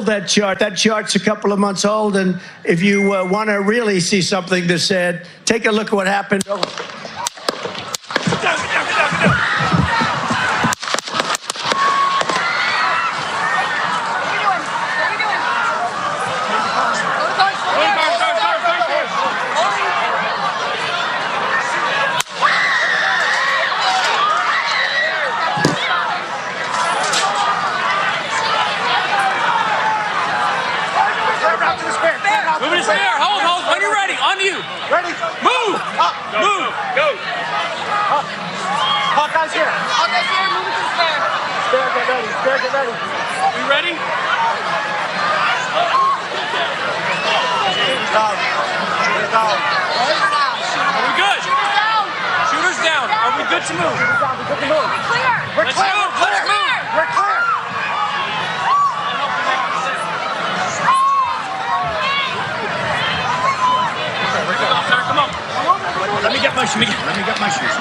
pulled that chart. That chart's a couple of months old, and if you want to really see something that's sad, take a look at what happened. Move it there. Hold. When you're ready. On you. Ready? Move. Up. Move. Go. Hawkeye's here. Hawkeye's here. Move it to the stair. Stair, get ready. Stair, get ready. You ready? Down. Down. Are we good? Shooters down. Shooters down. Are we good to move? Down. We good to move. We're clear. We're Let's clear. move. We're Let's clear. move. We're clear. Come on. Let me get my shoes. Let me get my shoes.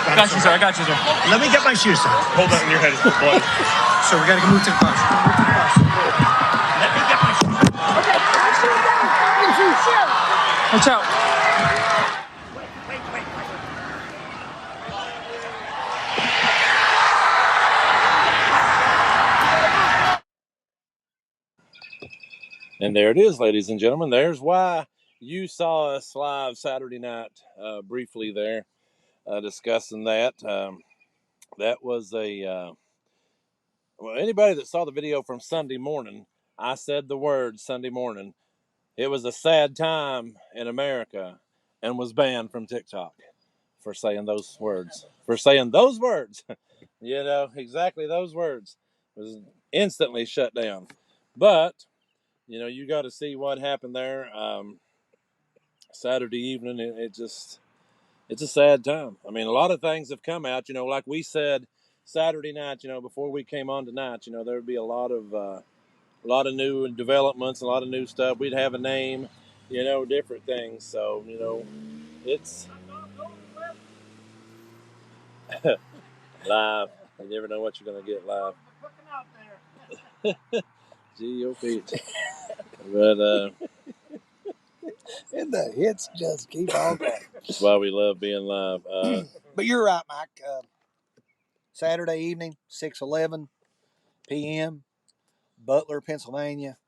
I got you, sir. I got you, sir. Let me get my shoes on. Hold that in your head. It's blood. So we got to move to the bus. Let me get my shoes. Okay. Shoot. Watch out. And there it is, ladies and gentlemen. There's why you saw us live Saturday night briefly there discussing that. That was well, anybody that saw the video from Sunday morning, I said the word Sunday morning. It was a sad time in America and was banned from TikTok for saying those words. You know, exactly those words. Was instantly shut down. But you know, you got to see what happened there Saturday evening. It's a sad time. I mean, a lot of things have come out. You know, like we said Saturday night. You know, before we came on tonight. You know, there would be a lot of new developments, a lot of new stuff. We'd have a name. You know, different things. So you know, it's live. You never know what you're gonna get live. GOP. But And the hits just keep on going. that's why we love being live. But you're right, Mike. Saturday evening, 6:11 p.m., Butler, Pennsylvania.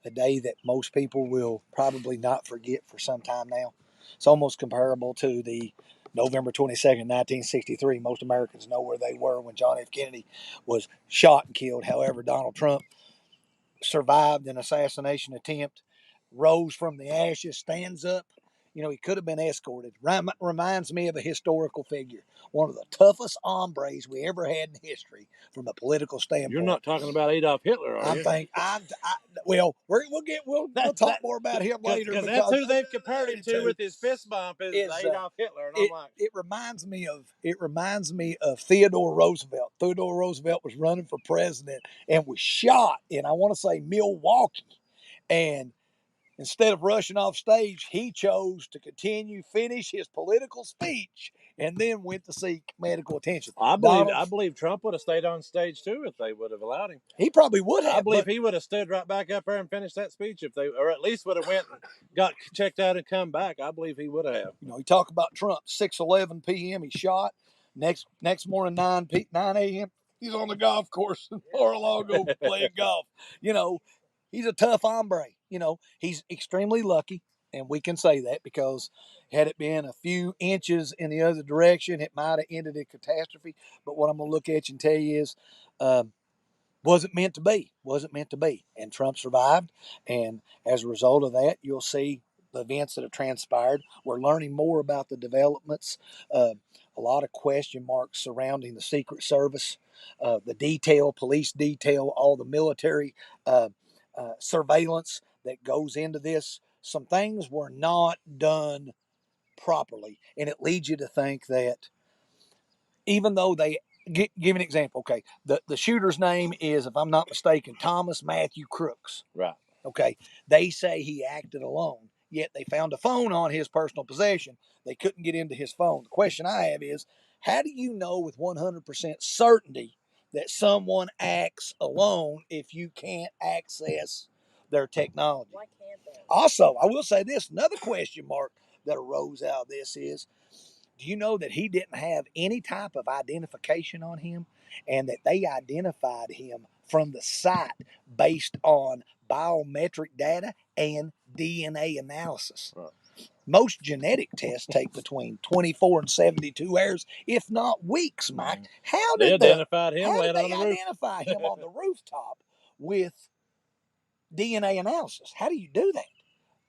A day that most people will probably not forget for some time now. It's almost comparable to the November 22nd, 1963. Most Americans know where they were when John F. Kennedy was shot and killed. However, Donald Trump survived an assassination attempt, rose from the ashes, stands up. You know, he could have been escorted. Reminds me of a historical figure, one of the toughest hombres we ever had in history from a political standpoint. You're not talking about Adolf Hitler, are you? We'll talk more about him later because that's who they've compared him to with his fist bump is Adolf Hitler. And it reminds me of Theodore Roosevelt. Theodore Roosevelt was running for president and was shot in, I want to say, Milwaukee, and instead of rushing off stage, he chose to finish his political speech, and then went to seek medical attention. I believe Trump would have stayed on stage too if they would have allowed him. He probably would have. I believe he would have stood right back up there and finished that speech if they, or at least would have went and got checked out and come back. I believe he would have. You know, he talked about Trump. 6:11 p.m. He shot. Next morning 9 a.m. He's on the golf course in Mar-a-Lago playing golf. You know, he's a tough hombre. You know, he's extremely lucky, and we can say that because had it been a few inches in the other direction, it might have ended in catastrophe. But what I'm going to look at you and tell you is, wasn't meant to be. And Trump survived. And as a result of that, you'll see the events that have transpired. We're learning more about the developments. A lot of question marks surrounding the Secret Service, the police detail, all the military surveillance that goes into this. Some things were not done properly, and it leads you to think that even though they give an example, okay, the shooter's name is, if I'm not mistaken, Thomas Matthew Crooks. Right. Okay, they say he acted alone, yet they found a phone on his personal possession. They couldn't get into his phone. The question I have is, how do you know with 100% certainty that someone acts alone if you can't access their technology. Why can't they? Also, I will say this, another question mark that arose out of this is, do you know that he didn't have any type of identification on him, and that they identified him from the site based on biometric data and DNA analysis? Right. Most genetic tests take between 24 and 72 hours, if not weeks, Mike. How They did they identified him laying on the roof. identify him on the rooftop with DNA analysis? How do you do that?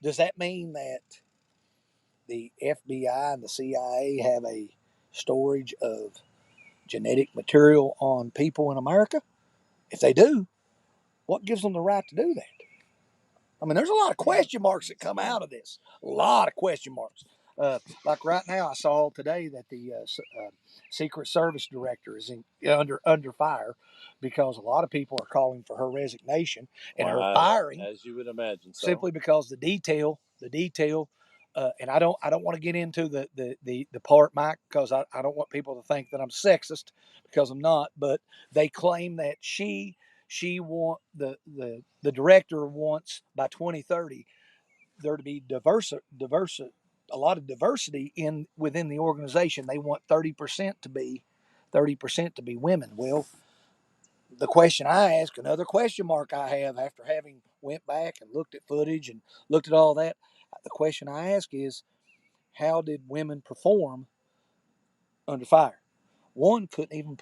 Does that mean that the FBI and the CIA have a storage of genetic material on people in America? If they do, what gives them the right to do that? I mean, there's a lot of question marks that come out of this. A lot of question marks. Like right now, I saw today that the Secret Service director is under fire because a lot of people are calling for her resignation and her firing, as you would imagine, so. simply because the detail, and I don't want to get into the part, Mike, because I don't want people to think that I'm sexist, because I'm not. But they claim that she want the director wants by 2030 there to be a lot of diversity within the organization. They want 30% to be women. Well, the question I ask, another question mark I have after having went back and looked at footage and looked at all that, the question I ask is, how did women perform under fire? One couldn't even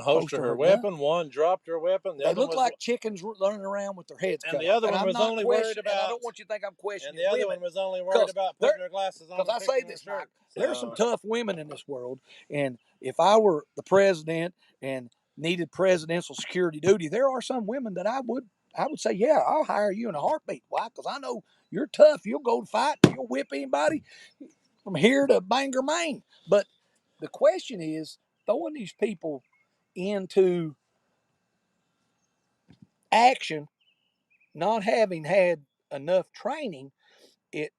holster her weapon. One dropped her weapon. They look like chickens running around with their heads cut off. And the other one was only worried about. I don't want you to think I'm questioning. And the other one was only worried about putting her glasses on. Because I say this, Mike, there's some tough women in this world, and if I were the president and needed presidential security duty, there are some women that I would say, yeah, I'll hire you in a heartbeat. Why? Because I know you're tough. You'll go to fight. You'll whip anybody from here to Bangor, Maine. But the question is, throwing these people into action, not having had enough training, it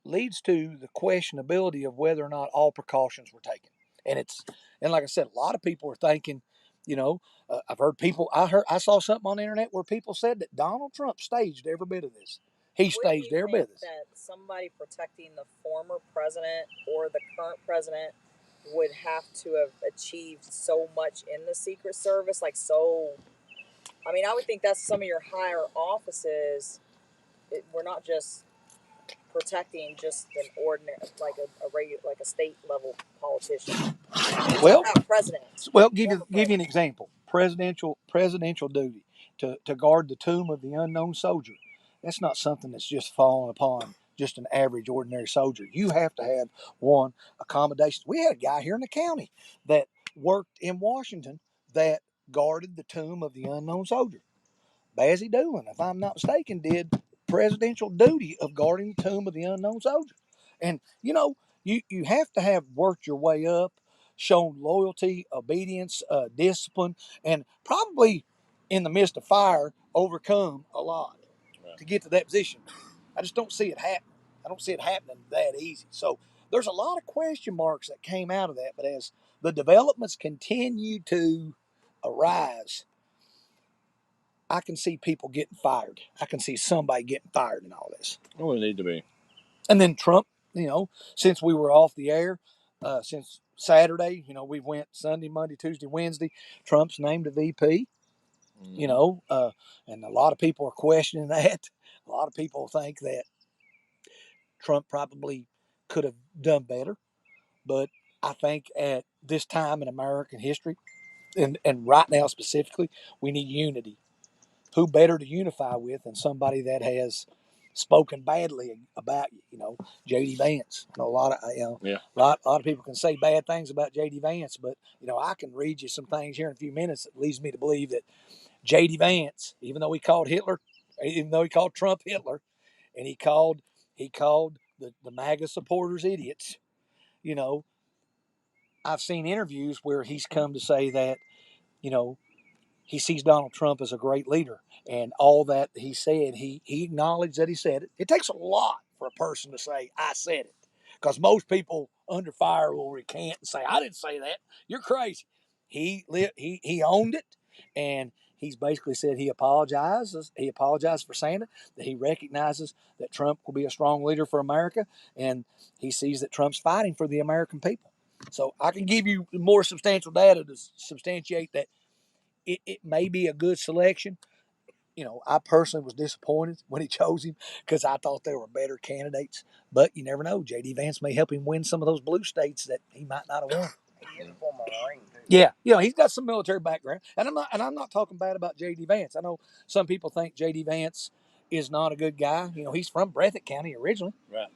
leads to the questionability of whether or not all precautions were taken. And like I said, a lot of people are thinking, I saw something on the internet where people said that Donald Trump staged every bit of this. He staged every bit of this. That somebody protecting the former president or the current president would have to have achieved so much in the Secret Service, I mean, I would think that's some of your higher offices. We're not just protecting just an ordinary, like a state level politician. Well, presidents. Well, give you an example. Presidential duty to guard the tomb of the unknown soldier. That's not something that's just fallen upon just an average, ordinary soldier. You have to have accommodations. We had a guy here in the county that worked in Washington that guarded the tomb of the unknown soldier. Bazzy Doolin, if I'm not mistaken, did presidential duty of guarding the tomb of the unknown soldier. And, you have to have worked your way up, shown loyalty, obedience, discipline, and probably in the midst of fire, overcome a lot to get to that position. I just don't see it happen. I don't see it happening that easy. So there's a lot of question marks that came out of that. But as the developments continue to arise, I can see people getting fired. I can see somebody getting fired in all this. Well, it need to be. And then Trump, since we were off the air, since Saturday, we went Sunday, Monday, Tuesday, Wednesday. Trump's named a VP. And a lot of people are questioning that. A lot of people think that Trump probably could have done better. But I think at this time in American history, and right now specifically, we need unity. Who better to unify with than somebody that has spoken badly about you? J.D. Vance. A lot of people can say bad things about J.D. Vance, but I can read you some things here in a few minutes that leads me to believe that J.D. Vance, even though he called Trump Hitler, and he called the MAGA supporters idiots, I've seen interviews where he's come to say that, he sees Donald Trump as a great leader, and all that he said, he acknowledged that he said it. It takes a lot for a person to say, I said it, because most people under fire will recant and say, I didn't say that. You're crazy. He owned it. And he's basically said he apologizes. He apologized for saying it, that he recognizes that Trump will be a strong leader for America, and he sees that Trump's fighting for the American people. So I can give you more substantial data to substantiate that it may be a good selection. I personally was disappointed when he chose him because I thought there were better candidates. But you never know. J.D. Vance may help him win some of those blue states that he might not have won. He is a former Marine, too. Yeah, he's got some military background, and I'm not talking bad about J.D. Vance. I know some people think J.D. Vance is not a good guy. He's from Breathitt County originally. Right.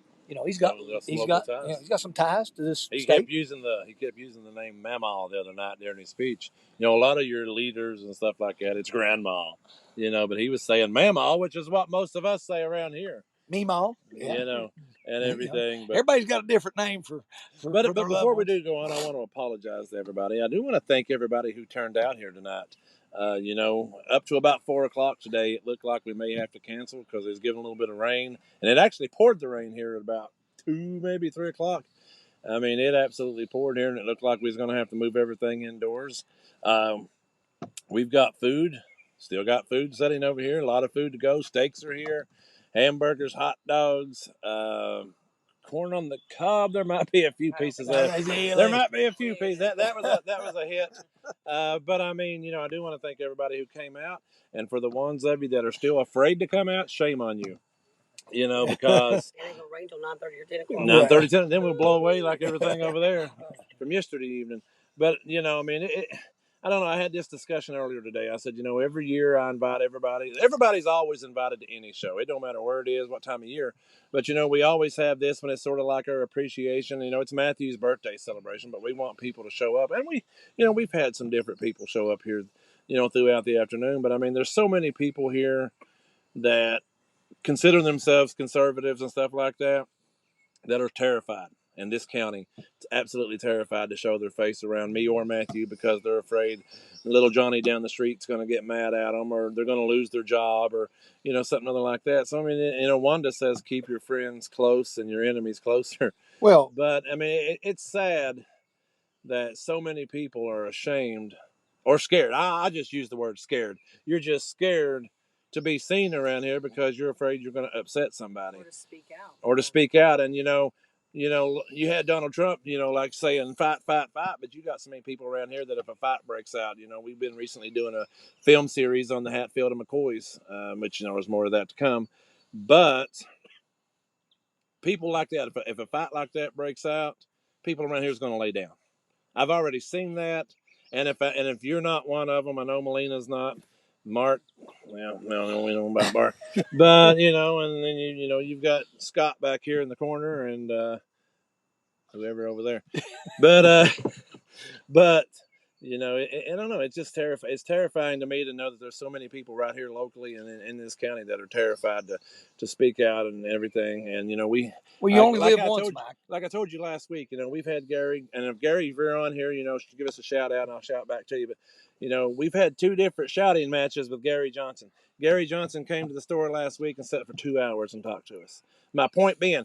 He's got ties. he's got some ties to this He state. kept using the name Mama the other night during his speech. A lot of your leaders and stuff like that, it's Grandma. But he was saying Mama, which is what most of us say around here. Meemaw. And everything. But everybody's got a different name for but their before loved we ones. do go on, I want to apologize to everybody. I do want to thank everybody who turned out here tonight. Up to about 4 o'clock today, it looked like we may have to cancel because it was giving a little bit of rain, and it actually poured the rain here at about 2, maybe 3 o'clock. I mean, it absolutely poured here, and it looked like we was going to have to move everything indoors. We've got food, still got food sitting over here. A lot of food to go. Steaks are here, hamburgers, hot dogs, corn on the cob. There might be a few pieces of. There might be a few pieces. That was a hit. But I mean, I do want to thank everybody who came out, and for the ones of you that are still afraid to come out, shame on you. Because It ain't gonna rain till 9:30 or 10 o'clock. 9:30, 10, then we'll blow away like everything over there from yesterday evening. But I mean, I don't know. I had this discussion earlier today. I said, every year I invite everybody. Everybody's always invited to any show. It don't matter where it is, what time of year. But we always have this when it's sort of like our appreciation. It's Matthew's birthday celebration, but we want people to show up, and we've had some different people show up here, throughout the afternoon. But I mean, there's so many people here that consider themselves conservatives and stuff like that are terrified in this county. It's absolutely terrified to show their face around me or Matthew because they're afraid little Johnny down the street's going to get mad at them, or they're going to lose their job, or something other like that. So I mean, Wanda says keep your friends close and your enemies closer. Well, but I mean, it's sad that so many people are ashamed or scared. I just use the word scared. You're just scared to be seen around here because you're afraid you're going to upset somebody. Or to speak out. And, you had Donald Trump, like saying fight, fight, fight. But you got so many people around here that if a fight breaks out, we've been recently doing a film series on the Hatfield and McCoys, which, there's more of that to come. But people like that, if a fight like that breaks out, people around here is going to lay down. I've already seen that. And if you're not one of them, I know Melina's not. Mark, well, no, we know about Mark, but and then you've got Scott back here in the corner and whoever over there, but I don't know. It's just terrifying. It's terrifying to me to know that there's so many people right here locally and in this county that are terrified to speak out and everything. And you only live once, Mike. Like I told you last week, we've had Gary, and if Gary, if you're on here, give us a shout out, and I'll shout back to you. But we've had 2 different shouting matches with Gary Johnson. Gary Johnson came to the store last week and sat for 2 hours and talked to us. My point being,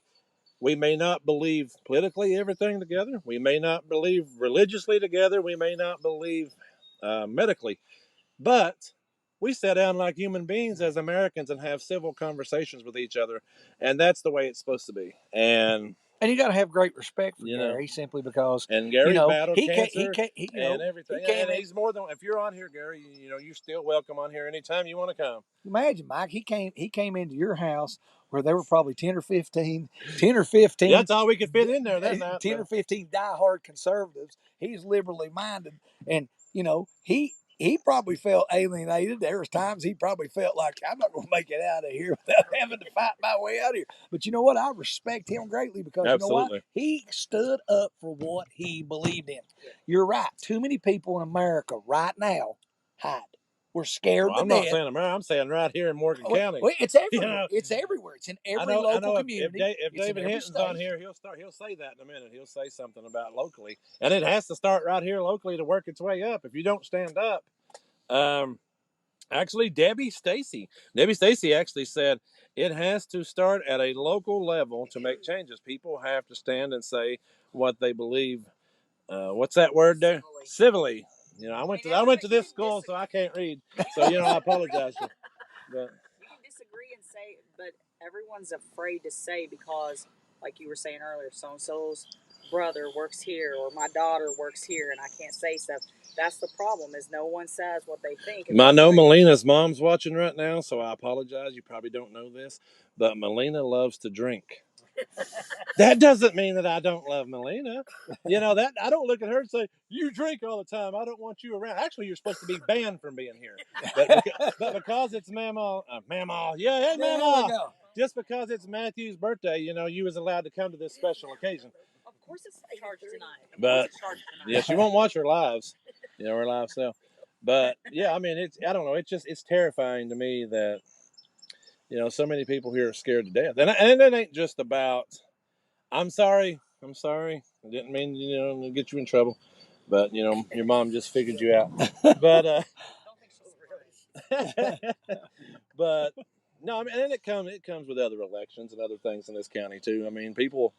we may not believe politically everything together. We may not believe religiously together. We may not believe medically. But we sit down like human beings as Americans and have civil conversations with each other. And that's the way it's supposed to be. And you got to have great respect for Gary, simply because. And Gary battled cancer and everything. And he's more than, if you're on here, Gary, you're still welcome on here anytime you want to come. Imagine, Mike, he came into your house where there were probably 10 or 15. That's all we could fit in there that night. 10 or 15 diehard conservatives. He's liberally minded. And, he probably felt alienated. There was times he probably felt like, I'm not going to make it out of here without having to fight my way out of here. But you know what? I respect him greatly because you know what? He stood up for what he believed in. You're right. Too many people in America right now hide. We're scared to death. I'm not saying America. I'm saying right here in Morgan County. Well, it's everywhere. It's everywhere. It's in every local community. If David Hinton's on here, he'll say that in a minute. He'll say something about locally, and it has to start right here locally to work its way up. If you don't stand up, actually, Debbie Stacy actually said it has to start at a local level to make changes. People have to stand and say what they believe. What's that word there? Civilly. You know, I went And to everybody- this you school, dis- so I can't read. So you know, I apologize. But You can disagree and say, but everyone's afraid to say because, like you were saying earlier, so and so's brother works here or my daughter works here, and I can't say stuff. That's the problem. Is no one says what they think. and I know they're afraid. Melina's mom's watching right now, so I apologize. You probably don't know this, but Melina loves to drink. That doesn't mean that I don't love Melina. You know, that I don't look at her and say, "You drink all the time. I don't want you around." Actually, you're supposed to be banned from being here. But because it's Mama, yeah, hey, There we Mama. go. Just because it's Matthew's birthday, you know, you was allowed to come to this special occasion. Of course, it's charged tonight. But yeah, she won't watch her lives, you know, her live self. But yeah, I mean, I don't know, it's terrifying to me that, you know, so many people here are scared to death, and it ain't just about. I'm sorry, I didn't mean, you know, to get you in trouble, but you know, your mom just figured you out. But but no, I mean, and it comes with other elections and other things in this county too. I mean, people,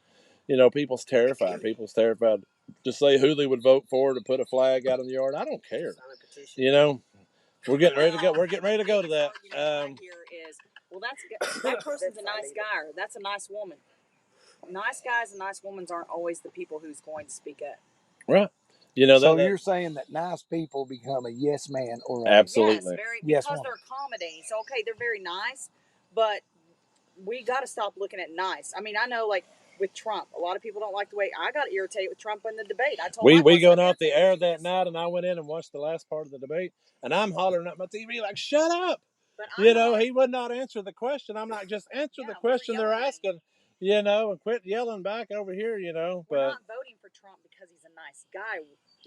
you know, people's terrified. People's terrified to say who they would vote for, to put a flag out in the yard. I don't care. You know, we're getting ready to go. We're getting ready to go to that. Here is, well, that person's a nice guy, or that's a nice woman. Nice guys and nice women aren't always the people who's going to speak up. Right. You know, So you're saying that nice people become a yes man or a absolutely. Yes, Yes, because woman. they're accommodating. So okay, they're very nice, but we got to stop looking at nice. I mean, I know, like with Trump, a lot of people don't like the way I got irritated with Trump in the debate. I told We my boss, going I'm off the irritated air with that this. night, and I went in and watched the last part of the debate, and I'm hollering at my TV like, "Shut up!" But I'm You know, not- he would not answer the question. I'm not just answer Yeah, the we were question they're yelling at asking, you know, and quit yelling back over here, you know. We're But not voting for Trump because he's a nice guy.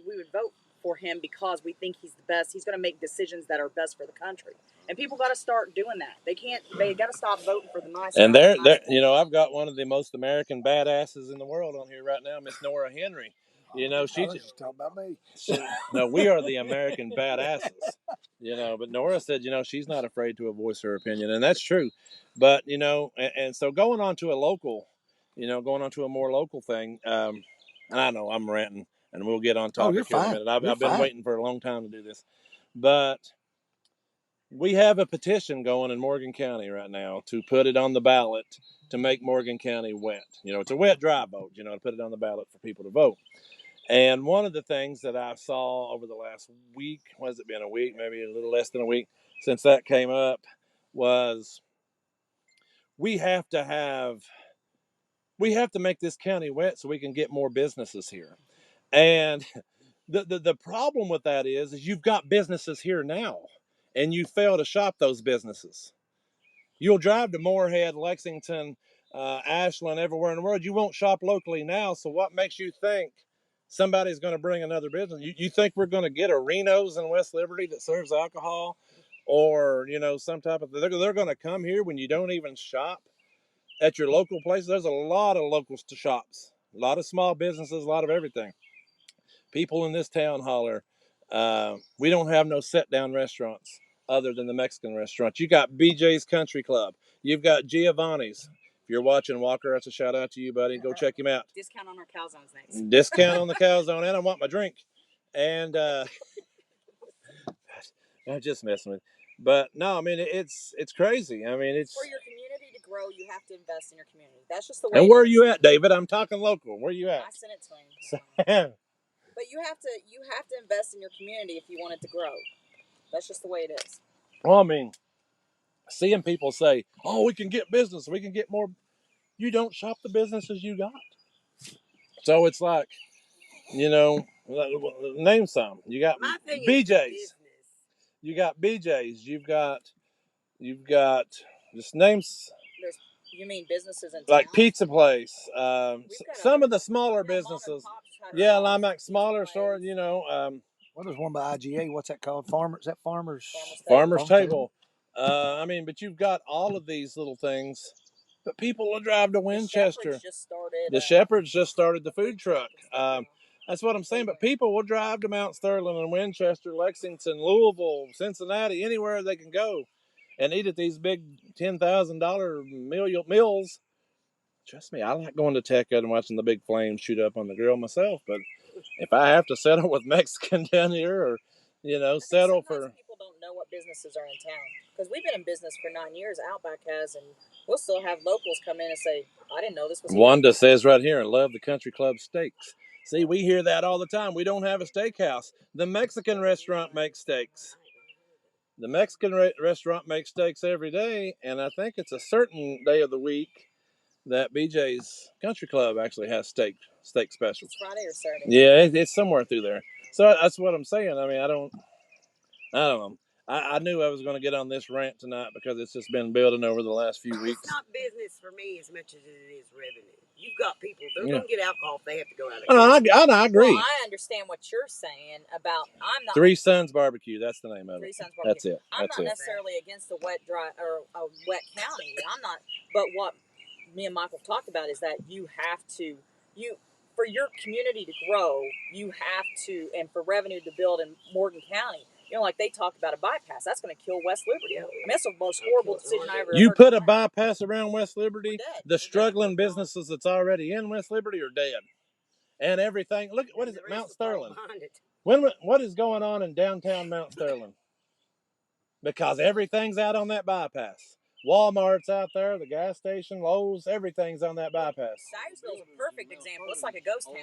We would vote for him because we think he's the best. He's going to make decisions that are best for the country. And people got to start doing that. They can't. They got to stop voting for the nice. and guy, they're you know, I've got one of the most American badasses in the world on here right now, Miss Nora Henry. You know, I was just talking about me. no, we are the American badasses. You know, but Nora said, you know, she's not afraid to voice her opinion, and that's true. But you know, and so going on to a local, you know, going on to a more local thing. And I know I'm ranting, and we'll get on topic you're here in a fine. minute. I've You're been fine. waiting for a long time to do this, but we have a petition going in Morgan County right now to put it on the ballot to make Morgan County wet. You know, it's a wet, dry vote. You know, to put it on the ballot for people to vote. And one of the things that I saw over the last week, has it been a week, maybe a little less than a week since that came up, was we have to make this county wet so we can get more businesses here. And the problem with that is you've got businesses here now, and you fail to shop those businesses. You'll drive to Moorhead, Lexington, Ashland, everywhere in the world. You won't shop locally now. So what makes you think somebody's going to bring another business? You think we're going to get a Reno's in West Liberty that serves alcohol, or you know, some type of they're going to come here when you don't even shop at your local places? There's a lot of locals to shops, a lot of small businesses, a lot of everything. People in this town holler, we don't have no sit down restaurants other than the Mexican restaurant. You got BJ's Country Club. You've got Giovanni's. If you're watching, Walker, that's a shout out to you, buddy. Go check him out. Discount on our calzones next. Discount on the calzone, and I want my drink. And I'm just messing with you. But no, I mean it's crazy. I mean it's For your community to grow, you have to invest in your community. That's just the way. And where are you at, David? I'm talking local. Where are you I at? sent it to him. But you have to invest in your community if you want it to grow. That's just the way it is. Well, I mean, seeing people say, "Oh, we can get business, we can get more," you don't shop the businesses you got. So it's like, you know, name some. You got My thing is BJ's. business. You got BJ's. You've got just names You mean businesses in like town? pizza place. We've got Some of the smaller We've got mom and businesses. pops try to Yeah, sell Limac pizza smaller place. store. You know, Well, there's one by IGA. What's that called? Farmers? Is that Farmers? Farmer's Table. I mean, but you've got all of these little things. But people will drive to Winchester. The Shepherds just started the food truck. That's what I'm saying. But people will drive to Mount Sterling and Winchester, Lexington, Louisville, Cincinnati, anywhere they can go, and eat at these big $10,000 meals. Trust me, I like going to Tech and watching the big flames shoot up on the grill myself. But if I have to settle with Mexican down here, or settle for. People don't know what businesses are in town because we've been in business for 9 years. Outback has, and we'll still have locals come in and say, "I didn't know this was." Wanda says right here, "I love the Country Club steaks." See, we hear that all the time. We don't have a steakhouse. The Mexican restaurant makes steaks. The Mexican restaurant makes steaks every day, and I think it's a certain day of the week that BJ's Country Club actually has steak specials. It's Friday or Saturday. Yeah, it's somewhere through there. So that's what I'm saying. I mean, I don't know. I knew I was going to get on this rant tonight because it's just been building over the last few weeks. It's not business for me as much as it is revenue. You've got people, they're Yeah. going to get alcohol if they have to go out of I agree. Well, I understand what you're saying about. I'm not Three Sons Barbecue. That's the name of Three it. Sons That's Barbecue. it. I'm That's not it. necessarily against the wet, dry, or a wet county. I'm not. But what me and Michael talked about is that you have to, for your community to grow, you have to, and for revenue to build in Morgan County. Like they talked about a bypass. That's going to kill West Liberty. I mean, that's the most horrible decision I ever You heard. put a bypass around West Liberty, We're dead. the struggling businesses that's already in West Liberty are dead. And everything. Look, what is it, Mount Sterling? What is going on in downtown Mount Sterling? Because everything's out on that bypass. Walmart's out there, the gas station, Lowe's, everything's on that bypass. Syersville's a perfect example. It's like a ghost town.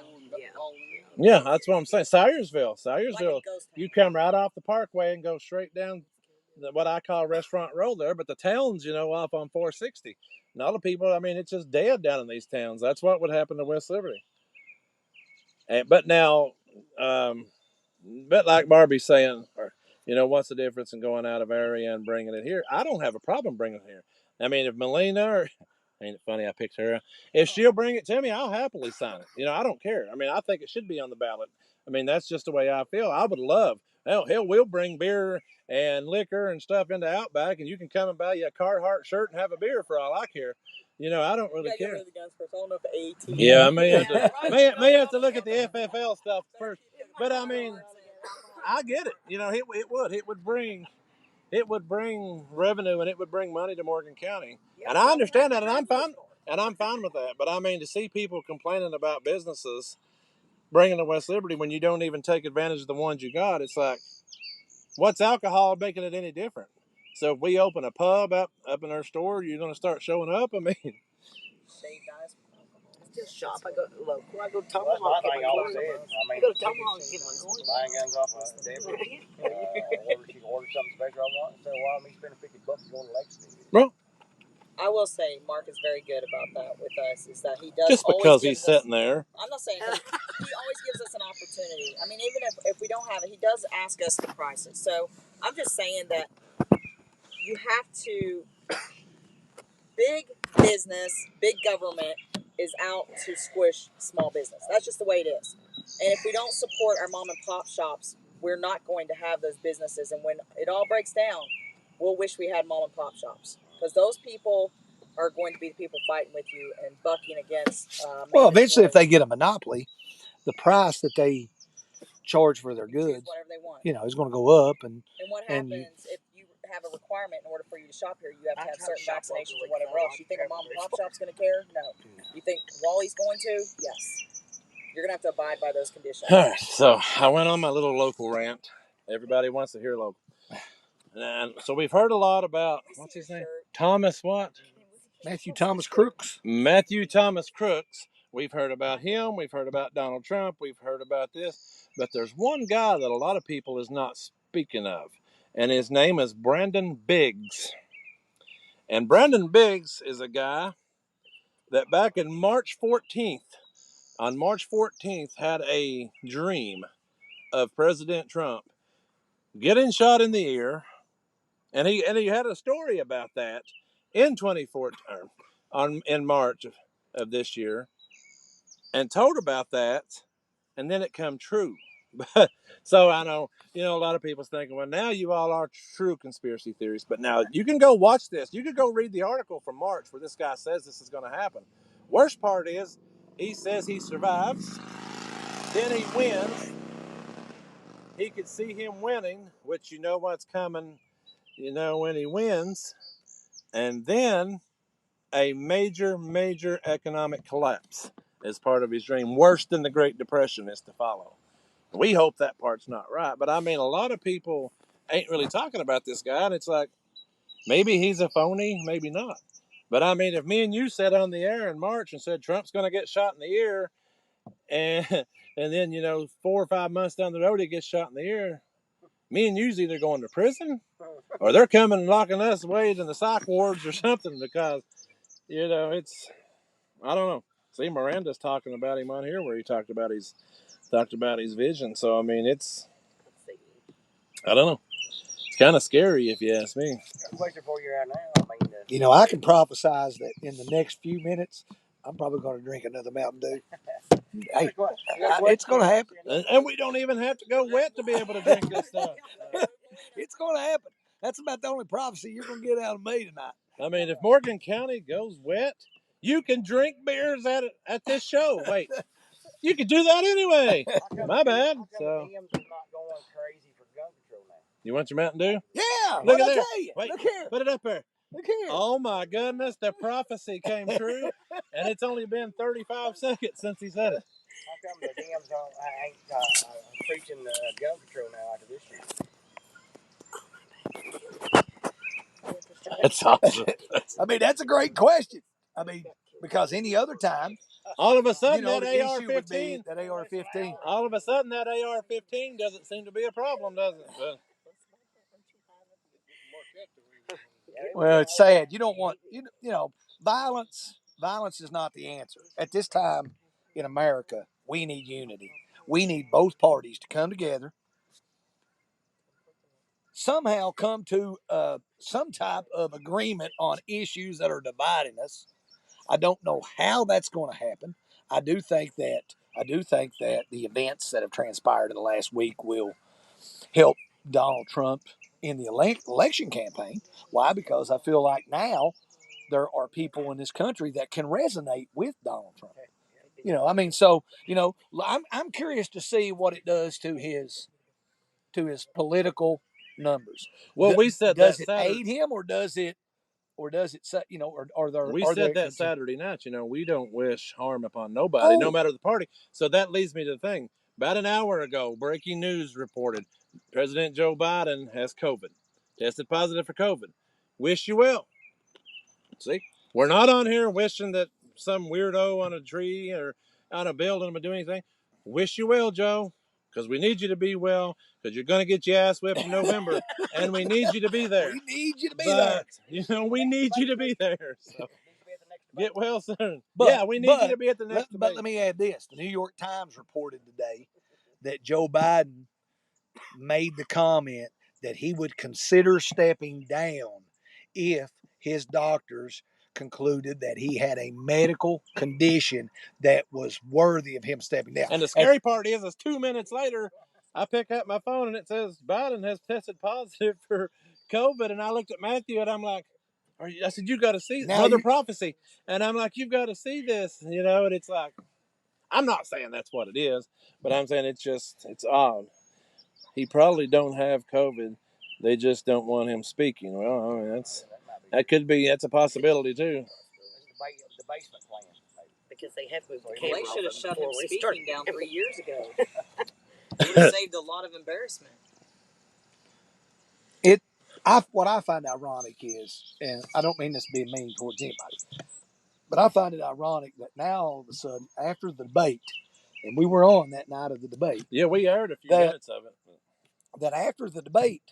Yeah, that's what I'm saying. Syersville, Like a ghost town. you come right off the Parkway and go straight down what I call Restaurant Road there, but the town's, off on 460. And all the people, I mean, it's just dead down in these towns. That's what would happen to West Liberty. But now, but like Barbie's saying, what's the difference in going out of area and bringing it here? I don't have a problem bringing it here. I mean, if Melina, or ain't it funny I picked her, if she'll bring it to me, I'll happily sign it. I don't care. I mean, I think it should be on the ballot. I mean, that's just the way I feel. I would love, hell, we'll bring beer and liquor and stuff into Outback, and you can come and buy you a Carhartt shirt and have a beer for all I care. I don't really care. Yeah, I may have to look at the FFL stuff first. But I mean, I get it. It would bring revenue and it would bring money to Morgan County. And I understand that, and I'm fine with that. But I mean, to see people complaining about businesses bringing to West Liberty when you don't even take advantage of the ones you got, it's like, what's alcohol making it any different? So if we open a pub up in our store, you're going to start showing up? I mean, Still shop. I go local. I go to Tomahawk. I go to Tomahawk and get my coin. Buying guns off of Debbie. She can order something special I want. So why me spending $50 going to Lexington? Well, I will say Mark is very good about that with us. Is that he does just because he's sitting there. I'm not saying that. He always gives us an opportunity. I mean, even if we don't have it, he does ask us the prices. So I'm just saying that you have to. Big business, big government is out to squish small business. That's just the way it is. And if we don't support our mom and pop shops, we're not going to have those businesses. And when it all breaks down, we'll wish we had mom and pop shops, because those people are going to be the people fighting with you and bucking against. Well, eventually, if they get a monopoly, the price that they charge for their goods, whatever they want, is going to go up. And what happens if you have a requirement in order for you to shop here? You have to have certain vaccinations or whatever else. You think a mom and pop shop's going to care? No. You think Wally's going to? Yes. You're going to have to abide by those conditions. All right, so I went on my little local rant. Everybody wants to hear local. And so we've heard a lot about, what's his name? Thomas what? Matthew Thomas Crooks. Matthew Thomas Crooks. We've heard about him. We've heard about Donald Trump. We've heard about this. But there's one guy that a lot of people is not speaking of. And his name is Brandon Biggs. And Brandon Biggs is a guy that back in March 14th, had a dream of President Trump getting shot in the ear. And he had a story about that in 2014, in March of this year, and told about that, and then it come true. So I know, a lot of people's thinking, well, now you all are true conspiracy theories. But now you can go watch this. You can go read the article from March where this guy says this is going to happen. Worst part is he says he survives. Then he wins. He could see him winning, which you know what's coming, when he wins. And then a major, major economic collapse. as part of his dream. Worse than the Great Depression is to follow. We hope that part's not right. But I mean, a lot of people ain't really talking about this guy, and it's like, maybe he's a phony, maybe not. But I mean, if me and you sat on the air in March and said Trump's going to get shot in the ear, and and then 4 or 5 months down the road he gets shot in the ear, me and you's either going to prison or they're coming and locking us away in the psych wards or something, because it's, I don't know. See, Miranda's talking about him on here where he talked about his vision. So I mean, it's, I don't know. It's kind of scary if you ask me. Got a question for you right now. I mean, You know, I can prophesize that in the next few minutes, I'm probably going to drink another Mountain Dew. Hey, it's going to happen. And we don't even have to go wet to be able to drink this stuff. It's going to happen. That's about the only prophecy you're going to get out of me tonight. I mean, if Morgan County goes wet, you can drink beers at this show. Wait, you could do that anyway. My bad. So DM's not going crazy for gun control now. you want your Mountain Dew? Yeah, Look what at I there. tell you. Wait, Look here. put it up there. Look here. Oh my goodness, the prophecy came true, and it's only been 35 seconds since he said it. How come the DM's ain't preaching gun control now after this year? That's awesome. I mean, that's a great question. I mean, because any other time, All of a sudden, the that issue would be AR-15. that AR-15. All of a sudden, that AR-15 doesn't seem to be a problem, does it? But Well, it's sad. You don't want violence. Violence is not the answer. At this time in America, we need unity. We need both parties to come together, somehow come to some type of agreement on issues that are dividing us. I don't know how that's going to happen. I do think that the events that have transpired in the last week will help Donald Trump in the election campaign. Why? Because I feel like now there are people in this country that can resonate with Donald Trump. I mean, so I'm curious to see what it does to his political numbers. well, we said does that it Saturday. aid him, or does it say, We are said there, that Saturday night. We don't wish harm upon nobody, no Oh. matter the party. So that leads me to the thing. About an hour ago, breaking news reported President Joe Biden has COVID, tested positive for COVID. Wish you well. See, we're not on here wishing that some weirdo on a tree or on a building would do anything. Wish you well, Joe, because we need you to be well, because you're going to get your ass whipped in November, and we need you to be there. We need you to be there. But, we need you to be there. So get well soon. But- yeah, we need but you to be at the next But debate. let me add this: the New York Times reported today that Joe Biden made the comment that he would consider stepping down if his doctors concluded that he had a medical condition that was worthy of him stepping down. And the scary part is 2 minutes later, I pick up my phone and it says Biden has tested positive for COVID. And I looked at Matthew and I'm like, I said, you got to see Now another you- prophecy. And I'm like, you've got to see this, and it's like, I'm not saying that's what it is, but I'm saying it's odd. He probably don't have COVID. They just don't want him speaking. Well, I mean, that's a possibility too. The basement plan. Because they had moved the Well, camera. they should have off shut before him we speaking started. down 3 years ago. It would have saved a lot of embarrassment. What I find ironic is, and I don't mean this to be mean towards anybody, but I find it ironic that now all of a sudden, after the debate, and we were on that night of the debate, Yeah, we aired a few That- minutes of it. that after the debate,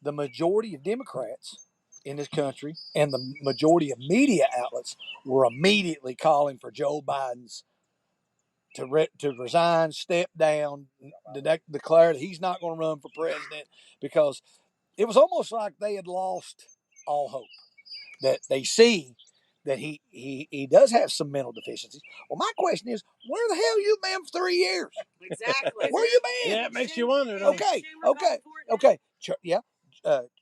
the majority of Democrats in this country and the majority of media outlets were immediately calling for Joe Biden's to resign, step down, declare that he's not going to run for president, because it was almost like they had lost all hope. That they see that he does have some mental deficiencies. Well, my question is, where the hell you been for 3 years? Exactly. Where you been? Yeah, it makes you wonder. Don't it? Okay.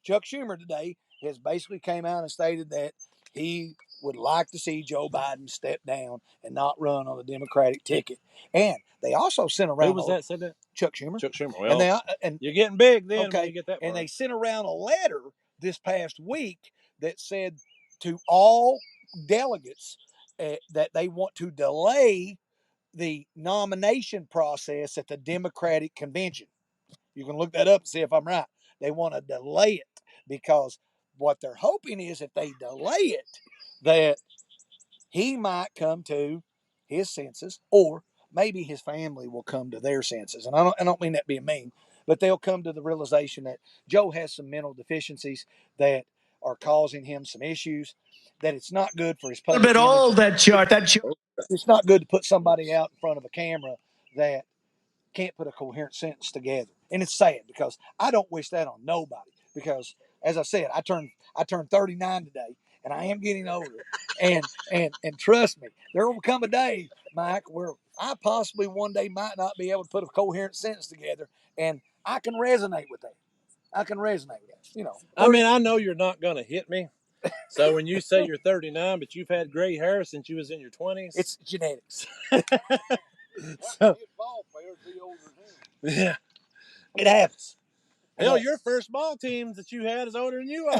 Chuck Schumer today has basically came out and stated that he would like to see Joe Biden step down and not run on the Democratic ticket. And they also sent around Who was that said that? Chuck Schumer. Chuck Schumer. And Well, they you're getting big then when Okay, you get that far. and they sent around a letter this past week that said to all delegates that they want to delay the nomination process at the Democratic convention. You can look that up and see if I'm right. They want to delay it because what they're hoping is if they delay it, that he might come to his senses, or maybe his family will come to their senses. And I don't mean that being mean, but they'll come to the realization that Joe has some mental deficiencies that are causing him some issues, that it's not good for his A little bit public image. old, that chart. That chart. It's not good to put somebody out in front of a camera that can't put a coherent sentence together. And it's sad because I don't wish that on nobody. Because as I said, I turned 39 today, and I am getting older. And trust me, there will come a day, Mike, where I possibly one day might not be able to put a coherent sentence together, and I can resonate with that. I can resonate with that. You know, I mean, I know you're not going to hit me. So when you say you're 39, but you've had gray hair since you was in your 20s, it's genetics. So, yeah. It happens. Hell, your first ball team that you had is older than you are.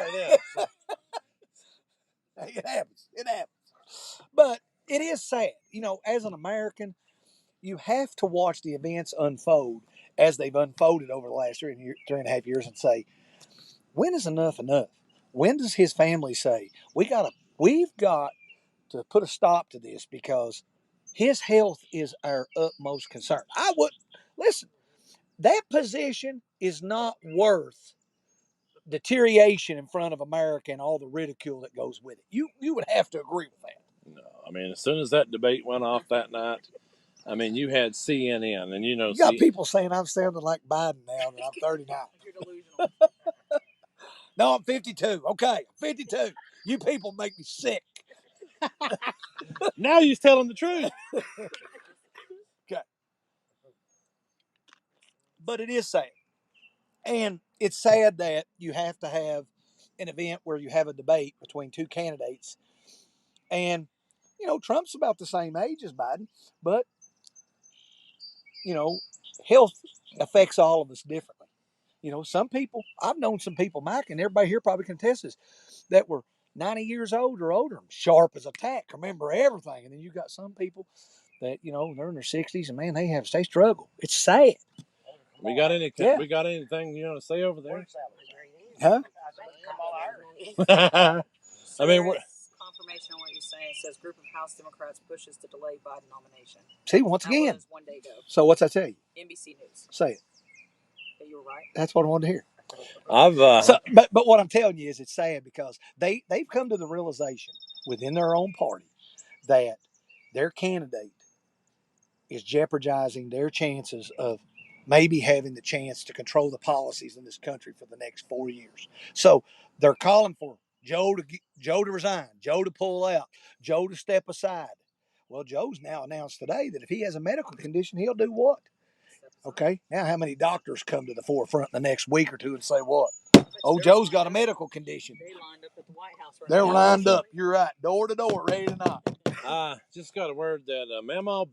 Then. It happens. It happens. But it is sad. You know, as an American, you have to watch the events unfold as they've unfolded over the last 3.5 years and say, when is enough enough? When does his family say, we've got to put a stop to this because his health is our utmost concern. Listen, that position is not worth deterioration in front of America and all the ridicule that goes with it. You would have to agree with that. No, I mean, as soon as that debate went off that night, I mean, you had CNN, and You got people saying I'm sounding like Biden now that I'm 39. You're delusional. No, I'm 52. Okay, 52. You people make me sick. now you're telling the truth. Okay. But it is sad. And it's sad that you have to have an event where you have a debate between two candidates. And, you know, Trump's about the same age as Biden, but, you know, health affects all of us differently. You know, some people, I've known some people, Mike, and everybody here probably can attest this, that were 90 years old or older, sharp as a tack, remember everything. And then you got some people that, you know, they're in their 60s and man, they struggle. It's sad. We got anything? Yeah. We got anything you want to say over there? Huh? So I mean, confirmation on what you're saying. It says group of House Democrats pushes to delay Biden nomination. See, once That again. was one day ago. So what's I tell you? NBC News. Say it. That you were right. That's what I wanted to hear. But what I'm telling you is it's sad because they've come to the realization within their own party that their candidate is jeopardizing their chances of maybe having the chance to control the policies in this country for the next 4 years. So they're calling for Joe to resign, Joe to pull out, Joe to step aside. Well, Joe's now announced today that if he has a medical condition, he'll do what? Okay, now how many doctors come to the forefront in the next week or two and say what? Oh, Joe's got a medical condition. They lined up at the White House right They're now. lined up. You're right. Door to door, ready to knock. Just got a word that Mamaw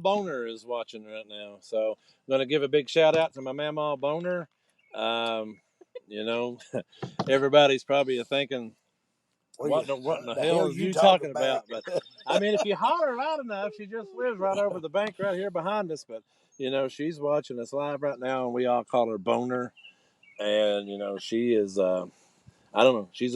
Boner is watching right now. So I'm going to give a big shout out to my Mamaw Boner. You know, everybody's probably thinking, what in the hell are you talking about? But I mean, if you holler loud enough, she just lives right over the bank right here behind us. But you know, she's watching us live right now, and we all call her Boner. And you know, she is I don't know, she's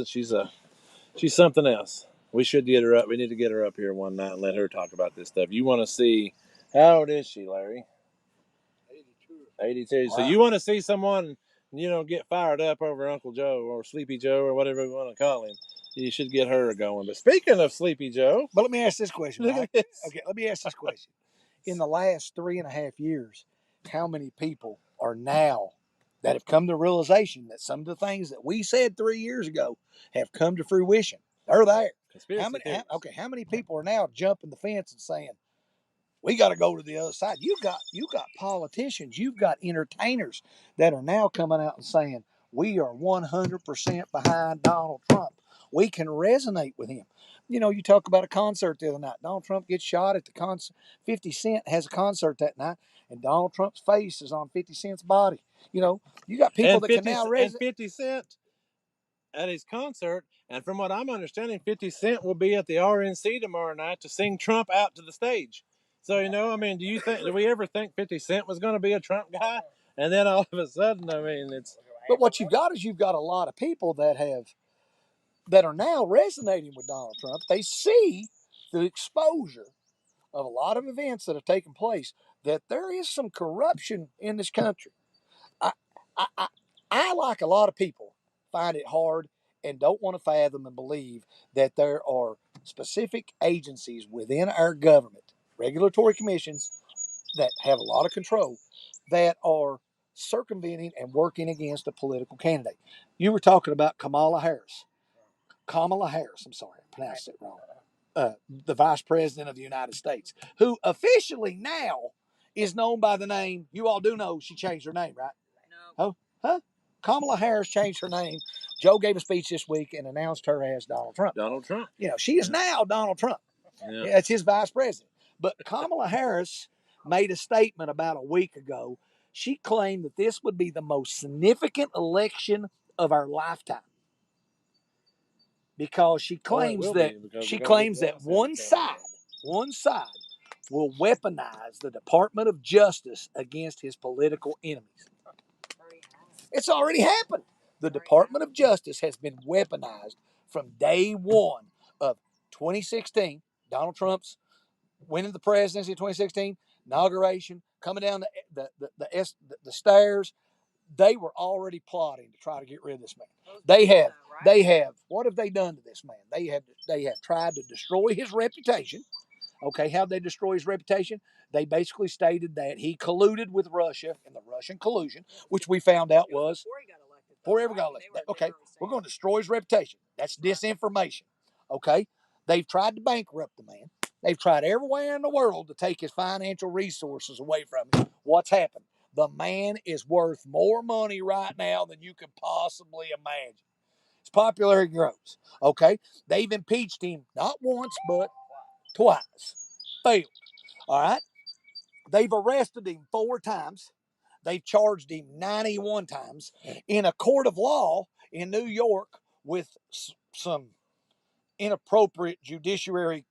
something else. We should get her up. We need to get her up here one night and let her talk about this stuff. You want to see, how old is she, Larry? 82. Wow. So you want to see someone, you know, get fired up over Uncle Joe or Sleepy Joe or whatever we want to call him. You should get her going. But speaking of Sleepy Joe. But let me ask this question, Look Mike. at this. Okay, let me ask this question. In the last 3.5 years, how many people are now that have come to realization that some of the things that we said 3 years ago have come to fruition? They're there. How many people are now jumping the fence and saying, we got to go to the other side? You got politicians, you've got entertainers that are now coming out and saying, we are 100% behind Donald Trump. We can resonate with him. You know, you talk about a concert the other night. Donald Trump gets shot at the concert. 50 Cent has a concert that night, and Donald Trump's face is on 50 Cent's body. You know, you got people that can now resonate. And 50 Cent at his concert, and from what I'm understanding, 50 Cent will be at the RNC tomorrow night to sing Trump out to the stage. So, I mean, do we ever think 50 Cent was going to be a Trump guy? And then all of a sudden, I mean, it's. But what you've got is you've got a lot of people that are now resonating with Donald Trump. They see the exposure of a lot of events that have taken place, that there is some corruption in this country. I, I, I, I, like a lot of people, find it hard and don't want to fathom and believe that there are specific agencies within our government, regulatory commissions, that have a lot of control, that are circumventing and working against a political candidate. You were talking about Kamala Harris. I'm sorry, I pronounced it wrong. The Vice President of the United States, who officially now is known by the name, you all do know she changed her name, right? No. Oh, huh? Kamala Harris changed her name. Joe gave a speech this week and announced her as Donald Trump. Donald Trump. She is now Donald Trump. Yeah. That's his vice president. But Kamala Harris made a statement about a week ago. She claimed that this would be the most significant election of our lifetime, because she claims that one side will weaponize the Department of Justice against his political enemies. It's already happened. The Department of Justice has been weaponized from day one of 2016. Donald Trump's winning the presidency in 2016, inauguration, coming down the stairs. They were already plotting to try to get rid of this man. They have. What have they done to this man? They have tried to destroy his reputation. Okay, how'd they destroy his reputation? They basically stated that he colluded with Russia in the Russian collusion, which we found out was before he ever got elected. Okay, we're going to destroy his reputation. That's disinformation. Okay, they've tried to bankrupt the man. They've tried everywhere in the world to take his financial resources away from him. What's happened? The man is worth more money right now than you could possibly imagine. His popularity grows. Okay, they've impeached him not once but twice. Failed. All right. They've arrested him 4 times. They've charged him 91 times in a court of law in New York with some inappropriate judiciary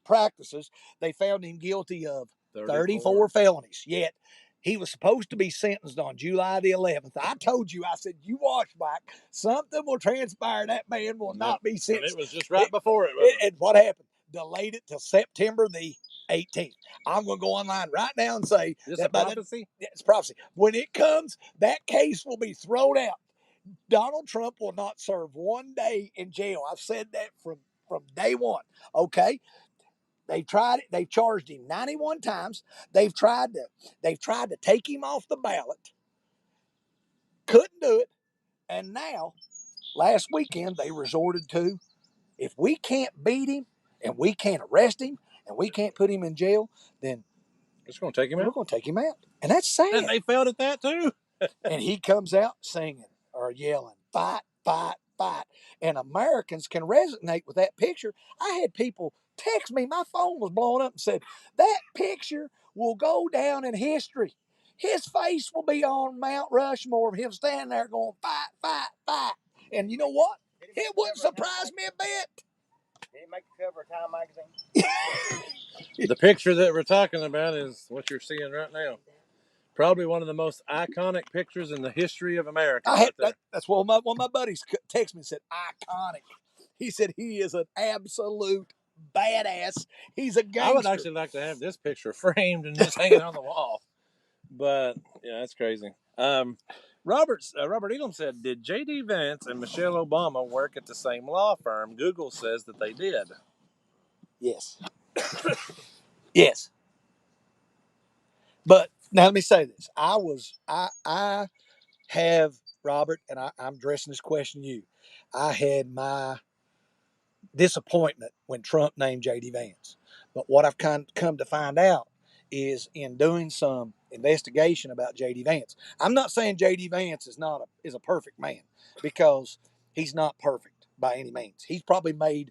practices. They found him guilty of 34 felonies. Yet he was supposed to be sentenced on July the 11th. I told you, I said, you watch back. Something will transpire. That man will not be sentenced. And it was just right before it. And what happened? Delayed it till September the 18th. I'm going to go online right now and say, is that prophecy? It's prophecy. When it comes, that case will be thrown out. Donald Trump will not serve 1 day in jail. I've said that from day one. Okay. They've tried it. They've charged him 91 times. They've tried to take him off the ballot. Couldn't do it. And now, last weekend, they resorted to, if we can't beat him and we can't arrest him and we can't put him in jail, then it's going to take him out. We're going to take him out. And that's sad. And they failed at that too. And he comes out singing or yelling, fight, fight, fight. And Americans can resonate with that picture. I had people text me. My phone was blowing up and said, that picture will go down in history. His face will be on Mount Rushmore of him standing there going, fight, fight, fight. And you know what? It wouldn't surprise me a bit. Did he make the cover of Time magazine? The picture that we're talking about is what you're seeing right now. Probably one of the most iconic pictures in the history of America. That's what one of my buddies texted me and said, iconic. He said he is an absolute badass. He's a gangster. I would actually like to have this picture framed and just hanging on the wall. But, yeah, that's crazy. Robert Elam said, did J.D. Vance and Michelle Obama work at the same law firm? Google says that they did. Yes. Yes. But now let me say this. I have, Robert, and I'm addressing this question to you. I had my disappointment when Trump named J.D. Vance. But what I've come to find out is in doing some investigation about J.D. Vance. I'm not saying J.D. Vance is a perfect man, because he's not perfect by any means. He's probably made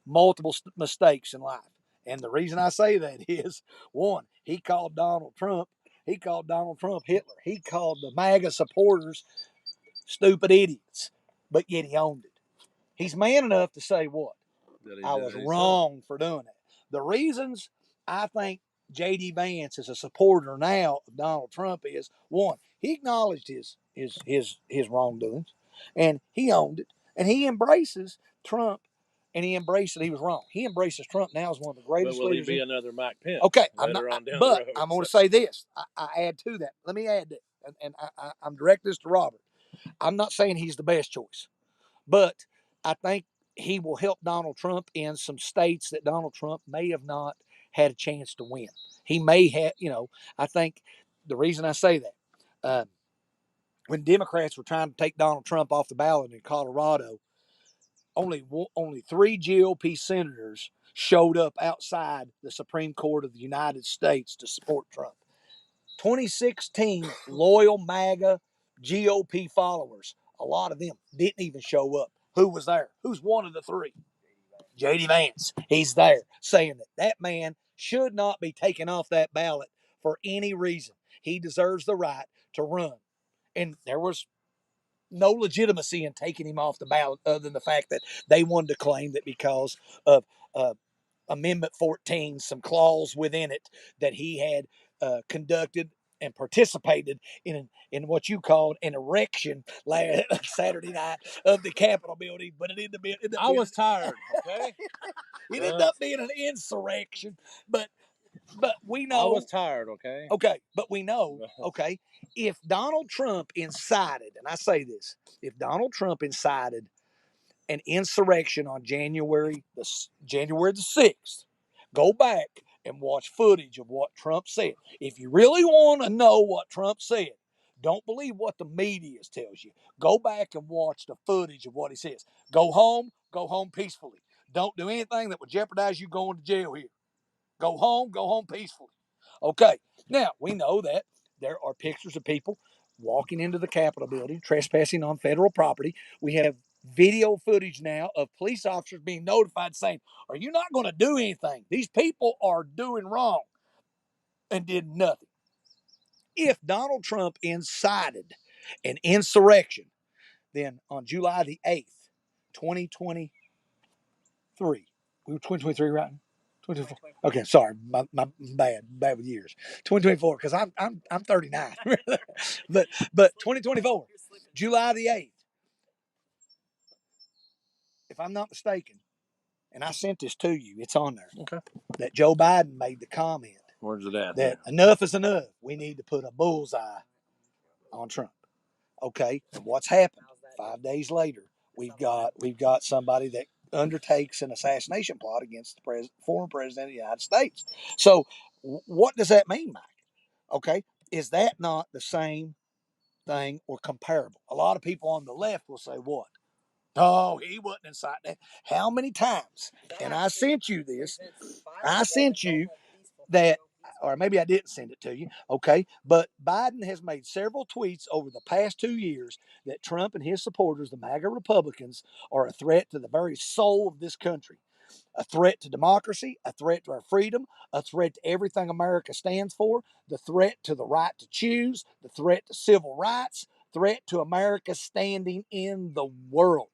multiple mistakes in life. And the reason I say that is, one, he called Donald Trump Hitler. He called the MAGA supporters stupid idiots. but yet he owned it. He's man enough to say what? I was He wrong for doing it. The reasons I think J.D. Vance is a supporter now of Donald Trump is, one, he acknowledged his wrongdoings, and he owned it, and he embraces Trump, and he embraced that he was wrong. He embraces Trump now as one of the But greatest will he leaders. be another Mike Pence? Okay, I'm later not, on down but the road? I'm going to say this. I add to that. Let me add that, and I'm directing this to Robert. I'm not saying he's the best choice, but I think he will help Donald Trump in some states that Donald Trump may have not had a chance to win. He may have, I think the reason I say that, when Democrats were trying to take Donald Trump off the ballot in Colorado, only 3 GOP senators showed up outside the Supreme Court of the United States to support Trump. 2016 loyal MAGA GOP followers, a lot of them didn't even show up. Who was there? Who's one of the 3? J.D. Vance. He's there saying that man should not be taken off that ballot for any reason. He deserves the right to run. And there was no legitimacy in taking him off the ballot other than the fact that they wanted to claim that because of Amendment 14, some clause within it that he had conducted and participated in what you called an erection last Saturday night of the Capitol building, but it ended up being. I was tired. Okay, It ended up being an insurrection, but we know. I was tired. Okay. Okay, but we know. Okay, if Donald Trump incited, and I say this, if Donald Trump incited an insurrection on January the 6th, go back and watch footage of what Trump said. If you really want to know what Trump said, don't believe what the media tells you. Go back and watch the footage of what he says. Go home peacefully. Don't do anything that would jeopardize you going to jail here. Go home peacefully. Okay, now we know that there are pictures of people walking into the Capitol building, trespassing on federal property. We have video footage now of police officers being notified saying, "Are you not going to do anything? These people are doing wrong," and did nothing. If Donald Trump incited an insurrection, then on July the 8th, 2023, we were 2023, right? 2024. Okay, sorry, my bad with years. 2024, because I'm 39. but 2024, July the 8th, if I'm not mistaken, and I sent this to you, it's on there. Okay. That Joe Biden made the comment. Where's it at? That enough is enough. We need to put a bullseye on Trump. Okay, and what's happened? 5 days later, we've got somebody that undertakes an assassination plot against the former president of the United States. So, what does that mean, Mike? Okay, is that not the same thing or comparable? A lot of people on the left will say, "What? Oh, he wasn't inside that." How many times? And I sent you this. I sent you that, or maybe I didn't send it to you. Okay, but Biden has made several tweets over the past 2 years that Trump and his supporters, the MAGA Republicans, are a threat to the very soul of this country. A threat to democracy, a threat to our freedom, a threat to everything America stands for, the threat to the right to choose, the threat to civil rights, threat to America standing in the world.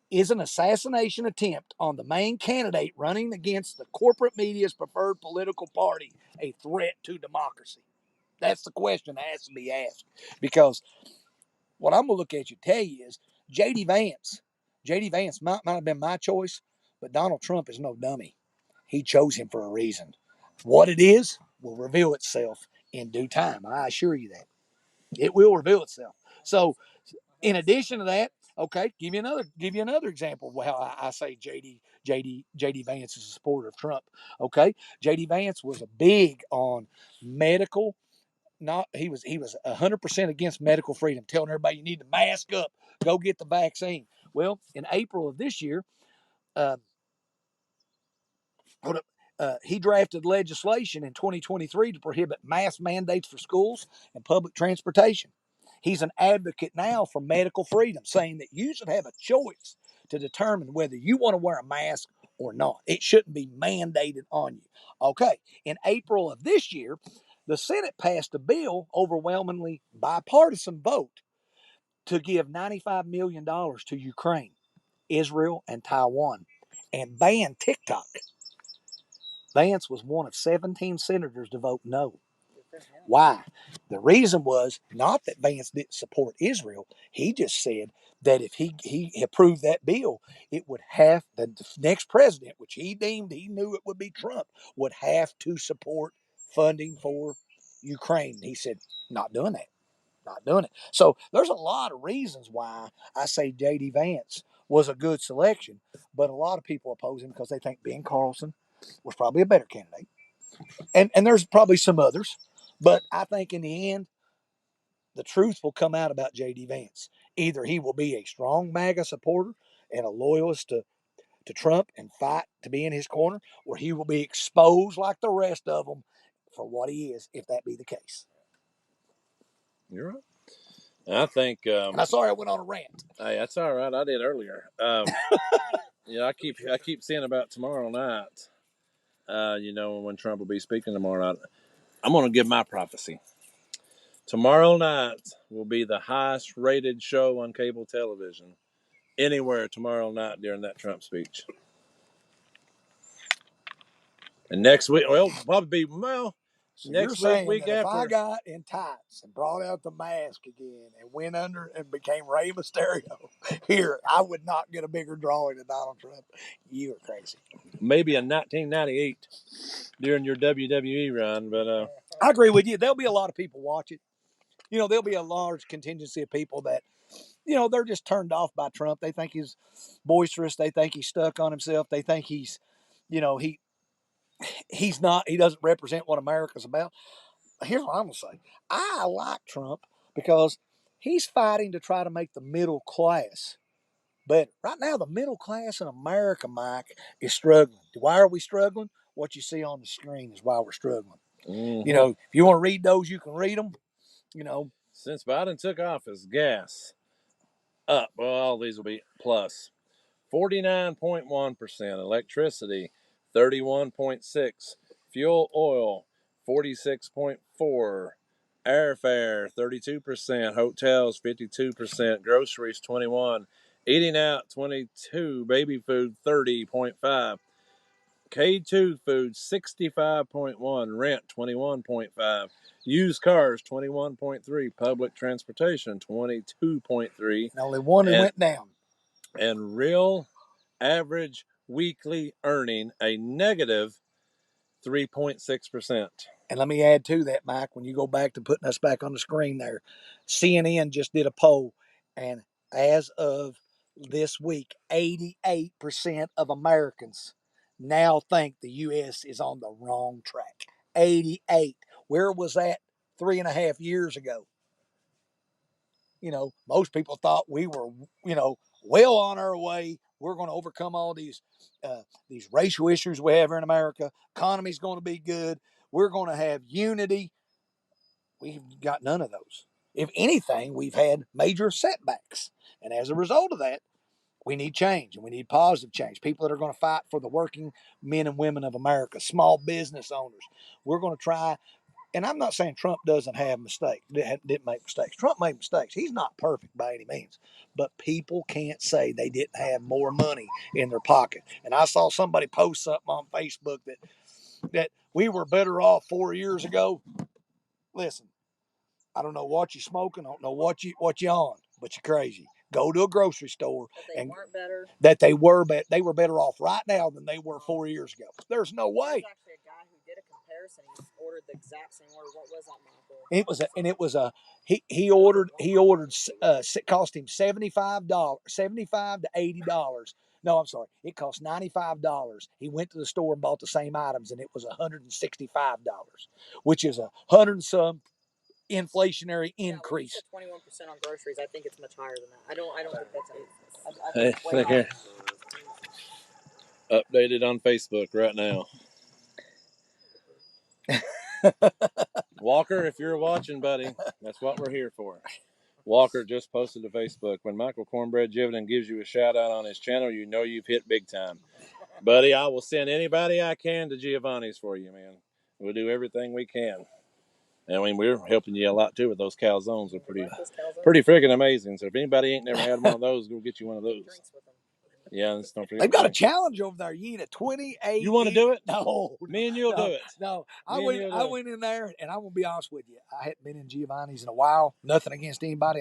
Is an assassination attempt on the main candidate running against the corporate media's preferred political party a threat to democracy? That's the question that has to be asked. Because what I'm going to look at you and tell you is J.D. Vance. J.D. Vance might have been my choice, but Donald Trump is no dummy. He chose him for a reason. What it is will reveal itself in due time. I assure you that. It will reveal itself. So, in addition to that, okay, give you another example of how I say JD Vance is a supporter of Trump. Okay, JD Vance was a big on medical. He was 100% against medical freedom, telling everybody you need to mask up, go get the vaccine. Well, in April of this year, he drafted legislation in 2023 to prohibit mask mandates for schools and public transportation. He's an advocate now for medical freedom, saying that you should have a choice to determine whether you want to wear a mask or not. It shouldn't be mandated on you. Okay, in April of this year, the Senate passed a bill, overwhelmingly bipartisan vote, to give $95 million to Ukraine, Israel, and Taiwan, and ban TikTok. Vance was one of 17 senators to vote no. Why? The reason was not that Vance didn't support Israel. He just said that if he approved that bill, it would have the next president, which he knew it would be Trump, would have to support funding for Ukraine. He said, not doing that. Not doing it. So there's a lot of reasons why I say J.D. Vance was a good selection, but a lot of people oppose him because they think Ben Carlson was probably a better candidate. And there's probably some others, but I think in the end, the truth will come out about J.D. Vance. Either he will be a strong MAGA supporter and a loyalist to Trump and fight to be in his corner, or he will be exposed like the rest of them for what he is, if that be the case. You're right. I think. And I'm sorry I went on a rant. Hey, that's all right. I did earlier. I keep seeing about tomorrow night. When Trump will be speaking tomorrow night. I'm going to give my prophecy. Tomorrow night will be the highest rated show on cable television anywhere tomorrow night during that Trump speech. And next week, well, probably be, So next you're week, saying week that after. if I got in tights and brought out the mask again and went under and became Rey Mysterio here, I would not get a bigger drawing than Donald Trump. You are crazy. Maybe in 1998 during your WWE run, but I agree with you. There'll be a lot of people watch it. There'll be a large contingency of people that, they're just turned off by Trump. They think he's boisterous. They think he's stuck on himself. They think he's not, he doesn't represent what America's about. Here's what I'm going to say. I like Trump because he's fighting to try to make the middle class better. Right now, the middle class in America, Mike, is struggling. Why are we struggling? What you see on the screen is why we're struggling. mm-hmm. If you want to read those, you can read them. Since Biden took office, gas up. Well, all these will be plus 49.1%, electricity 31.6%, fuel oil 46.4%, airfare 32%, hotels 52%, groceries 21%, eating out 22%, baby food 30.5%, K2 food 65.1%, rent 21.5%, used cars 21.3%, public transportation 22.3%. Only one that went down. And real average weekly earning a negative 3.6%. And let me add to that, Mike, when you go back to putting us back on the screen there, CNN just did a poll, and as of this week, 88% of Americans now think the U.S. is on the wrong track. 88. Where was that 3.5 years ago? Most people thought we were, well on our way. We're going to overcome all these racial issues we have here in America. Economy's going to be good. We're going to have unity. We've got none of those. If anything, we've had major setbacks. And as a result of that, we need change, and we need positive change. People that are going to fight for the working men and women of America, small business owners. We're going to try. And I'm not saying Trump doesn't have mistakes, didn't make mistakes. Trump made mistakes. He's not perfect by any means. But people can't say they didn't have more money in their pocket. And I saw somebody post something on Facebook that we were better off 4 years ago. Listen, I don't know what you're smoking. I don't know what you on, but you're crazy. Go to a grocery store They weren't better. That they were better off right now than they were 4 years ago. There's no way. There's actually a guy who did a comparison. He ordered the exact same order. What was that, Michael? It cost him $75 to $80. No, I'm sorry. It cost $95. He went to the store and bought the same items, and it was $165, which is 100 and some inflationary increase. 21% on groceries. I think it's much higher than that. I don't think that's I Hey, think it's way look here. higher. Updated on Facebook right now. Walker, if you're watching, buddy, that's what we're here for. Walker just posted to Facebook. When Michael Cornbread Jividen gives you a shout out on his channel, you know you've hit big time. Buddy, I will send anybody I can to Giovanni's for you, man. We'll do everything we can. I mean, we're helping you a lot too with those calzones. They're Breakfast calzone. pretty freaking amazing. So if anybody ain't never had one of those, go get you one of those. Drinks with them. Yeah, and don't forget They've got a drinks. challenge over there. You eat a 28. You want to do it? No, Me and you'll no, do it. no. I Me and went. you'll I do it. went in there, and I'm gonna be honest with you. I hadn't been in Giovanni's in a while. Nothing against anybody.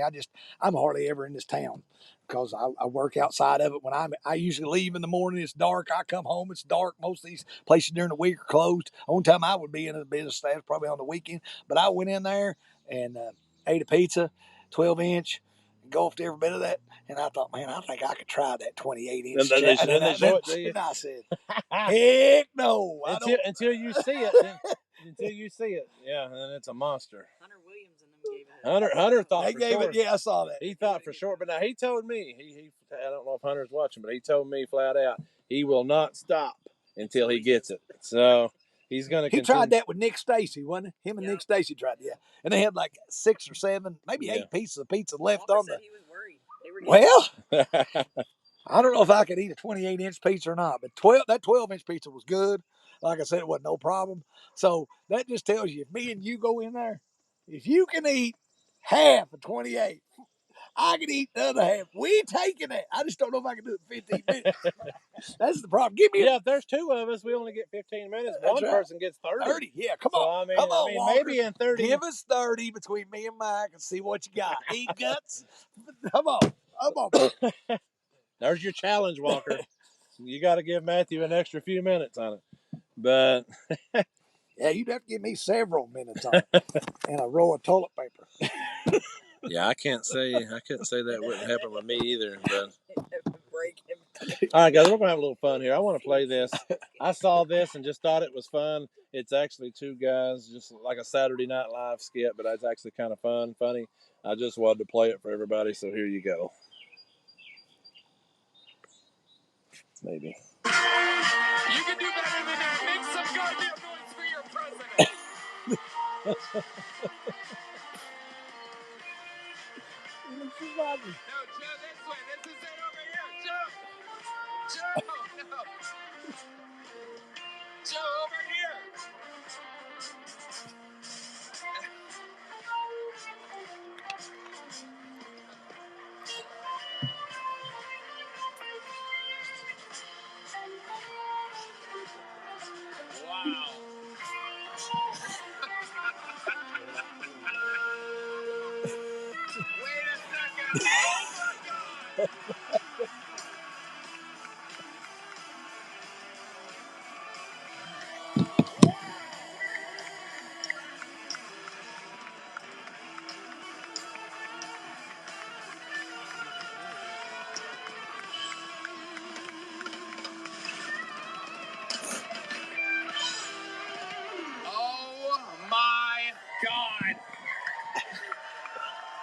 I'm hardly ever in this town because I work outside of it. When I usually leave in the morning, it's dark. I come home, it's dark. Most of these places during the week are closed. Only time I would be in the business staff probably on the weekend. But I went in there and ate a pizza, 12-inch. Engulfed every bit of that, and I thought, man, I think I could try that 28-inch. Then they show it to you. And I said, heck no, I don't. Until you see it. Until you see it. Yeah, and it's a monster. Hunter Williams and them gave it. Hunter thought They for gave sure. it. Yeah, I saw that. He thought for sure, but now he told me I don't know if Hunter's watching, but he told me flat out he will not stop until he gets it. So he's going to. He tried that with Nick Stacy, wasn't it? Him and Nick Stacy tried, yeah. And they had like 6 or 7, maybe 8 pieces of pizza left Walker on said the. he was worried. They were Well, I don't know if I could eat a 28-inch pizza or not, but that 12-inch pizza was good. Like I said, it wasn't no problem. So that just tells you, if me and you go in there, if you can eat half of 28, I can eat the other half. We taking it. I just don't know if I can do it in 15 minutes. That's the problem. Give me if there's 2 of us, we only get 15 minutes. That's One right. person gets 30. 30. Yeah, come So, on. I mean, come on, Walker. maybe in 30. Give us 30 between me and Mike and see what you got. Eat guts. Come on. Come on. There's your challenge, Walker. You got to give Matthew an extra few minutes on it. But yeah, you'd have to give me several minutes on it and a roll of toilet paper. yeah, I couldn't say that wouldn't happen with me either. But break him. all right, guys, we're gonna have a little fun here. I want to play this. I saw this and just thought it was fun. It's actually 2 guys, just like a Saturday Night Live skit, but it's actually kind of funny. I just wanted to play it for everybody, so here you go. Maybe. You can do better than that. Make some goddamn noise for your president. No, Joe, this way. This is it over here. Joe, no. Joe, over here. Wow. Wait a second. Oh my God. Oh my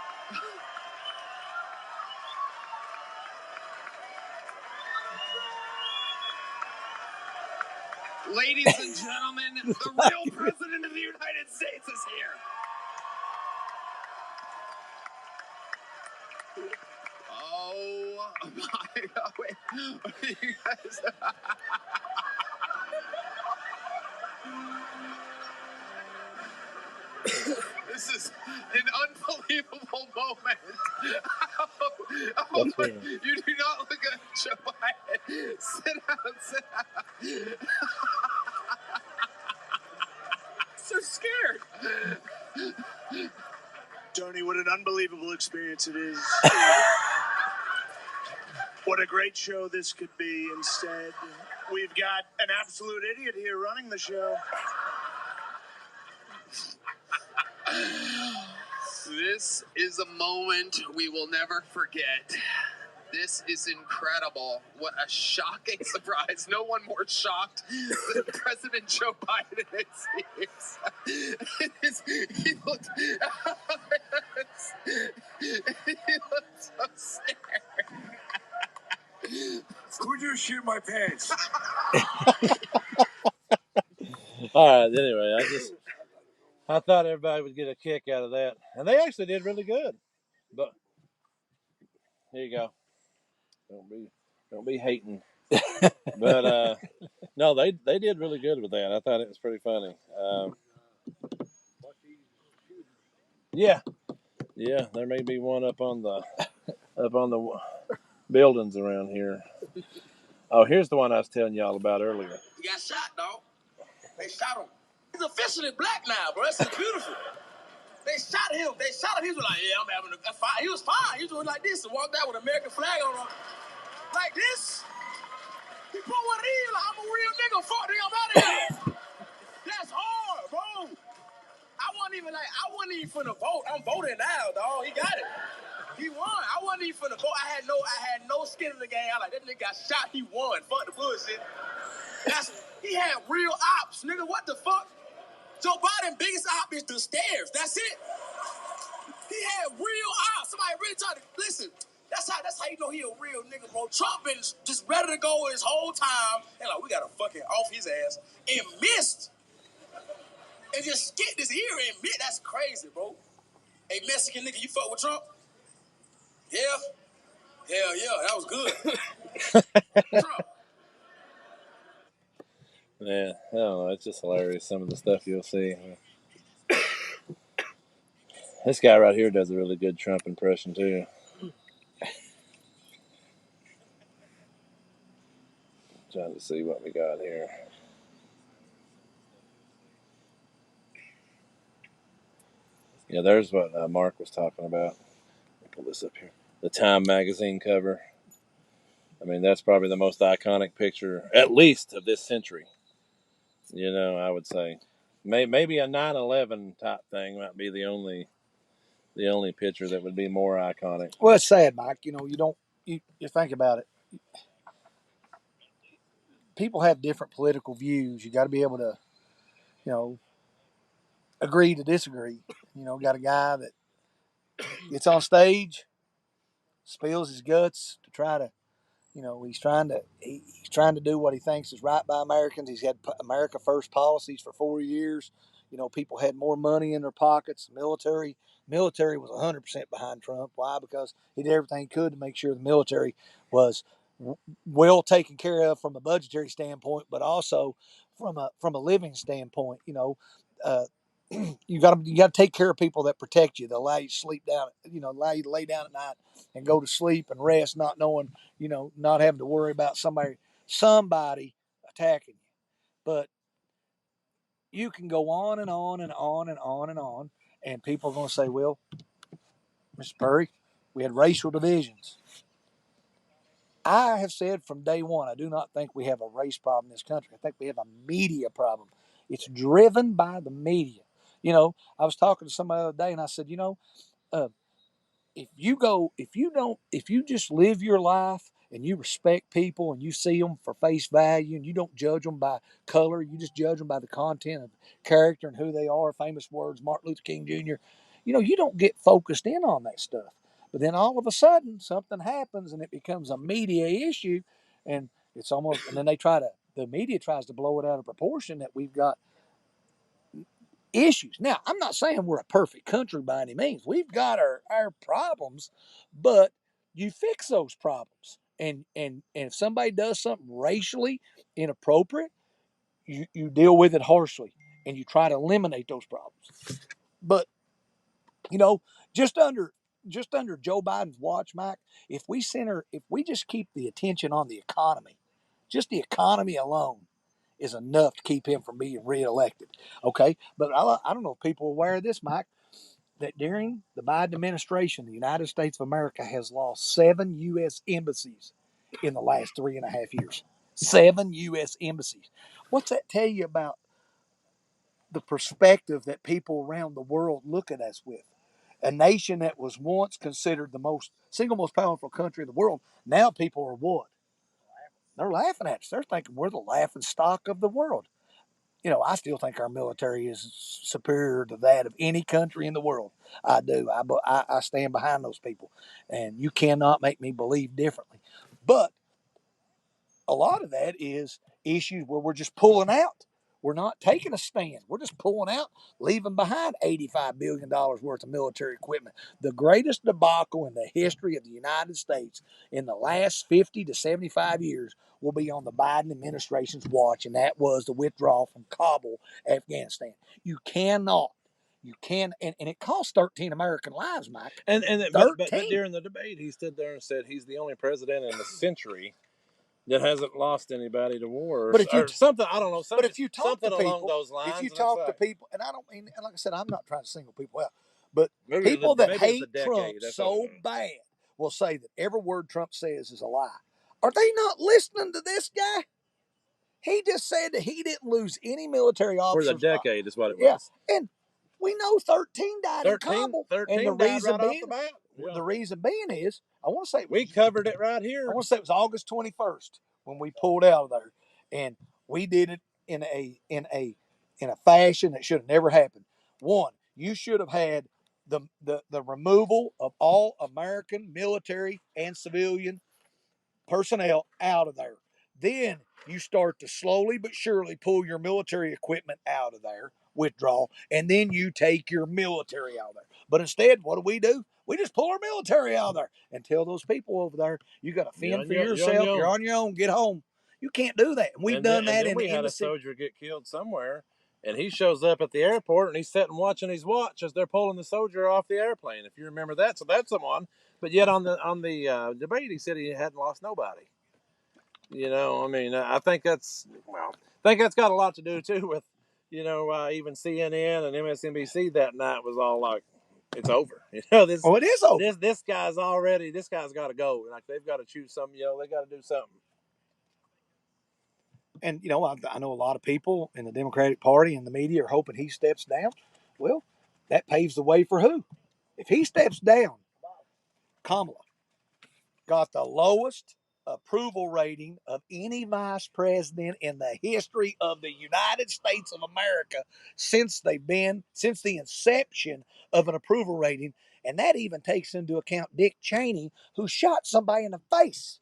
God. Ladies and gentlemen, the real president of the United States is here. Oh my God. Wait. You guys. This is an unbelievable moment. You do not look at Joe Biden. Sit down. So scared. Tony, what an unbelievable experience it is. What a great show this could be. Instead, we've got an absolute idiot here running the show. This is a moment we will never forget. This is incredible. What a shocking surprise. No one more shocked than President Joe Biden, it seems. He looked so scared. Who'd you shoot my pants? All right. Anyway, I thought everybody would get a kick out of that, and they actually did really good. But here you go. Don't be hating. But no, they did really good with that. I thought it was pretty funny. Yeah, yeah. There may be one up on the buildings around here. Oh, here's the one I was telling y'all about earlier. He got shot, dog. They shot him. He's officially black now, bro. This is beautiful. They shot him. He was like, yeah, I'm having a fire. He was fine. He was doing like this and walked out with an American flag on him. Like this. He put one of these like, I'm a real nigga. Fuck nigga, I'm out of here. That's hard, bro. I wasn't even finna vote. I'm voting now, dog. He got it. He won. I wasn't even finna vote. I had no skin in the game. I like, that nigga got shot. He won. Fuck the bullshit. He had real ops, nigga. What the fuck? Joe Biden biggest op is the stairs. That's it. He had real ops. Somebody really tried to listen. That's how you know he a real nigga, bro. Trump been just ready to go his whole time, and like we gotta fucking off his ass and missed, and just skip this ear and admit that's crazy, bro. Hey, Mexican nigga, you fuck with Trump? Yeah. Hell yeah, that was good. Trump. Yeah, I don't know. It's just hilarious. Some of the stuff you'll see. This guy right here does a really good Trump impression too. Trying to see what we got here. Yeah, there's what Mark was talking about. Let me pull this up here. The Time magazine cover. I mean, that's probably the most iconic picture, at least of this century. You know, I would say maybe a 9/11 type thing might be the only picture that would be more iconic. Well, it's sad, Mike. You know, you think about it. People have different political views. You got to be able to, you know, agree to disagree. You know, got a guy that gets on stage, spills his guts to try to, you know, he's trying to do what he thinks is right by Americans. He's had America First policies for 4 years. You know, people had more money in their pockets. Military was 100% behind Trump. Why? Because he did everything he could to make sure the military was well taken care of from a budgetary standpoint, but also from a living standpoint. You know, uh, you got to take care of people that protect you. That allow you to sleep down. You know, allow you to lay down at night and go to sleep and rest, not knowing, you know, not having to worry about somebody attacking you. But you can go on and on and on and on and on, and people are going to say, well, Mr. Perry, we had racial divisions. I have said from day one, I do not think we have a race problem in this country. I think we have a media problem. It's driven by the media. You know, I was talking to somebody the other day, and I said, you know, uh, if you just live your life and you respect people and you see them for face value and you don't judge them by color, you just judge them by the content of character and who they are. Famous words, Martin Luther King Jr. You know, you don't get focused in on that stuff. But then all of a sudden something happens and it becomes a media issue, and then the media tries to blow it out of proportion that we've got issues. Now, I'm not saying we're a perfect country by any means. We've got our problems, but you fix those problems. And if somebody does something racially inappropriate, you deal with it harshly and you try to eliminate those problems. But, you know, just under Joe Biden's watch, Mike, if we just keep the attention on the economy, just the economy alone is enough to keep him from being reelected. Okay, but I don't know if people are aware of this, Mike, that during the Biden administration, the United States of America has lost 7 U.S. embassies in the last 3.5 years. 7 U.S. embassies. What's that tell you about the perspective that people around the world look at us with? A nation that was once considered the single most powerful country in the world, now people are what? They're laughing at us. They're thinking we're the laughing stock of the world. You know, I still think our military is superior to that of any country in the world. I do. I stand behind those people, and you cannot make me believe differently. But a lot of that is issues where we're just pulling out. We're not taking a stand. We're just pulling out, leaving behind $85 billion worth of military equipment. The greatest debacle in the history of the United States in the last 50 to 75 years will be on the Biden administration's watch, and that was the withdrawal from Kabul, Afghanistan. You cannot You can, and it costs 13 American lives, Mike. But 13. during the debate, he stood there and said he's the only president in the century that hasn't lost anybody to war, But if you or something. I don't know. but if you talk to something along people, those lines. if you and talk it's to like, people, and I don't mean, and like I said, I'm not trying to single people out, but maybe people that maybe it's hate the decade. Trump That's all so it is. bad will say that every word Trump says is a lie. Are they not listening to this guy? He just said that he didn't lose any military For the officers. decade is what it Yeah, was. and we know 13 died in 13 Kabul, and the died reason right off being, the bat. Yeah. the reason being is, I want to say it was, We covered it right I here. want to say it was August 21st when we pulled out of there, and we did it in a fashion that should have never happened. One, you should have had the removal of all American military and civilian personnel out of there. Then you start to slowly but surely pull your military equipment out of there, withdraw, and then you take your military out of there. But instead, what do? We just pull our military out of there and tell those people over there, you got to fend for yourself. You're on your own. Get home. You can't do that. And we've done that in we had a soldier get killed somewhere, and he shows up at the airport and he's sitting watching his watch as they're pulling the soldier off the airplane. If you remember that, so that's the one. But yet on the debate, he said he hadn't lost nobody. You know, I mean, I think that's got a lot to do too with, even CNN and MSNBC that night was all like, it's over. You know, this. Oh, it is over. This guy's got to go. Like they've got to choose something. They got to do something. And, I know a lot of people in the Democratic Party and the media are hoping he steps down. Well, that paves the way for who? If he steps down, Kamala got the lowest approval rating of any vice president in the history of the United States of America since the inception of an approval rating. And that even takes into account Dick Cheney, who shot somebody in the face.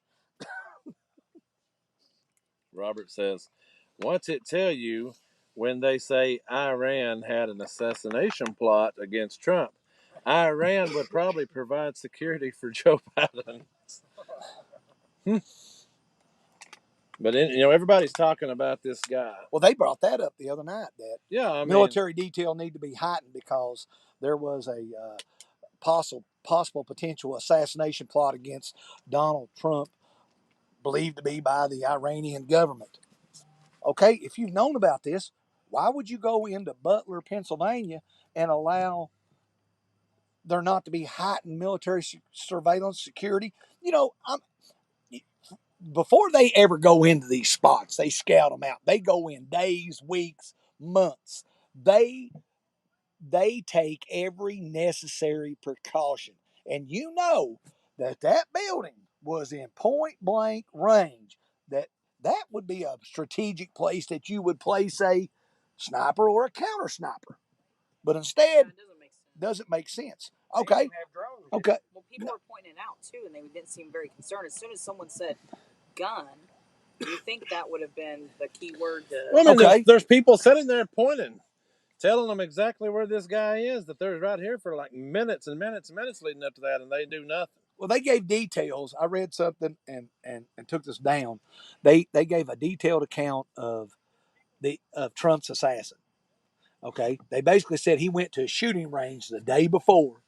Robert says, what's it tell you when they say Iran had an assassination plot against Trump? Iran would probably provide security for Joe Biden. But everybody's talking about this guy. Well, they brought that up the other night. That military detail need to be heightened because there was a possible potential assassination plot against Donald Trump, believed to be by the Iranian government. Okay, if you've known about this, why would you go into Butler, Pennsylvania, and allow there not to be heightened military surveillance security? Before they ever go into these spots, they scout them out. They go in days, weeks, months. They take every necessary precaution. And that building was in point blank range. That would be a strategic place that you would place a sniper or a counter sniper. But instead, doesn't make sense. Okay. Okay. Well, people are pointing it out too, and they didn't seem very concerned. As soon as someone said gun, you think that would have been the key word to. Well, I mean, there's people sitting there pointing, telling them exactly where this guy is, that they're right here for like minutes and minutes and minutes leading up to that, and they do nothing. Well, they gave details. I read something and took this down. They gave a detailed account of Trump's assassin. Okay, they basically said he went to a shooting range the day before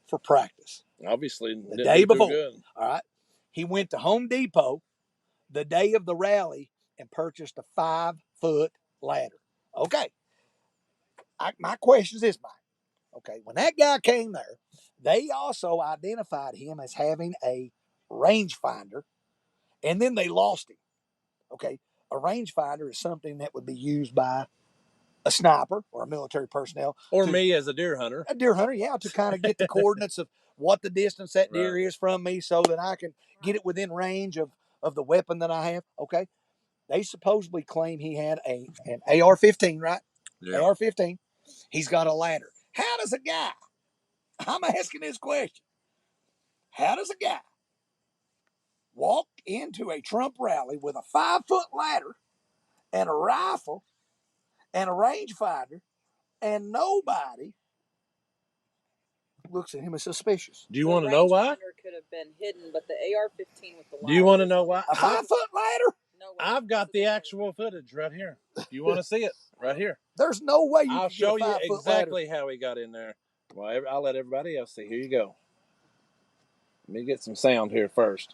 for practice. Obviously, the day before. All right, he went to Home Depot the day of the rally and purchased a 5-foot ladder. Okay, my question is this, Mike. Okay, when that guy came there, they also identified him as having a rangefinder, and then they lost him. Okay, a rangefinder is something that would be used by a sniper or a military personnel. Or me as a deer hunter. A deer hunter, yeah, to kind of get the coordinates of what the distance that deer is from me so that I can get it within range of the weapon that I have. Okay, they supposedly claim he had an AR-15, right? Yeah. AR-15. He's got a ladder. How does a guy, I'm asking this question, how does a guy walk into a Trump rally with a 5-foot ladder and a rifle and a rangefinder and nobody looks at him as suspicious? Do you want to know why? Could have been hidden, but the AR-15 with the ladder. Do you want to know why? A 5-foot ladder? No way. I've got the actual footage right here. You want to see it? Right here. There's no way you I'll can get a show you 5-foot ladder. exactly how he got in there. Well, I'll let everybody else see. Here you go. Let me get some sound here first.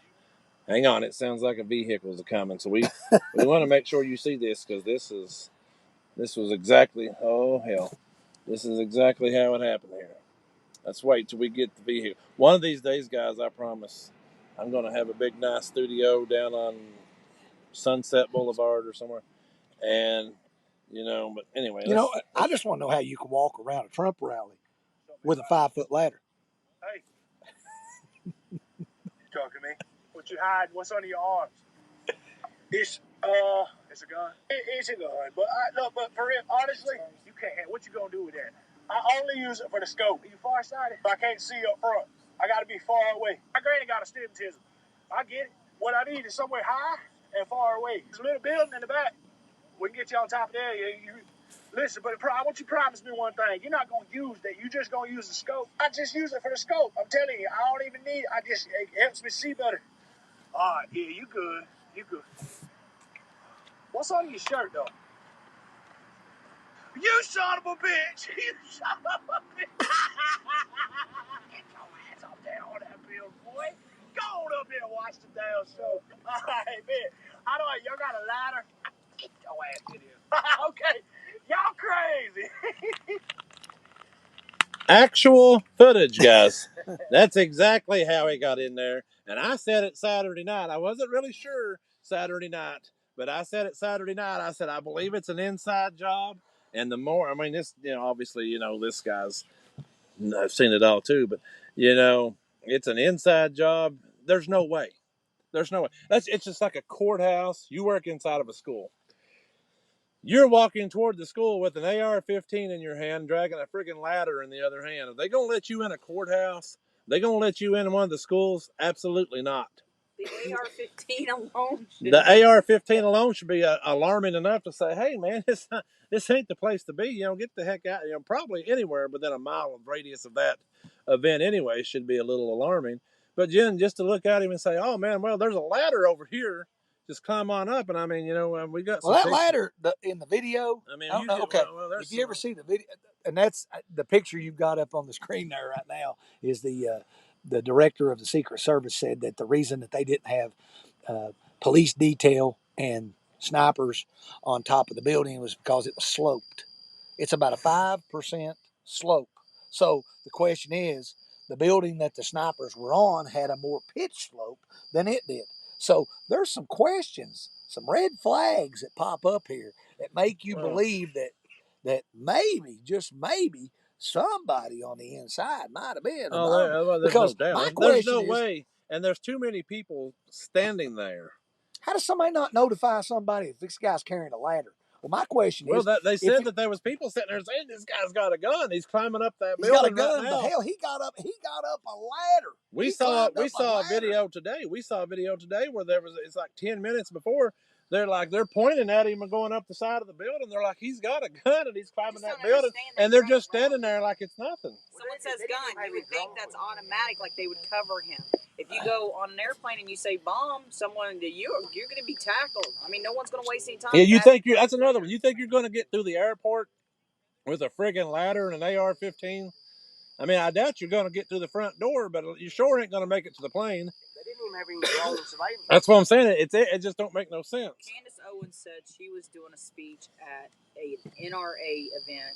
Hang on, it sounds like a vehicle's coming. So we want to make sure you see this, because this was exactly, oh hell, this is exactly how it happened here. Let's wait till we get the vehicle. One of these days, guys, I promise, I'm going to have a big nice studio down on Sunset Boulevard or somewhere, and but anyway, I just want to know how you can walk around a Trump rally with a 5-foot ladder. Hey. You talking to me? What you hiding? What's under your arms? It's a gun. It's a gun. But but for real, honestly, you can't. What you gonna do with that? I only use it for the scope. You farsighted? I can't see up front. I gotta be far away. My granny got astigmatism. I get it. What I need is somewhere high and far away. There's a little building in the back. We can get you on top of there. Listen, but I want you to promise me one thing. You're not going to use that. You're just going to use the scope. I just use it for the scope. I'm telling you, I don't even need it. It helps me see better. All right, yeah, you good. You good. What's on your shirt, though? You son of a bitch! You son of a bitch! Get your ass up there on that bill, boy. Go on up there and watch the damn show. All right, man. I know y'all got a ladder. Get your ass in here. Okay. Y'all crazy. actual footage, guys. That's exactly how he got in there. And I said it Saturday night. I wasn't really sure Saturday night, but I said it Saturday night. I said, I believe it's an inside job. And the more, I mean, this, obviously, this guy's, I've seen it all too, but, it's an inside job. There's no way. There's no way. It's just like a courthouse. You work inside of a school. You're walking toward the school with an AR-15 in your hand, dragging a friggin' ladder in the other hand. Are they going to let you in a courthouse? Are they going to let you in one of the schools? Absolutely not. The AR-15 alone should The AR-15 alone should be alarming enough to say, hey, man, this ain't the place to be. Get the heck out. Probably anywhere within a mile of radius of that event anyway should be a little alarming. But, Jen, just to look at him and say, oh, man, well, there's a ladder over here. Just climb on up. And, I mean, we got some that ladder in the video, I mean, okay. If you ever see the video, and that's the picture you've got up on the screen there right now, is the director of the Secret Service said that the reason that they didn't have police detail and snipers on top of the building was because it was sloped. It's about a 5% slope. So the question is, the building that the snipers were on had a more pitched slope than it did. So there's some questions, some red flags that pop up here that make you believe that maybe, just maybe, somebody on the inside might have been. Because no doubt. There's no way, and there's too many people standing there. How does somebody not notify somebody if this guy's carrying a ladder? Well, my question is... Well, they said that there was people sitting there saying, this guy's got a gun. He's climbing up that building. He's got a gun, right now. but hell, he got up a ladder. We saw a video today. We saw a video today where it's like 10 minutes before, they're pointing at him and going up the side of the building. They're like, he's got a gun and he's climbing that building. And they're just standing there like it's nothing. Someone says gun, you would think that's automatic, like they would cover him. If you go on an airplane and you say bomb, you're going to be tackled. I mean, no one's going to waste any time. Yeah, that's another one. You think you're going to get through the airport with a friggin' ladder and an AR-15? I mean, I doubt you're going to get through the front door, but you sure ain't going to make it to the plane. They didn't even have any drone surveillance. That's what I'm saying. It just don't make no sense. Candace Owens said she was doing a speech at an NRA event,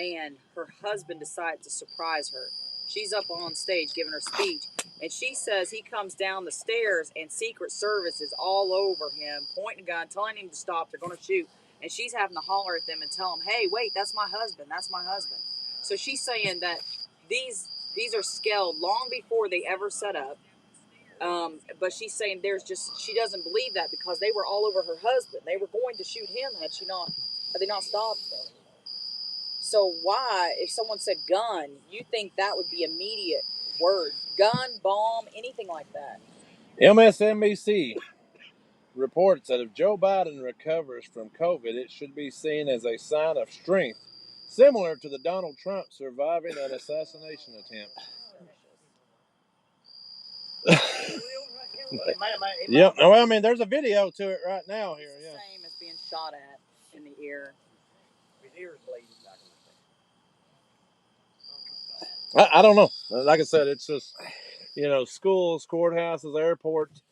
and her husband decided to surprise her. She's up on stage giving her speech, and she says he comes down the stairs and Secret Service is all over him, pointing a gun, telling him to stop. They're going to shoot. And she's having to holler at them and tell them, hey, wait, that's my husband. That's my husband. So she's saying that these are scaled long before they ever set up. But she's saying she doesn't believe that because they were all over her husband. They were going to shoot him had they not stopped them. So why, if someone said gun, you think that would be immediate word? Gun, bomb, anything like that. MSNBC reports that if Joe Biden recovers from COVID, it should be seen as a sign of strength, similar to the Donald Trump surviving an assassination attempt. Yep. Well, I mean, there's a video to it right now here. Yeah. Same as being shot at in the ear. If his ears bleeding, I can understand. I don't know. Like I said, it's just, schools, courthouses, airports,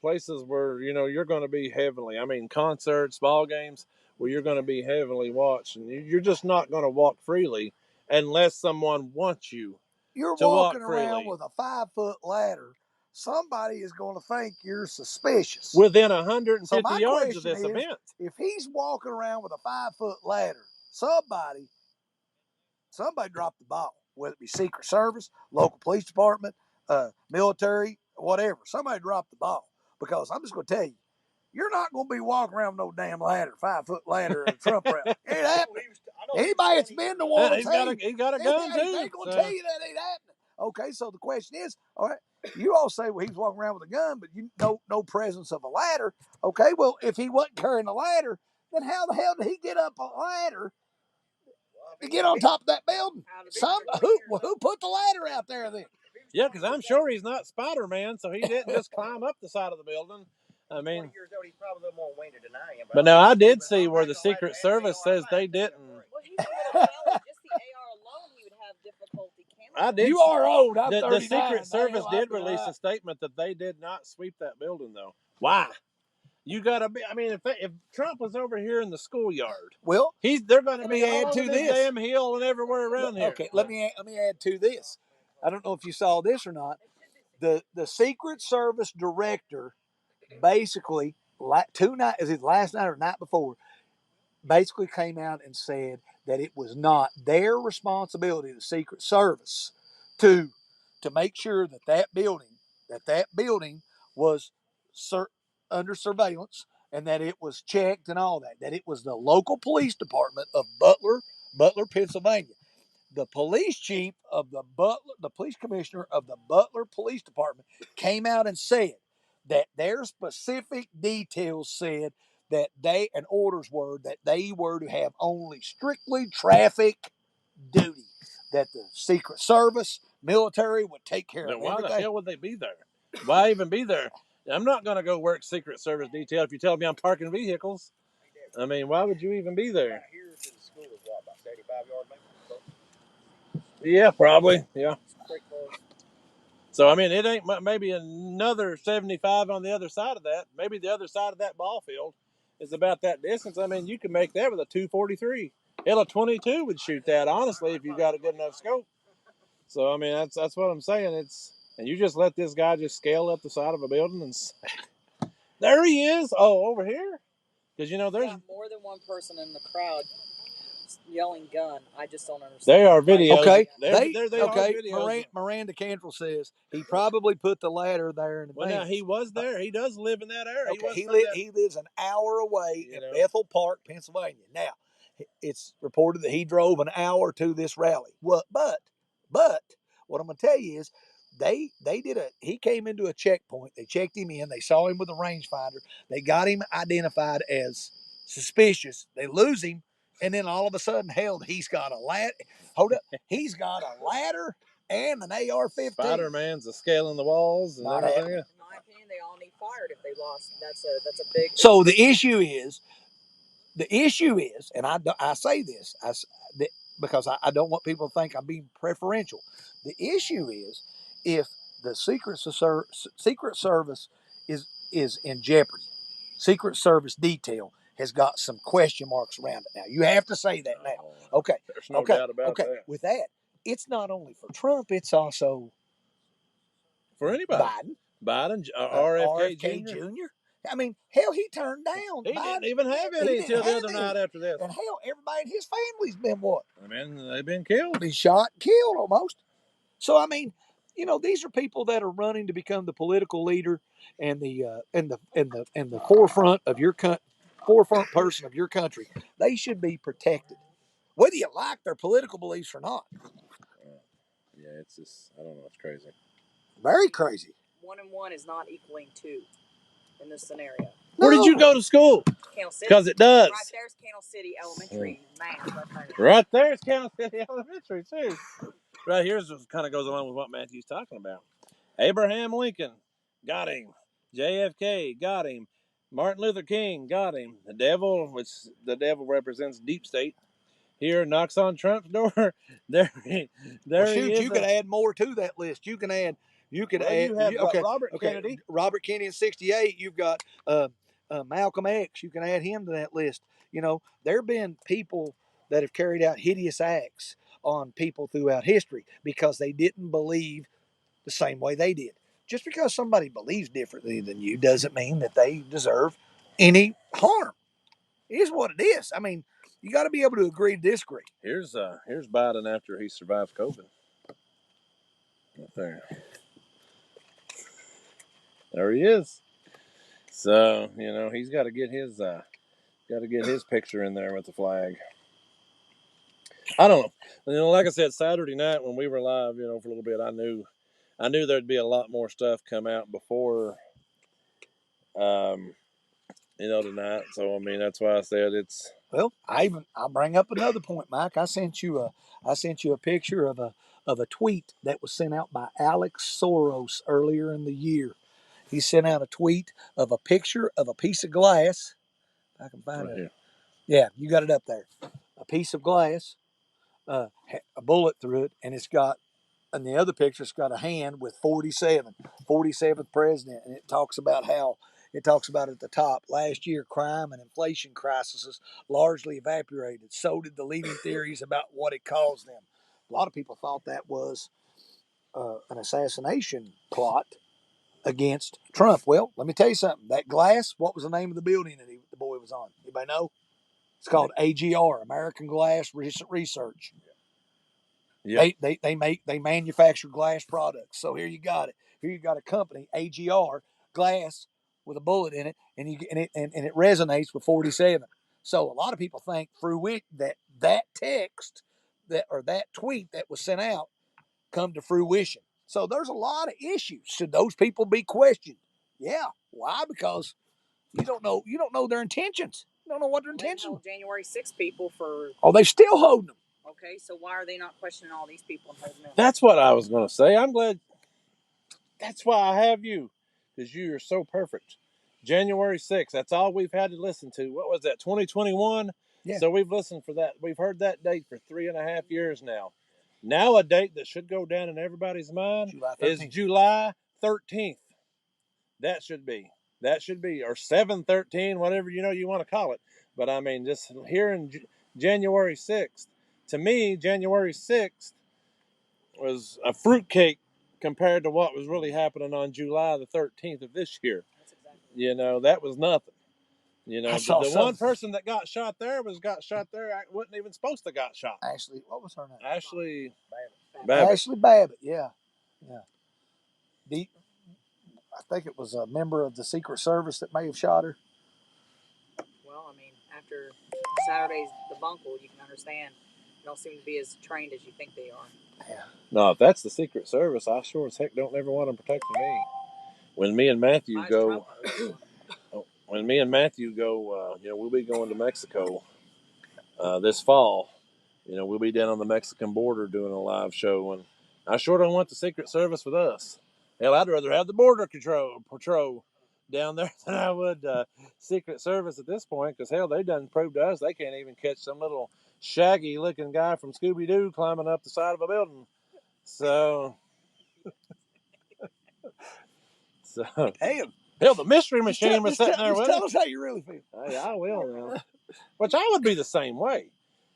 places where, you're going to be heavily, concerts, ball games, where you're going to be heavily watched. And you're just not going to walk freely unless someone wants you You're to walk walking around freely. with a 5-foot ladder. Somebody is going to think you're suspicious. Within So 150 my yards of question this is, event. if he's walking around with a 5-foot ladder, somebody dropped the ball, whether it be Secret Service, local police department, military, whatever. Somebody dropped the ball, because I'm just going to tell you, you're not going to be walking around with no damn ladder, 5-foot ladder at a Trump rally. It ain't happening. Anybody that's been to one will He's tell you. got a gun They too. ain't going to tell you that ain't happening. Okay, so the question is, all right, you all say, well, he's walking around with a gun, but you no presence of a ladder. Okay, well, if he wasn't carrying a ladder, then how the hell did he get up a ladder to get on top of that building? Who put the ladder out there then? Yeah, because I'm sure he's not Spider-Man, so he didn't just climb up the side of the building. I mean, 20 years old, he's probably a little more winded than I am. but now I did see where the Secret Service says they didn't. Well, he's a little fella. Just the AR alone, he would have difficulty I camouflaging. did. You are old. I'm The 39. Secret Service Hell, did release a statement that they did not sweep that building, though. Why? You gotta be. I mean, if Trump was over here in the schoolyard, Well, they're going to let be me add all to over this this. damn hill and everywhere around here. Okay, let me add to this. I don't know if you saw this or not. The Secret Service director basically is it last night or night before, basically came out and said that it was not their responsibility, the Secret Service, to make sure that building was under surveillance, and that it was checked and all that. That it was the local police department of Butler, Pennsylvania. The police chief of the police commissioner of the Butler Police Department came out and said that their specific details said that orders were that they were to have only strictly traffic duty, that the Secret Service, military would take care Then of why everything. the hell would they be there? Why even be there? I'm not going to go work Secret Service detail if you tell me I'm parking vehicles. I mean, why would you even be there? Here to the school is what, about 75 yards maybe? Yeah, probably. Yeah. So, I mean, it ain't maybe another 75 on the other side of that. Maybe the other side of that ball field is about that distance. I mean, you can make that with a 243. Hell, a 22 would shoot that, honestly, if you got a good enough scope. So, I mean, that's what I'm saying. And you just let this guy just scale up the side of a building and there he is. Oh, over here? Because, there's more than one person in the crowd yelling gun. I just don't understand. They are videos. Okay, they are okay. videos. Miranda Cantrell says he probably put the ladder there in advance. Well, now he was there. He does live in that area. Okay, he lives an hour away in Bethel Park, Pennsylvania. Now, it's reported that he drove an hour to this rally. Well, but what I'm going to tell you is he came into a checkpoint. They checked him in. They saw him with a rangefinder. They got him identified as suspicious. They lose him, and then all of a sudden, hell, he's got a ladder. Hold up, he's got a ladder and an AR-15. Spider-Man's scaling the walls and everything. In my opinion, they all need fired if they lost. That's a big. So the issue is, and I say this because I don't want people to think I'm being preferential. The issue is, if the Secret Service is in jeopardy, Secret Service detail has got some question marks around it now. You have to say that now. Okay. There's no doubt about that. With that, it's not only for Trump, it's also for anybody. Biden, RFK Jr. I mean, hell, he turned down. He didn't even have any until the other night after this. And hell, everybody in his family's been what? I mean, they've been killed. Been shot, killed almost. So I mean, these are people that are running to become the political leader and the forefront of your forefront person of your country. They should be protected, whether you like their political beliefs or not. Yeah, it's just, I don't know, it's crazy. Very crazy. 1 and 1 is not equaling 2 in this scenario. Where did you go to school? Candle City. Because it does. Right there's Candle City Elementary math. Right there's Candle City Elementary too. Right here's what kind of goes along with what Matthew's talking about. Abraham Lincoln, got him. JFK, got him. Martin Luther King, got him. The devil, which the devil represents deep state, here, knocks on Trump's door. There he Shoot, is. you could add more to that list. You could add. You have Robert Kennedy. Robert Kennedy in '68. You've got Malcolm X. You can add him to that list. You know, there have been people that have carried out hideous acts on people throughout history because they didn't believe the same way they did. Just because somebody believes differently than you doesn't mean that they deserve any harm. It is what it is. I mean, you got to be able to agree to disagree. Here's Biden after he survived COVID. Right there. There he is. So, you know, he's got to get his picture in there with the flag. I don't know. You know, like I said, Saturday night when we were live, you know, for a little bit, I knew there'd be a lot more stuff come out before you know, tonight. So I mean, that's why I said it's. Well, I'll bring up another point, Mike. I sent you a picture of a tweet that was sent out by Alex Soros earlier in the year. He sent out a tweet of a picture of a piece of glass. I can find it. Yeah, you got it up there. A piece of glass, a bullet through it, and it's got. And the other picture, it's got a hand with 47th president, and it talks about at the top, last year crime and inflation crises largely evaporated. So did the leading theories about what had caused them. A lot of people thought that was an assassination plot against Trump. Well, let me tell you something. That glass, what was the name of the building that the boy was on? Anybody know? It's called AGR, American Glass Research. Yeah. They manufacture glass products. So here you got it. Here you got a company, AGR, glass with a bullet in it, and it resonates with 47. So a lot of people think through it that text that tweet that was sent out come to fruition. So there's a lot of issues. Should those people be questioned? Yeah. Why? Because you don't know their intentions. You don't know what their intentions. January 6 people for. Oh, they still holding them. Okay, so why are they not questioning all these people and holding them? That's what I was going to say. I'm glad. That's why I have you, because you are so perfect. January 6th. That's all we've had to listen to. What was that? 2021. Yeah. So we've listened for that. We've heard that date for 3.5 years now. Now a date that should go down in everybody's mind is July 13th. That should be, or 7/13, whatever you want to call it. But I mean, just hearing January 6th. To me, January 6th was a fruitcake compared to what was really happening on July the 13th of this year. You know, that was nothing. You know, the one person that got shot there wasn't even supposed to got shot. Ashley, what was her name? Ashley Babbitt. Ashley Babbitt, yeah. I think it was a member of the Secret Service that may have shot her. Well, I mean, after Saturday's debacle, you can understand they don't seem to be as trained as you think they are. Yeah. No, if that's the Secret Service, I sure as heck don't ever want them protecting me. When me and Matthew go, we'll be going to Mexico this fall. You know, we'll be down on the Mexican border doing a live show, and I sure don't want the Secret Service with us. Hell, I'd rather have the border patrol down there than I would Secret Service at this point, because hell, they done proved to us they can't even catch some little shaggy-looking guy from Scooby-Doo climbing up the side of a building. So, damn. Hell, the Mystery Machine was sitting there with us. Tell us how you really feel. Hey, I will now. Which I would be the same way.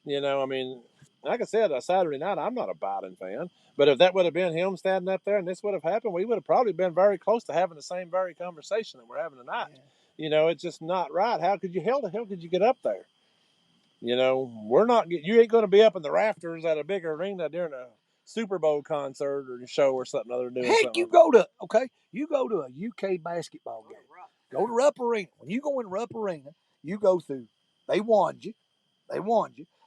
You know, I mean, like I said, Saturday night, I'm not a Biden fan. But if that would have been him standing up there and this would have happened, we would have probably been very close to having the same very conversation that we're having tonight. Yeah. You know, it's just not right. How the hell could you get up there? You know, you ain't going to be up in the rafters at a big arena during a Super Bowl concert or show or something other than doing Heck, something. you go to a UK basketball game. Go to Rupp Arena. When you go in Rupp Arena, you go through. They warned you.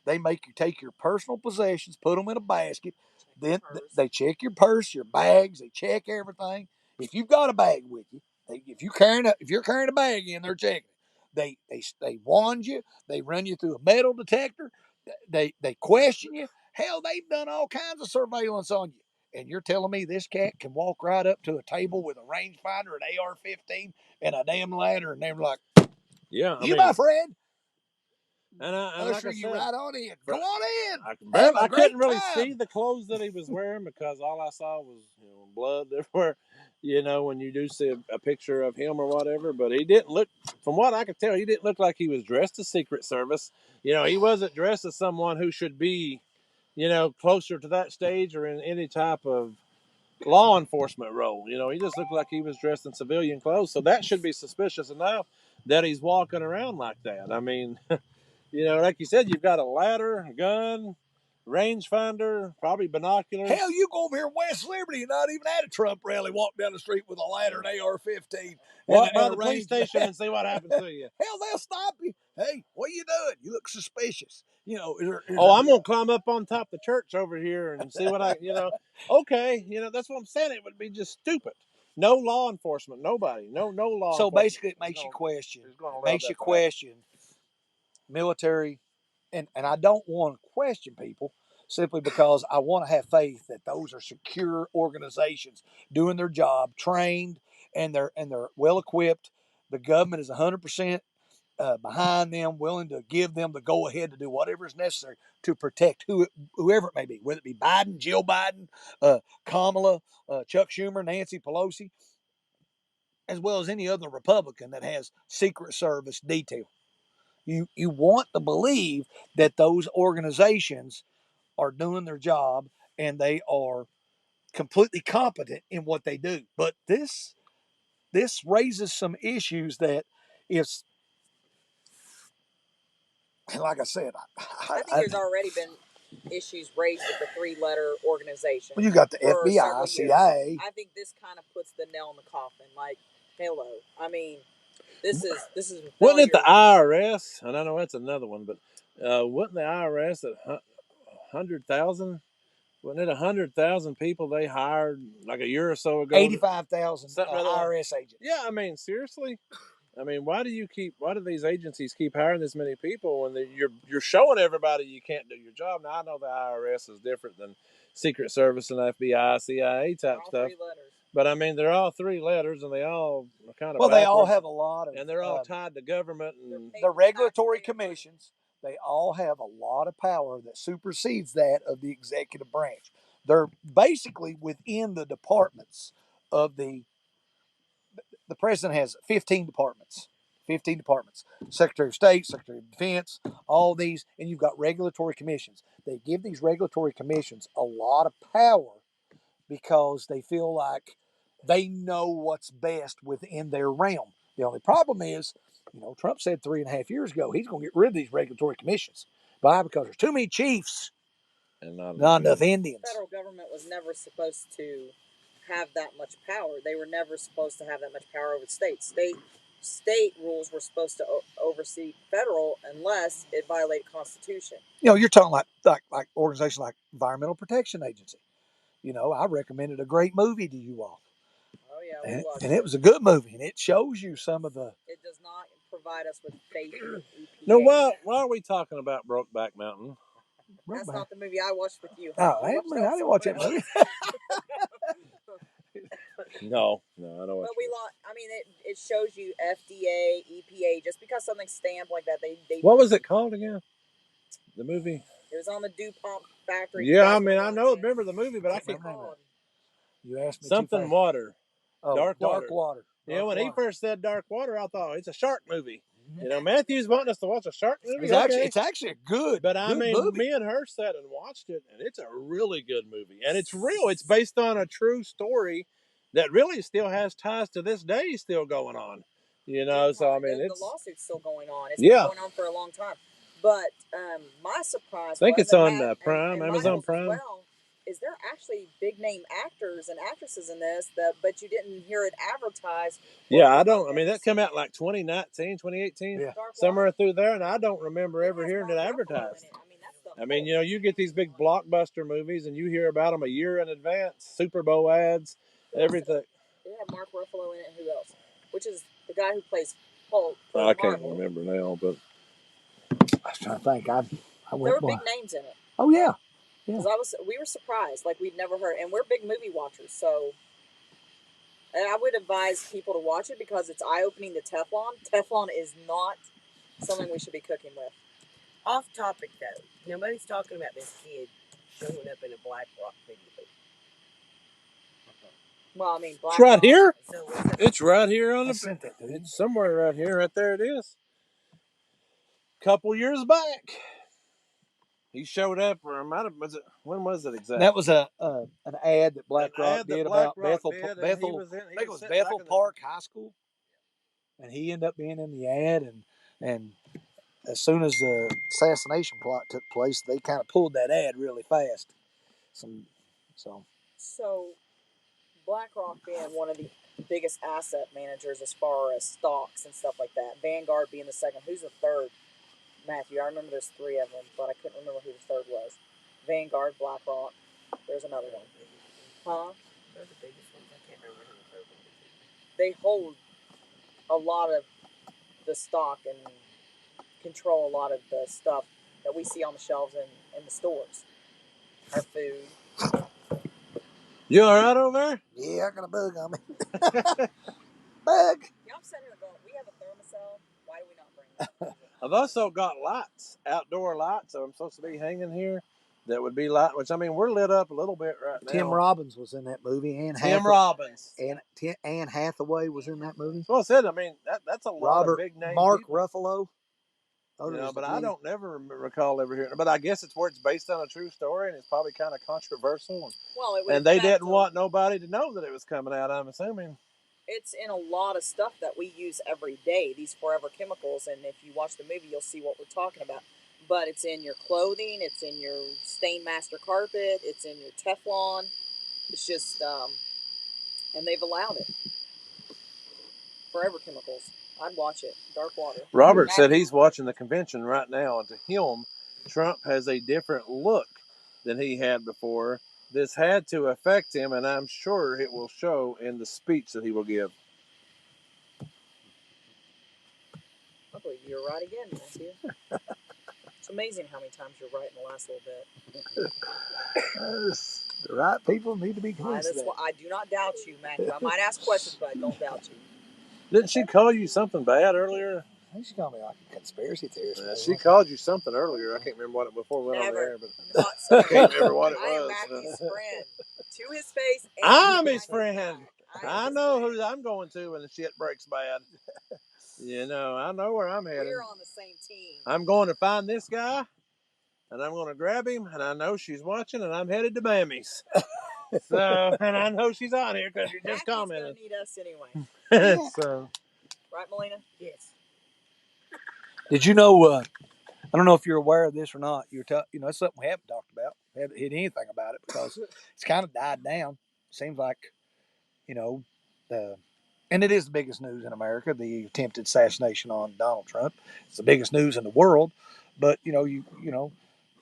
They make you take your personal possessions, put them in a basket. Then they check your purse, your bags. They check everything. If you've got a bag with you, if you're carrying a bag in, they're checking it. They warned you. They run you through a metal detector. They question you. Hell, they've done all kinds of surveillance on you. And you're telling me this cat can walk right up to a table with a rangefinder, an AR-15, and a damn ladder, and they're like, "Yeah, my friend." And like Usher I you said, right on in. Go on in. I Have a couldn't great really time. see the clothes that he was wearing because all I saw was blood everywhere. When you do see a picture of him or whatever, but he didn't look, from what I could tell, he didn't look like he was dressed as Secret Service. He wasn't dressed as someone who should be, closer to that stage or in any type of law enforcement role. He just looked like he was dressed in civilian clothes. So that should be suspicious enough that he's walking around like that. I mean, like you said, you've got a ladder, a gun, rangefinder, probably binoculars. Hell, you go over here in West Liberty and not even at a Trump rally, walk down the street with a ladder, an AR-15, Walk by and the a police range. station and see what happens to you. Hell, they'll stop you. Hey, what are you doing? You look suspicious. I'm gonna climb up on top of the church over here and see what Okay, that's what I'm saying. It would be just stupid. No law enforcement, nobody, no law So enforcement. basically, it makes you question. It makes you question military, and I don't want to question people simply because I want to have faith that those are secure organizations doing their job, trained, and they're well equipped. The government is 100% behind them, willing to give them the go ahead to do whatever is necessary to protect whoever it may be, whether it be Biden, Jill Biden, Kamala, Chuck Schumer, Nancy Pelosi, as well as any other Republican that has Secret Service detail. You want to believe that those organizations are doing their job and they are completely competent in what they do. But this raises some issues that is, like I said, I think there's already been issues raised with the three-letter organization. Well, you got the for FBI, several years. CIA. I think this kind of puts the nail in the coffin. Like, hello. I mean, this is Wasn't it the failure. IRS? And I know that's another one, but wasn't the IRS at 100,000? Wasn't it 100,000 people they hired like a year or so ago? 85,000 IRS agents. Yeah, I mean, seriously. I mean, why do these agencies keep hiring this many people when you're showing everybody you can't do your job? Now I know the IRS is different than Secret Service and FBI, CIA type stuff. But I mean, they're all three letters, and they all are kind of They all backwards, have a lot of, and they're all tied to government and the regulatory commissions. They all have a lot of power that supersedes that of the executive branch. They're basically within the departments of the president has 15 departments. 15 departments. Secretary of State, Secretary of Defense, all these, and you've got regulatory commissions. They give these regulatory commissions a lot of power because they feel like they know what's best within their realm. The only problem is, Trump said 3.5 years ago he's going to get rid of these regulatory commissions. Why? Because there's too many chiefs and not enough Indians. The federal government was never supposed to have that much power. They were never supposed to have that much power over states. State rules were supposed to oversee federal unless it violated the Constitution. You're talking like organizations like Environmental Protection Agency. I recommended a great movie to you all. Oh yeah, and it was a good movie, and it shows you some of the. It does not provide us with faith in EPA. No, why are we talking about Brokeback Mountain? That's not the movie I watched with you. Oh, I didn't watch that movie. No, I don't. But I mean, it shows you FDA, EPA. Just because something's stamped like that, they. What was it called again? The movie. It was on the DuPont factory. Yeah, I mean, remember the movie, but I can't remember. You asked me something water. Oh, Dark water. Yeah, when he first said dark water, I thought it's a shark movie. Matthew's wanting us to watch a shark movie. It's actually a good. But good I mean, movie. me and her sat and watched it, and it's a really good movie, and it's real. It's based on a true story that really still has ties to this day, still going on. So I mean, the lawsuit's still going on. It's been going on for a long time. But my surprise, I think it's on Prime, Amazon Prime. Well, is there actually big name actors and actresses in this but you didn't hear it advertised? Yeah, I don't. I mean, that came out like 2019, 2018, somewhere through there, and I don't remember ever hearing it advertised. I mean, you get these big blockbuster movies, and you hear about them a year in advance, Super Bowl ads, everything. They have Mark Ruffalo in it. Who else? Which is the guy who plays Hulk. I can't remember now, but I was trying to think. I went. There were big names in it. Oh yeah. Because we were surprised, like we'd never heard, and we're big movie watchers, so. And I would advise people to watch it because it's eye-opening to Teflon. Teflon is not something we should be cooking with. Off topic though, nobody's talking about this kid showing up in a Black Rock video. Well, I mean, It's Black right Rock. here. So what's up? It's right here on I the. sent that to him. It's somewhere right here. Right there it is. Couple years back, he showed up, or I might have. Was it? When was it exactly? That was an ad that Black An Rock ad that did Black about Rock Bethel. did, and he Bethel. was in- he I think it was was sitting back Bethel in the- Park High School, and he ended up being in the ad. And as soon as the assassination plot took place, they kind of pulled that ad really fast. So, BlackRock being one of the biggest asset managers as far as stocks and stuff like that. Vanguard being the second. Who's the third? Matthew. I remember there's three of them, but I couldn't remember who the third was. Vanguard, BlackRock. There's another one. Huh? They're the biggest ones. I can't remember who the third one is. They hold a lot of the stock and control a lot of the stuff that we see on the shelves in the stores. Our food. You all right over there? Yeah, I got a bug on me. Bug. Yeah, I'm sitting here going, we have a thermocell. Why do we not bring that? I've also got lights, outdoor lights. So I'm supposed to be hanging here. That would be light. Which I mean, we're lit up a little bit right now. Tim Robbins was in that movie. Tim Robbins. And Anne Hathaway was in that movie. So I said, I mean, that's a lot of big name Mark people. Ruffalo. You know, but I don't never recall ever hearing. But I guess it's where it's based on a true story, and it's probably kind of controversial. Well, it would And they affect didn't want nobody to know that it was coming out. I'm assuming. It's in a lot of stuff that we use every day, these forever chemicals, and if you watch the movie, you'll see what we're talking about. But it's in your clothing, it's in your Stainmaster carpet, it's in your Teflon. It's just, and they've allowed it. Forever chemicals. I'd watch it. Dark Water. Robert said he's watching the convention right now, and to him, Trump has a different look than he had before. This had to affect him, and I'm sure it will show in the speech that he will give. I believe you're right again, Matthew. It's amazing how many times you're right in the last little bit. The right people need to be convinced of that. I do not doubt you, Matthew. I might ask questions, but I don't doubt you. Didn't she call you something bad earlier? I think she called me like a conspiracy theorist. She called you something earlier. I can't remember what it before we went on the Never. air, but Not I so. can't remember what it I am was. Matthew's friend. To his face. And I'm behind his friend. I his know friend. who I'm going to when the shit breaks bad. You know, I know where I'm headed. We're on the same team. I'm going to find this guy, and I'm going to grab him, and I know she's watching, and I'm headed to Mammy's. So, and I know she's on here because you just Matthew's commented. gonna need us anyway. So, Right, Melina? Yes. Did you know? I don't know if you're aware of this or not. It's something we haven't talked about. We haven't hit anything about it because it's kind of died down. Seems like, and it is the biggest news in America. The attempted assassination on Donald Trump. It's the biggest news in the world. But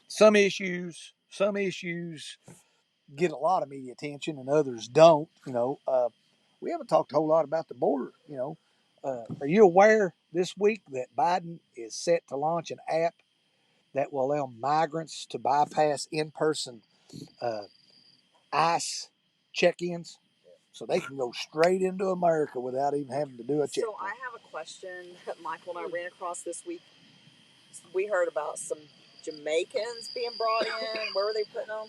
some issues get a lot of media attention and others don't. We haven't talked a whole lot about the border. Are you aware this week that Biden is set to launch an app that will allow migrants to bypass in-person ICE check-ins, so they can go straight into America without even having to do a check? So I have a question that Michael and I ran across this week. We heard about some Jamaicans being brought in. Where were they putting them?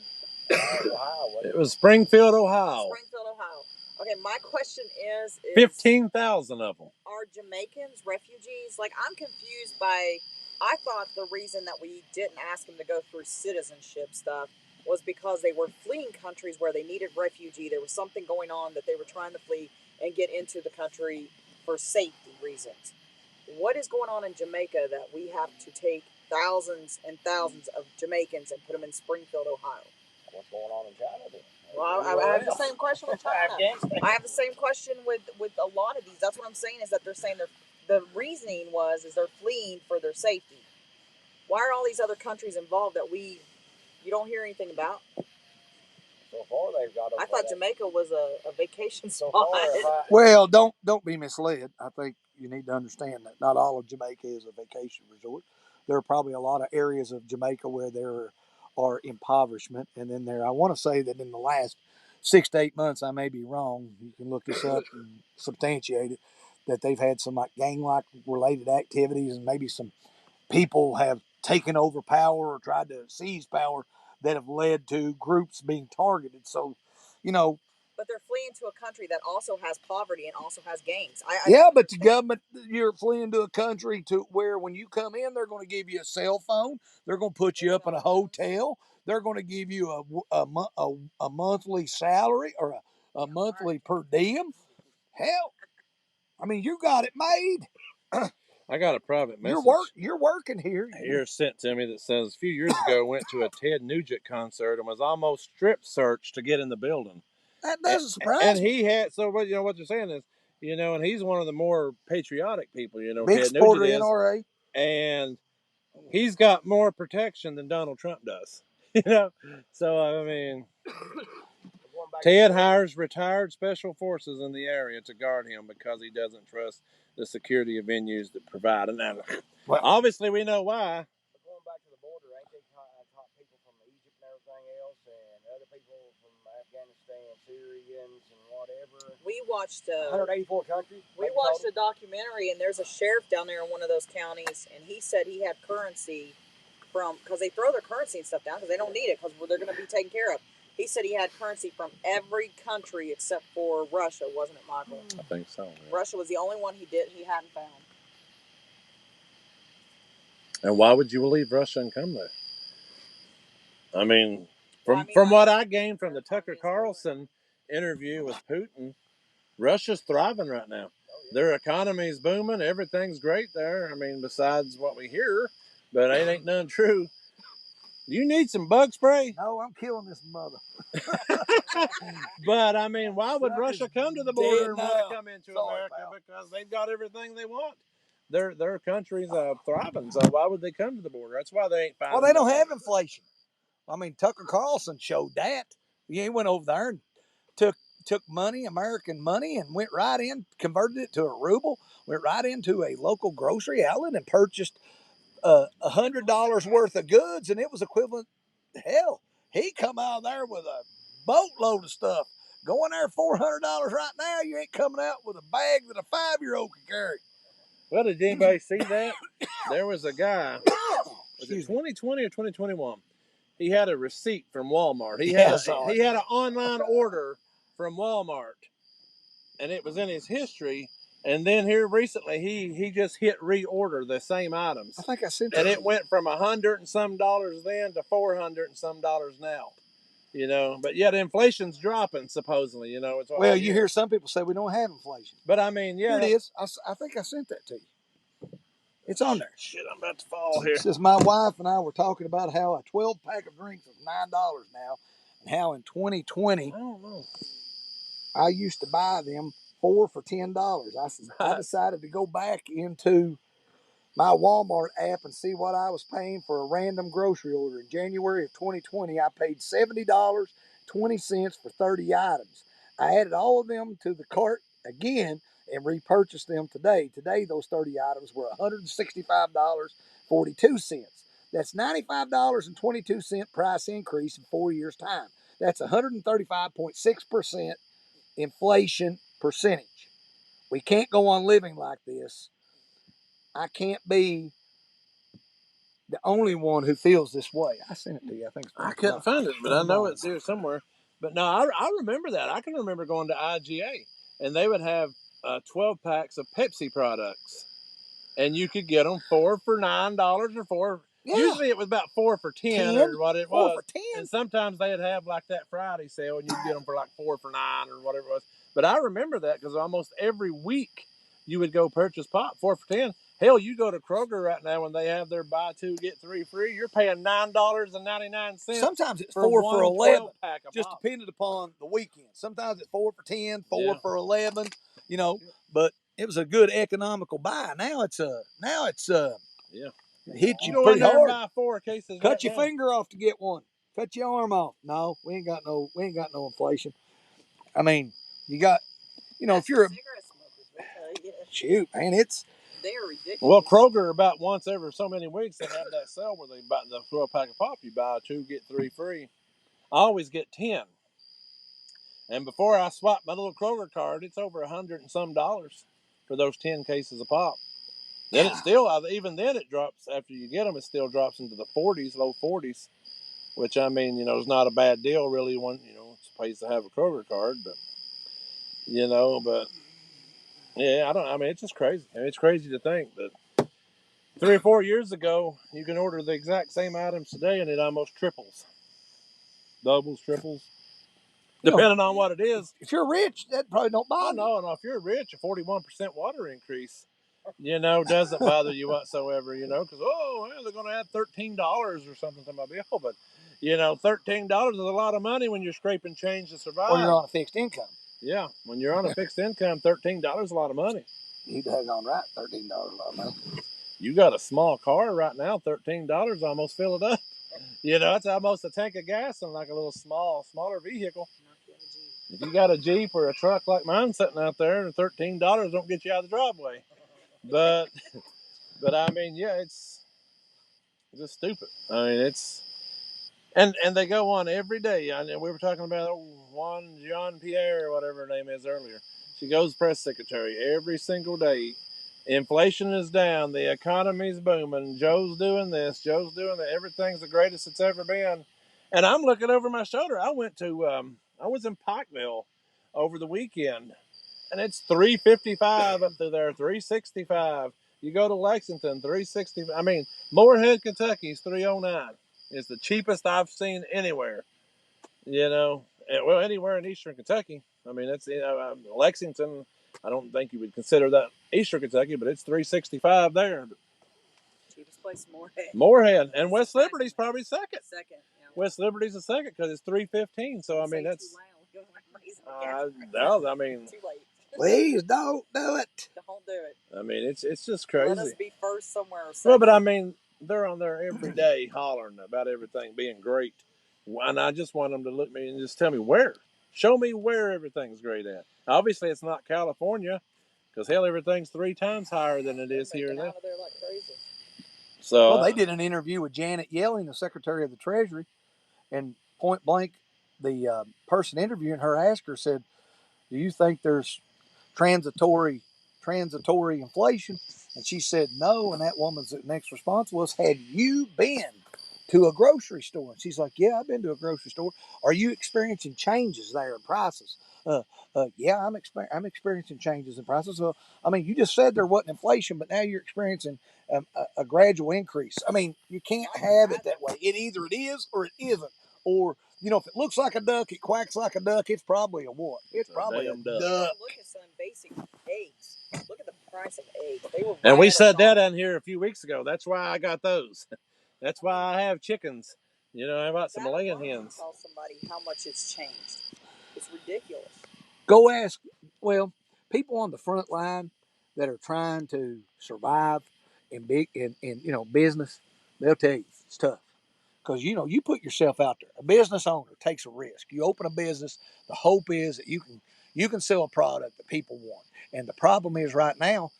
Ohio. it was Springfield, Ohio. Springfield, Ohio. Okay, my question is 15,000 of them. Are Jamaicans refugees? Like, I'm confused by. I thought the reason that we didn't ask them to go through citizenship stuff was because they were fleeing countries where they needed refugee. There was something going on that they were trying to flee and get into the country for safety reasons. What is going on in Jamaica that we have to take thousands and thousands of Jamaicans and put them in Springfield, Ohio? What's going on in China then? Well, I have the same question with China. Afghanistan. I have the same question with a lot of these. That's what I'm saying, is that they're saying the reasoning is they're fleeing for their safety. Why are all these other countries involved that you don't hear anything about? So far they've got. I thought Jamaica was a vacation So spot. far, Well, don't be misled. I think you need to understand that not all of Jamaica is a vacation resort. There are probably a lot of areas of Jamaica where there are impoverishment, and then I want to say that in the last 6 to 8 months, I may be wrong. You can look this up and substantiate it, that they've had some like gang-like related activities, and maybe some people have taken over power or tried to seize power that have led to groups being targeted. So, you know, But they're fleeing to a country that also has poverty and also has gangs. I yeah, don't but the understand. government, you're fleeing to a country to where when you come in, they're going to give you a cell phone. They're going to put you up in a hotel. They're going to give you a monthly salary or a monthly per diem. Hell, I mean, you got it made. I got a private message You're working here. here sent to me that says a few years ago went to a Ted Nugent concert and was almost strip searched to get in the building. That doesn't surprise And me. he had so what what you're saying is, and he's one of the more patriotic people, Big Ted supporter Nugent of is, NRA. and he's got more protection than Donald Trump does. you know, so I mean, Ted hires retired special forces in the area to guard him because he doesn't trust the security of venues that provide. And Well, obviously, we know why. But going back to the border, ain't they taught people from Egypt and everything else, and other people from Afghanistan, Syrians, and whatever? We watched 184 countries. we watched a documentary, and there's a sheriff down there in one of those counties, and he said he had currency because they throw their currency and stuff down because they don't need it because they're going to be taken care of. He said he had currency from every country except for Russia, wasn't it, Michael? I think so. Yeah. Russia was the only one he hadn't found. And why would you leave Russia and come there? I mean, from what I gained from the Tucker Carlson interview with Putin, Russia's thriving right now. Their economy's booming. Everything's great there. I mean, besides what we hear, but it ain't none true. You need some bug spray? No, I'm killing this mother. But I mean, why would Russia come to the border and want now. to come into Sorry, America? pal. Because they've got everything they want. Their country's thriving, so why would they come to the border? That's why they ain't finding. Well, they don't have inflation. I mean, Tucker Carlson showed that. He went over there and took money, American money, and went right in, converted it to a ruble, went right into a local grocery outlet and purchased $100 worth of goods, and it was equivalent. Hell, he come out of there with a boatload of stuff. Going there $400 right now, you ain't coming out with a bag that a 5-year-old can carry. Well, did anybody see that? There was a guy. Was it 2020 or 2021? He had a receipt from Walmart. He had an online order from Walmart, and it was in his history. And then here recently, he just hit reorder the same items. I think I sent and that. it went from $100 and some then to $400 and some now. But yet inflation's dropping supposedly. It's Well, you hear some people say we don't have inflation. But I mean, yeah, Here it is. I think I sent that to you. It's on there. Shit, I'm about to fall here. It says my wife and I were talking about how a 12-pack of drinks is $9 now, and how in 2020 I don't know. I used to buy them 4 for $10. I decided to go back into my Walmart app and see what I was paying for a random grocery order. In January of 2020, I paid $70.20 for 30 items. I added all of them to the cart again and repurchased them today. Today, those 30 items were $165.42. That's $95.22 price increase in 4 years' time. That's 135.6% inflation percentage. We can't go on living like this. I can't be the only one who feels this way. I sent it to you. I couldn't find it, but I know it's here somewhere. But no, I remember that. I can remember going to IGA, and they would have 12 packs of Pepsi products, and you could get them 4 for $9 or 4. Yeah. Usually it was about 4 for 10 or what it 4 was. for 10. And sometimes they'd have like that Friday sale, and you'd get them for like 4 for $9 or whatever it was. But I remember that because almost every week you would go purchase pop 4 for 10. Hell, you go to Kroger right now when they have their buy 2 get 3 free. You're paying $9.99. Sometimes it's 4 for 11, just pop. depending upon the weekend. Sometimes it's 4 for 10, 4 for 11. But it was a good economical buy. Now it's hit you go pretty in there hard. And buy 4 cases. Cut your finger off to get one. Cut your arm off. No, we ain't got no inflation. I mean, you got, if you're a shoot, man, They're ridiculous. Well, Kroger about once every so many weeks they have that sale where they buy the 12-pack of pop. You buy 2 get 3 free. I always get 10. And before I swap my little Kroger card, it's over $100 and some for those 10 cases of pop. Then it still, even then it drops after you get them. It still drops into the 40s, low 40s, which I mean, is not a bad deal really. It's a place to have a Kroger card, but yeah, I mean, it's just crazy. I mean, it's crazy to think that 3 or 4 years ago you can order the exact same items today and it almost triples, doubles, triples, depending on what it is. If you're rich, that probably don't bother you. No, if you're rich, a 41% water increase, doesn't bother you whatsoever, because, they're going to add $13 or something to my bill. But, $13 is a lot of money when you're scraping change to survive. Or you're on a fixed income. Yeah, when you're on a fixed income, $13 is a lot of money. You daggone right, $13 a lot of money. You got a small car right now, $13 almost fill it up. It's almost a tank of gas in like a little smaller vehicle. If you got a Jeep or a truck like mine sitting out there, $13 don't get you out of the driveway. But I mean, yeah, it's just stupid. I mean, it's and they go on every day. I know we were talking about Juan Jean-Pierre or whatever her name is earlier. She goes press secretary every single day. Inflation is down. The economy's booming. Joe's doing this. Joe's doing that. Everything's the greatest it's ever been. And I'm looking over my shoulder. I was in Pikeville over the weekend, and it's $3.55 up through there, $3.65. You go to Lexington, $3.60. I mean, Moorhead, Kentucky's $3.09. It's the cheapest I've seen anywhere. Well, anywhere in Eastern Kentucky. I mean, that's Lexington. I don't think you would consider that Eastern Kentucky, but it's $3.65 there. Cheapest place, Moorhead. Moorhead, and West Liberty's probably second. Second. Yeah. West Liberty's a second because it's $3.15. So I mean, that's. No, I mean. Too late. Please don't do it. Don't do it. I mean, it's just crazy. Let us be first somewhere. Well, but I mean, they're on there every day hollering about everything being great, and I just want them to look at me and just tell me where. Show me where everything's great at. Obviously, it's not California, because hell, everything's 3 times higher than it is here and there. Out of there like crazy. So, well, they did an interview with Janet Yellen, the Secretary of the Treasury, and point blank, the person interviewing her asked her, said, "Do you think there's transitory inflation?" And she said no. And that woman's next response was, "Have you been to a grocery store?" And she's like, "Yeah, I've been to a grocery store. Are you experiencing changes there in prices?" Yeah, I'm experiencing changes in prices. Well, I mean, you just said there wasn't inflation, but now you're experiencing a gradual increase. I mean, you can't have it that way. It either it is or it isn't. Or, if it looks like a duck, it quacks like a duck, it's probably a what? It's probably a duck. Look at some basic eggs. Look at the price of eggs. And we said that on here a few weeks ago. That's why I got those. That's why I have chickens. I bought some laying hens. Tell somebody how much it's changed. It's ridiculous. Go ask, people on the front line that are trying to survive in business, they'll tell you it's tough. Because, you put yourself out there. A business owner takes a risk. You open a business, the hope is that you can sell a product that people want. And the problem is right now,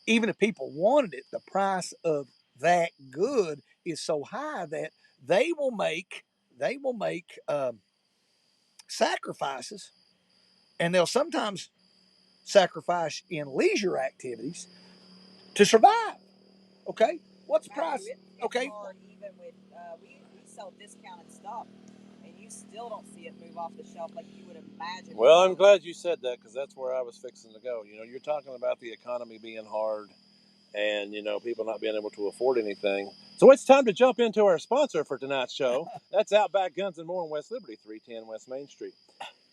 even if people wanted it, the price of that good is so high that they will make sacrifices, and they'll sometimes sacrifice in leisure activities to survive. Okay, what's the price? Okay, hard even with we sell discounted stuff, and you still don't see it move off the shelf like you would imagine. Well, I'm glad you said that, because that's where I was fixing to go. You're talking about the economy being hard, and people not being able to afford anything. So it's time to jump into our sponsor for tonight's show. That's Outback Guns and More in West Liberty, 310 West Main Street.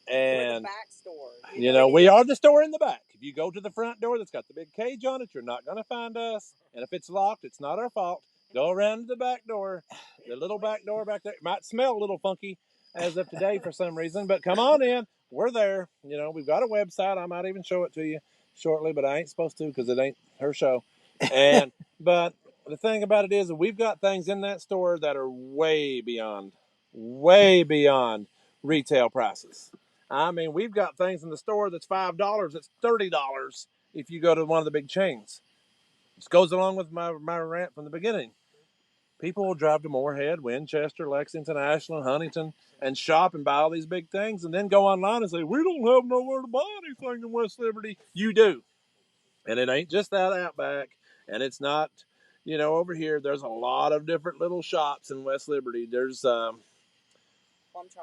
And the back store. We are the store in the back. If you go to the front door that's got the big cage on it, you're not going to find us. And if it's locked, it's not our fault. Go around to the back door. The little back door back there. It might smell a little funky as of today for some reason, but come on in. We're there. We've got a website. I might even show it to you shortly, but I ain't supposed to because it ain't her show. But the thing about it is that we've got things in that store that are way beyond retail prices. I mean, we've got things in the store that's $5, that's $30 if you go to one of the big chains. This goes along with my rant from the beginning. People will drive to Moorhead, Winchester, Lexington, Ashland, Huntington, and shop and buy all these big things, and then go online and say, "We don't have nowhere to buy anything in West Liberty." You do. And it ain't just that Outback. And it's not, over here, there's a lot of different little shops in West Liberty. There's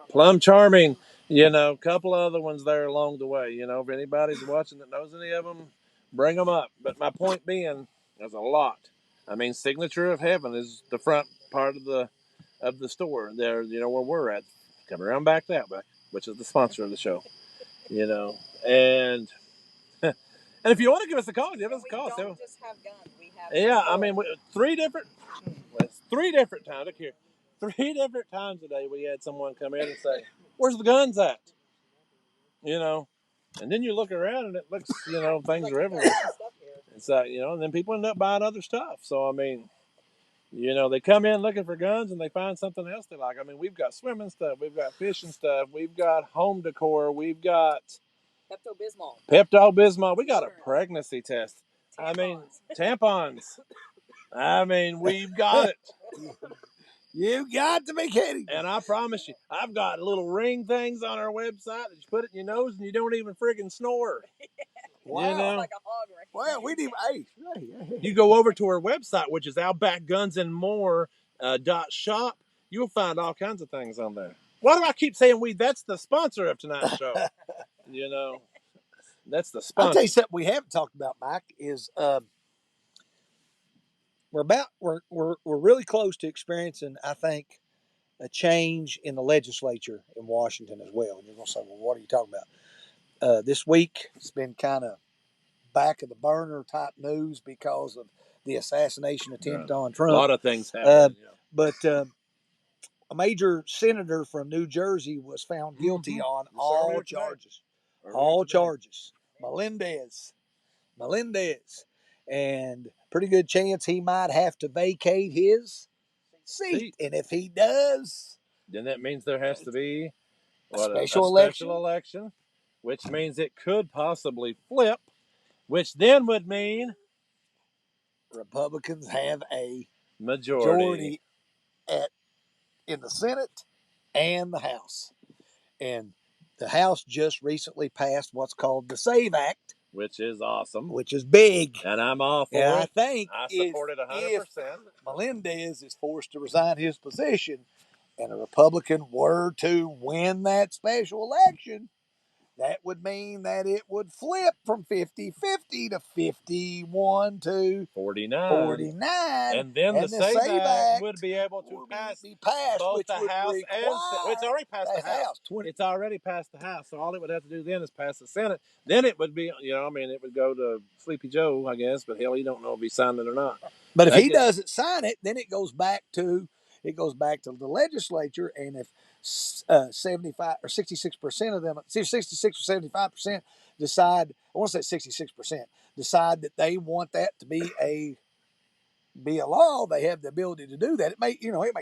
Plum Charming, a couple other ones there along the way. If anybody's watching that knows any of them, bring them up. But my point being, there's a lot. I mean, Signature of Heaven is the front part of the store there, where we're at. Come around back that way, which is the sponsor of the show, and and if you want to give us a call, give us a call. We don't just have guns. We have Yeah, I control. mean, three different times. Look here, 3 different times a day we had someone come in and say, "Where's the guns at?" And then you look around and it looks, things are everywhere. It's and then people end up buying other stuff. So I mean, they come in looking for guns and they find something else they like. I mean, we've got swimming stuff, we've got fishing stuff, we've got home decor, we've got Pepto-Bismol, we got a pregnancy test. I mean, tampons. I mean, we've got it. You got to be kidding. And I promise you, I've got little ring things on our website that you put it in your nose and you don't even friggin' snore. Wow. Like a hog right Well, we need. Hey, you go over to our website, which is Outback Guns and More .shop. You'll find all kinds of things on there. Why do I keep saying we? That's the sponsor of tonight's show. That's the sponsor. I'll tell you something we haven't talked about, Mike, is we're really close to experiencing, I think, a change in the legislature in Washington as well. And you're going to say, well, what are you talking about? This week, it's been kind of back of the burner type news because of the assassination attempt on Trump. A lot of things happened. But a major senator from New Jersey was found guilty on all charges. All charges. Melendez. And pretty good chance he might have to vacate his seat. And if he does, then that means there has to be a special election, which means it could possibly flip, which then would mean Republicans have a majority in the Senate and the House. And the House just recently passed what's called the SAVE Act, which is awesome, which is big, and I'm all for and it. I think I support it 100%. If Melendez is forced to resign his position, and a Republican were to win that special election, that would mean that it would flip from 50-50 to 51 to 49. And then the SAVE Act would be able to pass both the House and Senate. It's already passed the House. It's already passed the House. So all it would have to do then is pass the Senate. Then it would be, it would go to Sleepy Joe, I guess. But hell, he don't know if he signed it or not. But if he doesn't sign it, then it goes back to the legislature, and if 75 or 66% of them, 66 or 75% decide, I want to say 66%, decide that they want that to be a law, they have the ability to do that. It may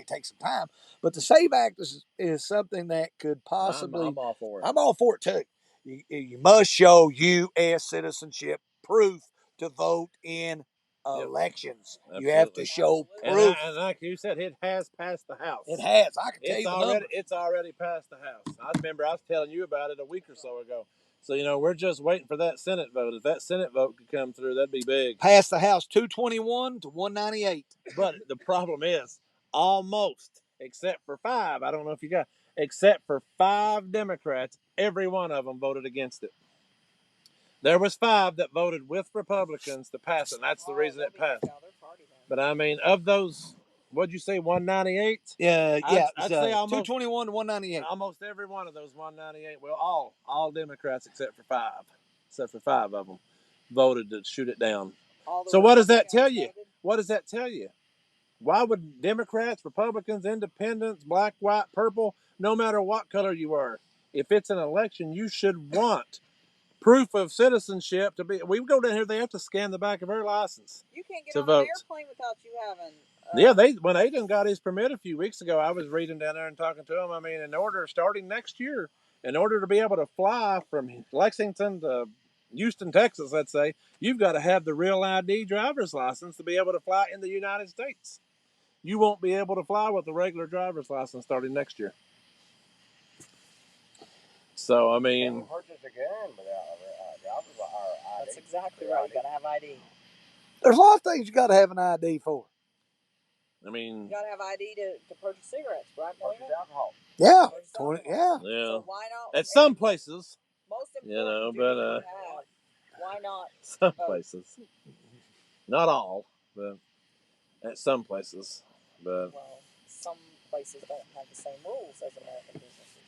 take some time, but the SAVE Act is something that could possibly. I'm all for it. I'm all for it too. You must show U.S. citizenship proof to vote in elections. Absolutely. You have to show proof. And like you said, it has passed the House. It has. I can tell you the numbers. It's already passed the House. I remember I was telling you about it a week or so ago. So, we're just waiting for that Senate vote. If that Senate vote could come through, that'd be big. Passed the House 221 to 198. But the problem is, almost, except for 5, I don't know if you got, except for 5 Democrats, every one of them voted against it. There was 5 that voted with Republicans to pass it, and that's the reason it passed. But I mean, of those, what'd you say, 198? I'd say almost 221 to 198. Almost every one of those 198. Well, all Democrats except for 5. Except for 5 of them voted to shoot it down. So what does that tell you? What does that tell you? Why would Democrats, Republicans, Independents, black, white, purple, no matter what color you are, if it's an election, you should want proof of citizenship to be. We go down here; they have to scan the back of our license. You can't get to on vote. An airplane without you having. When Aiden got his permit a few weeks ago, I was reading down there and talking to him. I mean, starting next year, in order to be able to fly from Lexington to Houston, Texas, let's say, you've got to have the real ID driver's license to be able to fly in the United States. You won't be able to fly with the regular driver's license starting next year. So, I mean... You can't purchase a gun without a driver's license. That's exactly right. You got to have ID. There's a lot of things you got to have an ID for. I mean, You gotta have ID to purchase cigarettes, right, Melina? Purchase alcohol. Yeah, Purchase 20, alcohol. yeah. yeah. So why not? At some places, Most you important know, duty but you have. Why not? some places, not all, but at some places, but Well, some places don't have the same rules as American businesses.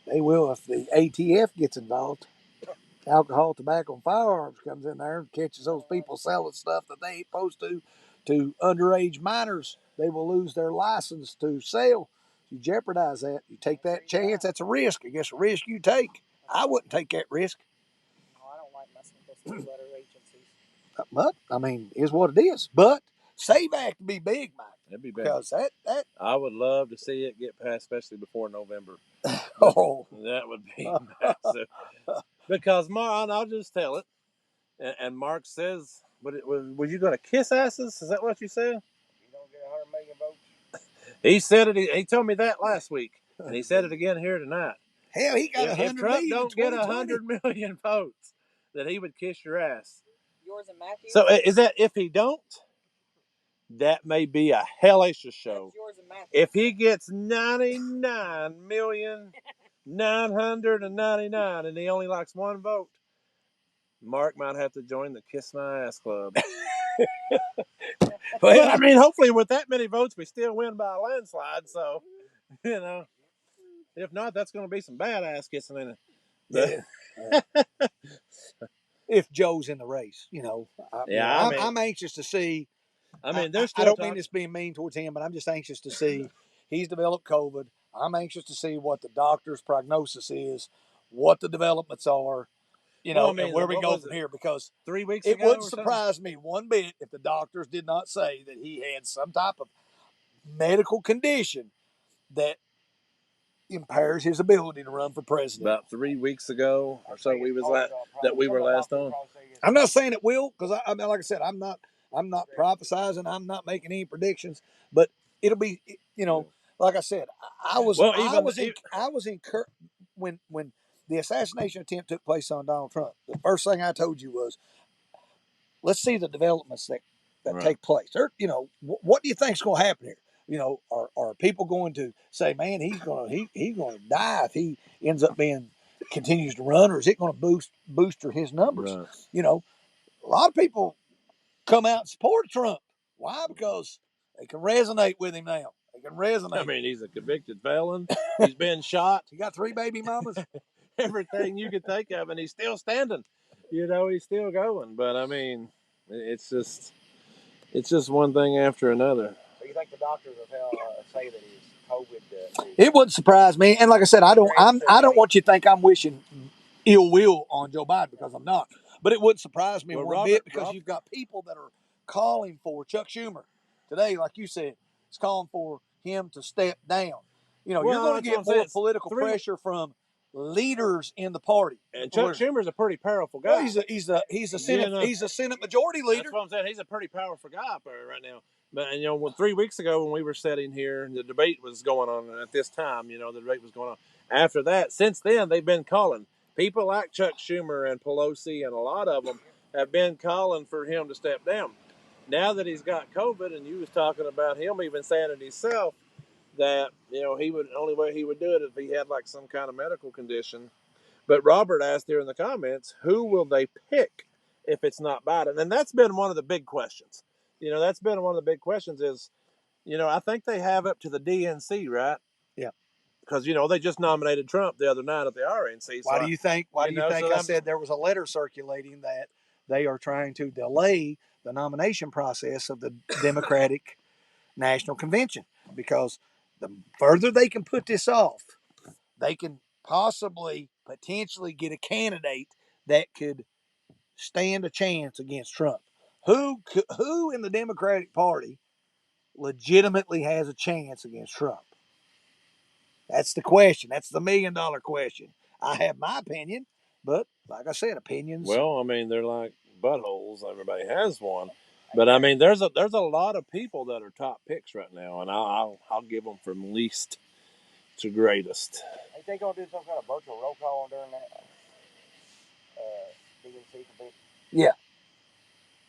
They will if the ATF gets involved. Alcohol, tobacco, and firearms comes in there and catches those people selling stuff that they ain't supposed to underage minors. They will lose their license to sell. You jeopardize that. You take that chance. That's a risk. I guess a risk you take. I wouldn't take that risk. No, I don't like messing with those two-letter agencies. But I mean, is what it is. But SAVE Act would be big, Mike. it'd be bad. Because that I would love to see it get passed, especially before November. oh That would be massive. Because Mark, I'll just tell it. And Mark says, were you going to kiss asses? Is that what you said? You don't get 100 million votes. He said it. He told me that last week, and he said it again here tonight. hell, he got If 100 Trump million don't in get 2020. 100 million votes, that he would kiss your ass. Yours and Matthews? So is that if he don't? That may be a hellacious show. That's yours and Matthews. If he gets 99,999,000 and he only likes one vote, Mark might have to join the Kiss My Ass Club. But I mean, hopefully with that many votes, we still win by a landslide. So, you know, if not, that's going to be some badass kissing in it. Yeah. If Joe's in the race, you know. I'm anxious to see. I mean, I don't mean this being mean towards him, but I'm just anxious to see. He's developed COVID. I'm anxious to see what the doctor's prognosis is, what the developments are, you know, and where we go from here. Because 3 weeks it ago, wouldn't surprise me one bit if the doctors did not say that he had some type of medical condition that impairs his ability to run for president. About 3 weeks ago or so, we were last on. I'm not saying it will, because I mean, like I said, I'm not prophesizing. I'm not making any predictions, but it'll be, you know, like I said, I was encouraged when the assassination attempt took place on Donald Trump. The first thing I told you was, let's see the developments that Right. take place. You know, what do you think's going to happen here? You know, are people going to say, man, he's going to die if he ends up continues to run, or is it going to boost his numbers? Right. You know, a lot of people come out and support Trump. Why? Because they can resonate with him now. They can resonate. I mean, he's a convicted felon. He's been shot. He got 3 baby mamas. Everything you could think of, and he's still standing. You know, he's still going. But I mean, it's just one thing after another. So you think the doctors will say that he's COVID? It wouldn't surprise me. And like I said, I don't want you to think I'm wishing ill will on Joe Biden, because I'm not. But it wouldn't surprise me one bit, because you've got people that are calling for Chuck Schumer today, like you said, is calling for him to step down. You know, you're going to get more political pressure from leaders in the party. And Chuck Schumer's a pretty powerful guy. Well, he's a Senate majority leader. That's what I'm saying. He's a pretty powerful guy up there right now. But you know, 3 weeks ago when we were sitting here, and the debate was going on at this time. You know, the debate was going on. After that, since then, they've been calling people like Chuck Schumer and Pelosi, and a lot of them have been calling for him to step down. Now that he's got COVID, and you was talking about him even saying it himself, that, you know, only way he would do it if he had like some kind of medical condition. But Robert asked there in the comments, who will they pick if it's not Biden? And that's been one of the big questions. You know, that's been one of the big questions is, you know, I think they have up to the DNC, right? Yeah. Because, you know, they just nominated Trump the other night at the RNC. Why do you think I said there was a letter circulating that they are trying to delay the nomination process of the Democratic National Convention? Because the further they can put this off, they can potentially get a candidate that could stand a chance against Trump. Who in the Democratic Party legitimately has a chance against Trump? That's the question. That's the $1 million question. I have my opinion, but like I said, opinions. Well, I mean, they're like buttholes. Everybody has one. But I mean, there's a lot of people that are top picks right now, and I'll give them from least to greatest. Ain't they gonna do some kind of virtual roll call during that DNC convention? Yeah.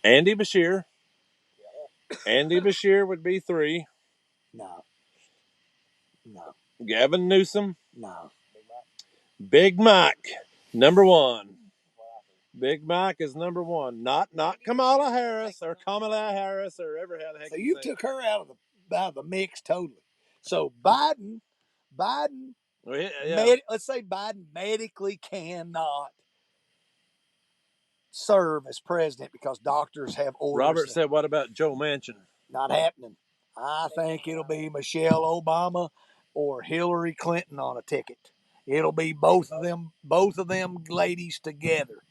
Andy Beshear. Andy Beshear would be 3. No. No. Gavin Newsom. No. Big Mike, number 1. Big Mike is number 1. Not Kamala Harris or Kamala Harris or ever how the heck So you you say took her out of the mix totally. So Biden, it. let's say Biden medically cannot serve as president because doctors have orders. Robert said, what about Joe Manchin? Not happening. I think it'll be Michelle Obama or Hillary Clinton on a ticket. It'll be both of them ladies together.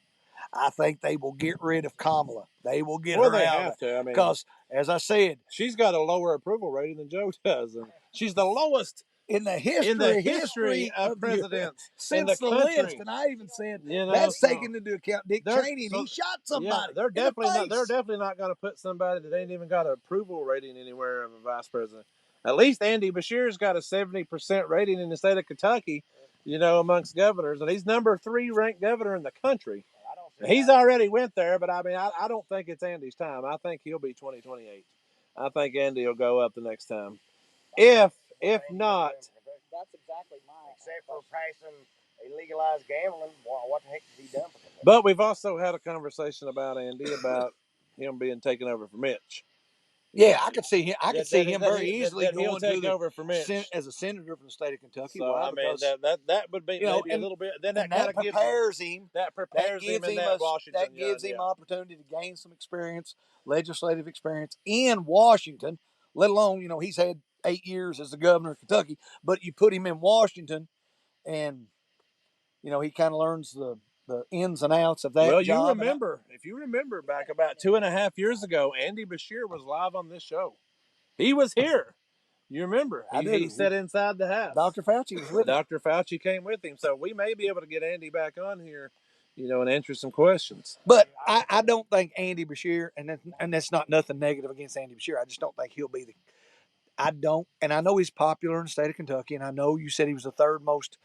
I think they will get rid of Kamala. They will get her They out have to. I mean, because, as I said, she's got a lower approval rating than Joe does, and she's the lowest in the history of presidents since in the list. country. And I even said that's taken into account Dick Cheney, and he shot somebody. Yeah, they're definitely not. They're definitely not going to put somebody that ain't even got an approval rating anywhere of a vice president. At least Andy Beshear's got a 70% rating in the state of Kentucky, amongst governors, and he's number 3 ranked governor in the country. He's already went there, but I mean, I don't think it's Andy's time. I think he'll be 2028. I think Andy will go up the next time. If not, that's exactly mine. Except for passing legalized gambling, what the heck has he done? But we've also had a conversation about Andy about him being taken over for Mitch. Yeah, I could see him. I could see him very easily going to take over for Mitch as a senator from the state of Kentucky. So Why? I mean, Because that would be maybe a little bit. Then that kind of prepares him. That prepares him in that Washington. That gives him opportunity to gain some experience, legislative experience in Washington. Let alone, he's had 8 years as the governor of Kentucky. But you put him in Washington, and he kind of learns the ins and outs of that. Well, job. If you remember back about 2.5 years ago, Andy Beshear was live on this show. He was here. You remember? He sat inside the house. Dr. Fauci was with him. Dr. Fauci came with him. So we may be able to get Andy back on here, and answer some questions. But I don't think Andy Beshear, and that's not nothing negative against Andy Beshear. I just don't think he'll be and I know he's popular in the state of Kentucky, and I know you said he was the 3rd most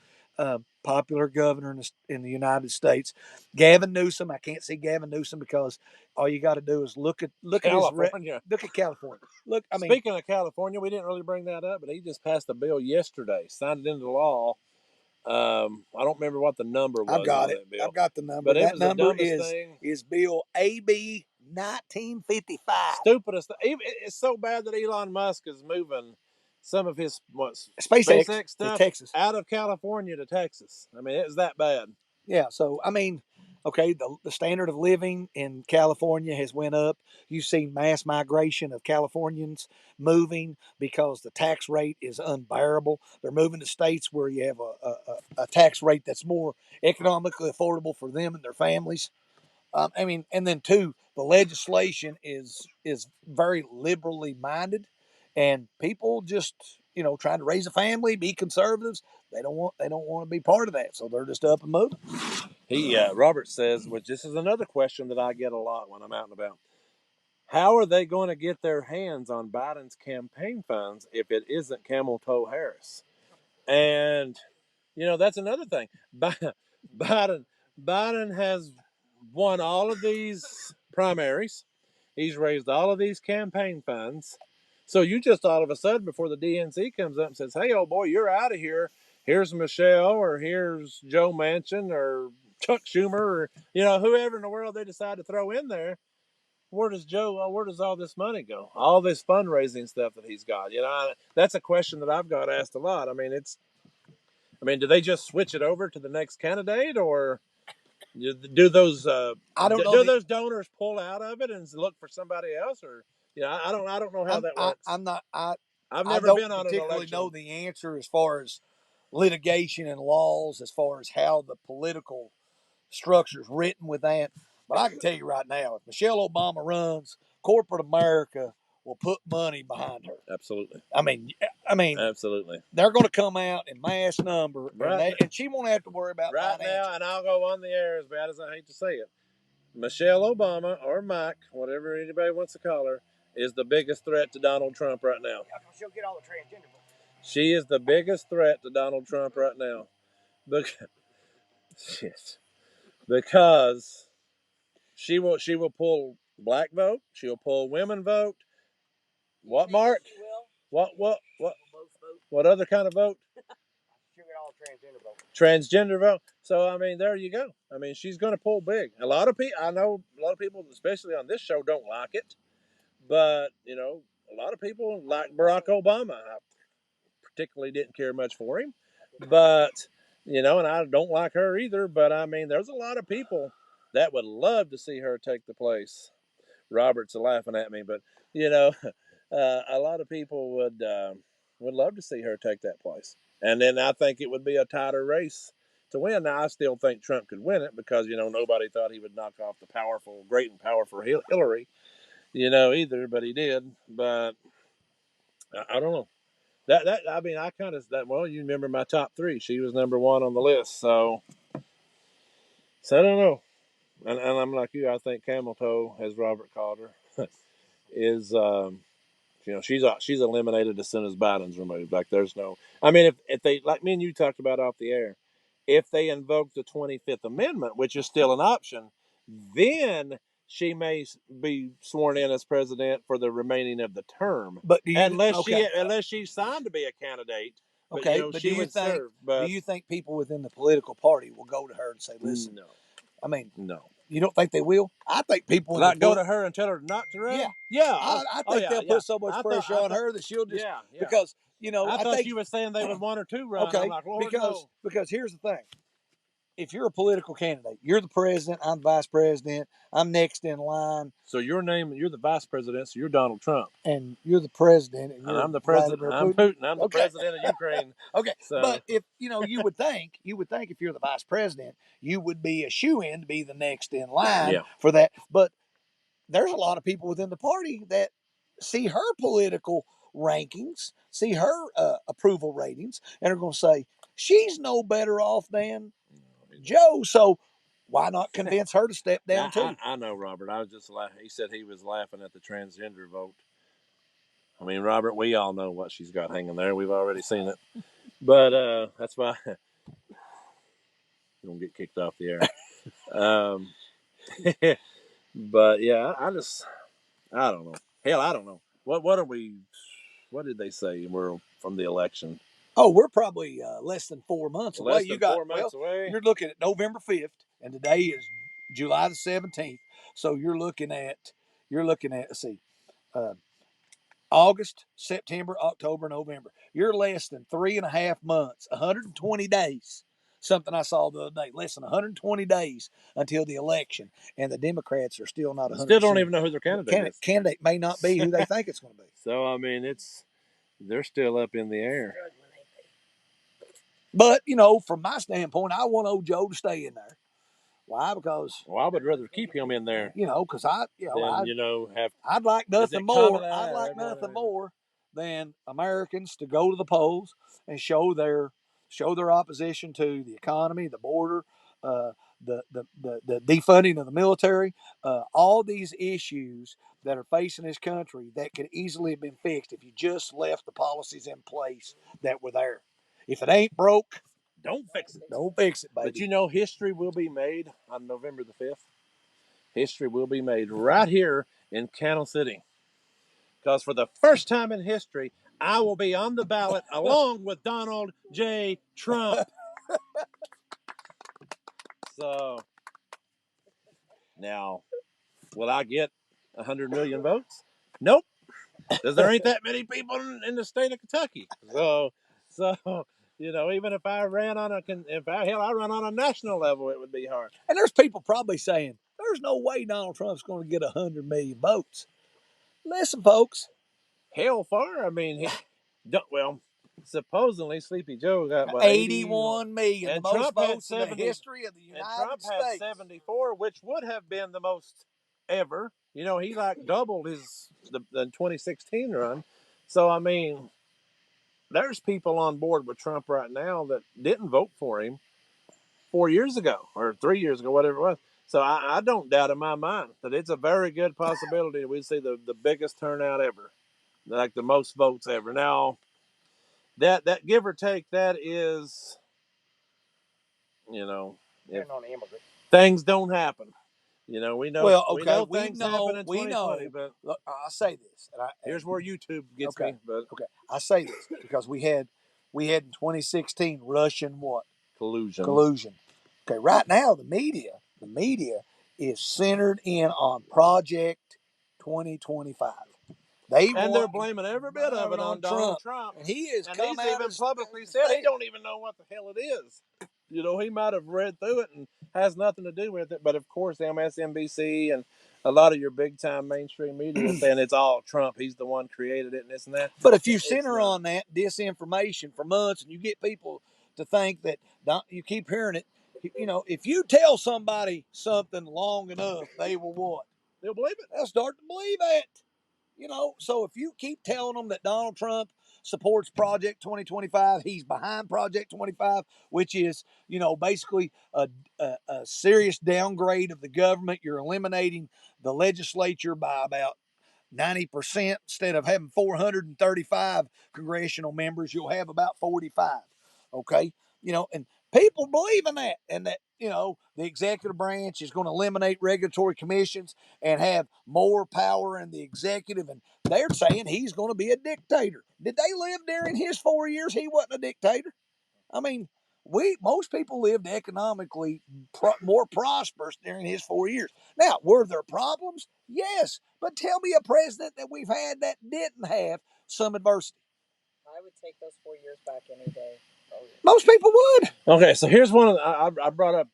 popular governor in the United States. Gavin Newsom, I can't see Gavin Newsom because all you got to do is look at California. Look at California. Speaking of California, we didn't really bring that up, but he just passed a bill yesterday, signed it into law. I don't remember what the number was. I've got it. I've got the number. But that number is Bill AB 1955. Stupidest. It's so bad that Elon Musk is moving some of his SpaceX stuff to Texas, out of California to Texas. I mean, it's that bad. Yeah. So I mean, okay, the standard of living in California has went up. You've seen mass migration of Californians moving because the tax rate is unbearable. They're moving to states where you have a tax rate that's more economically affordable for them and their families. And then 2, the legislation is very liberally minded, and people just trying to raise a family, be conservatives. They don't want to be part of that, so they're just up and moving. Robert says, which this is another question that I get a lot when I'm out and about. How are they going to get their hands on Biden's campaign funds if it isn't Camel Toe Harris? And that's another thing. Biden has won all of these primaries. He's raised all of these campaign funds. So you just all of a sudden, before the DNC comes up and says, hey, old boy, you're out of here. Here's Michelle, or here's Joe Manchin, or Chuck Schumer, or, whoever in the world they decide to throw in there. Where does all this money go? All this fundraising stuff that he's got. That's a question that I've got asked a lot. I mean, do they just switch it over to the next candidate, or do those I don't know, those donors pull out of it and look for somebody else, or I don't know how that works. I've never been on an election. I don't particularly know the answer as far as litigation and laws, as far as how the political structure is written with that. But I can tell you right now, if Michelle Obama runs, corporate America will put money behind her. Absolutely. I mean, absolutely. They're going to come out in mass number, right. and she won't have to worry about right now. And I'll go on the air, as bad as I hate to say it. Michelle Obama, or Mike, whatever anybody wants to call her, is the biggest threat to Donald Trump right now. She'll get all the transgender. She is the biggest threat to Donald Trump right now. Because She will pull black vote. She'll pull women vote. What, Mark? What other kind of vote? She'll get all transgender vote. Transgender vote. So I mean, there you go. I mean, she's going to pull big. A lot of people, I know, a lot of people, especially on this show, don't like it. But you know, a lot of people like Barack Obama. I particularly didn't care much for him, but you know, and I don't like her either. But I mean, there's a lot of people that would love to see her take the place. Robert's laughing at me, but you know, a lot of people would love to see her take that place. And then I think it would be a tighter race to win. Now I still think Trump could win it because you know nobody thought he would knock off the great and powerful Hillary, you know, either, but he did. But I don't know. That I mean, I kind of that. Well, you remember my top three? She was number one on the list, so I don't know. And I'm like you. I think Camel Toe, as Robert called her, is you know she's eliminated as soon as Biden's removed. Like there's no. I mean, if they like me and you talked about off the air, if they invoke the 25th Amendment, which is still an option, then she may be sworn in as president for the remaining of the term. But do you unless she's signed to be a candidate. But, okay? you know, But she do you would think serve. But do you think people within the political party will go to her and say, "Listen"? no, I mean, no. you don't think they will? I think people in Like the go to her and tell her not to run. Yeah. Yeah. I think they'll put so much pressure on her that she'll just because you know I thought think you were saying they would want her to run. okay I'm like, Lord, because here's the thing. If you're a political candidate, you're the president, I'm the vice president, I'm next in line. So you're the vice president, so you're Donald Trump. And you're the president, and I'm the president. I'm Putin. I'm the president of Ukraine. Okay. So. But if you would think if you're the vice president, you would be a shoe-in to be the next in line for that. But there's a lot of people within the party that see her political rankings, see her approval ratings, and are going to say she's no better off than Joe. So why not convince her to step down too? I know, Robert. I was just laughing. He said he was laughing at the transgender vote. I mean, Robert, we all know what she's got hanging there. We've already seen it. But that's why you don't get kicked off the air. But yeah, I don't know. Hell, I don't know. What are we? What did they say? We're from the election. Oh, we're probably less than 4 months away. You got 4 months away. You're looking at November 5th, and today is July the 17th. So you're looking at let's see, August, September, October, November. You're less than 3.5 months, 120 days. Something I saw the other day. Less than 120 days until the election, and the Democrats are still not 100%. Still don't even know who their candidate is. Candidate may not be who they think it's going to be. So I mean, they're still up in the air. But you know, from my standpoint, I want old Joe to stay in there. Why? Because I would rather keep him in there. You know, because I'd like nothing more. I'd like nothing more than Americans to go to the polls and show their opposition to the economy, the border, the defunding of the military, all these issues that are facing this country that could easily have been fixed if you just left the policies in place that were there. If it ain't broke, don't fix it. Don't fix it, baby. But you know, history will be made on November the 5th. History will be made right here in Cannell City. Because for the first time in history, I will be on the ballot along with Donald J. Trump. So, now, will I get 100 million votes? Nope. Because there ain't that many people in the state of Kentucky. So you know, even if I ran on I run on a national level, it would be hard. And there's people probably saying, there's no way Donald Trump's going to get 100 million votes. Listen, folks. Hell far. I mean, supposedly Sleepy Joe got 81 million, and the most votes in the history of the United States. And Trump had 74, which would have been the most ever. You know, he doubled the 2016 run. So, I mean, there's people on board with Trump right now that didn't vote for him 4 years ago or 3 years ago, whatever it was. So I don't doubt in my mind that it's a very good possibility that we see the biggest turnout ever, like the most votes ever. Now, that give or take, that is, you know, if things don't happen. You know, we know Well, we okay, know we things happen know, in we 2020, know. but Look, I say this, here's where YouTube gets okay, me. But okay, I say this because we had in 2016 Russian what collusion. Okay, right now the media is centered in on Project 2025. They And they're want blaming every bit of it on Donald Trump. and he has And come he's out even as publicly said he don't even know what the hell it is. You know, he might have read through it and has nothing to do with it. But of course, MSNBC and a lot of your big time mainstream media is saying it's all Trump. He's the one created it and this and that. But if you It's center not. on that disinformation for months and you get people to think that you keep hearing it, you know, if you tell somebody something long enough, they will what? They'll believe it. They'll start to believe it. You know, so if you keep telling them that Donald Trump supports Project 2025, he's behind Project 25, which is, you know, basically a serious downgrade of the government. You're eliminating the legislature by about 90%. Instead of having 435 congressional members, you'll have about 45. Okay. You know, and people believe in that, and that, you know, the executive branch is going to eliminate regulatory commissions and have more power in the executive. And they're saying he's going to be a dictator. Did they live during his 4 years? He wasn't a dictator. I mean, most people lived economically more prosperous during his 4 years. Now, were there problems? Yes, but tell me a president that we've had that didn't have some adversity. I would take those 4 years back any day. Most people would. Okay, so here's one of the, I brought up.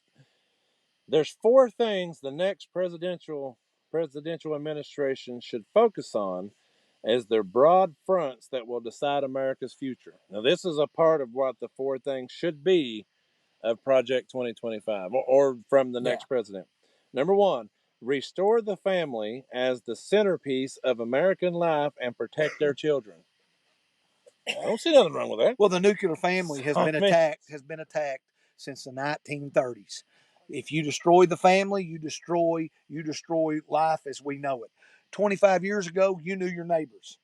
There's 4 things the next presidential administration should focus on as their broad fronts that will decide America's future. Now, this is a part of what the 4 things should be of Project 2025 or from the next president. Number 1, restore the family as the centerpiece of American life and protect their children. I don't see nothing wrong with that. Well, the nuclear family has been attacked since the 1930s. If you destroy the family, you destroy life as we know it. 25 years ago, you knew your neighbors.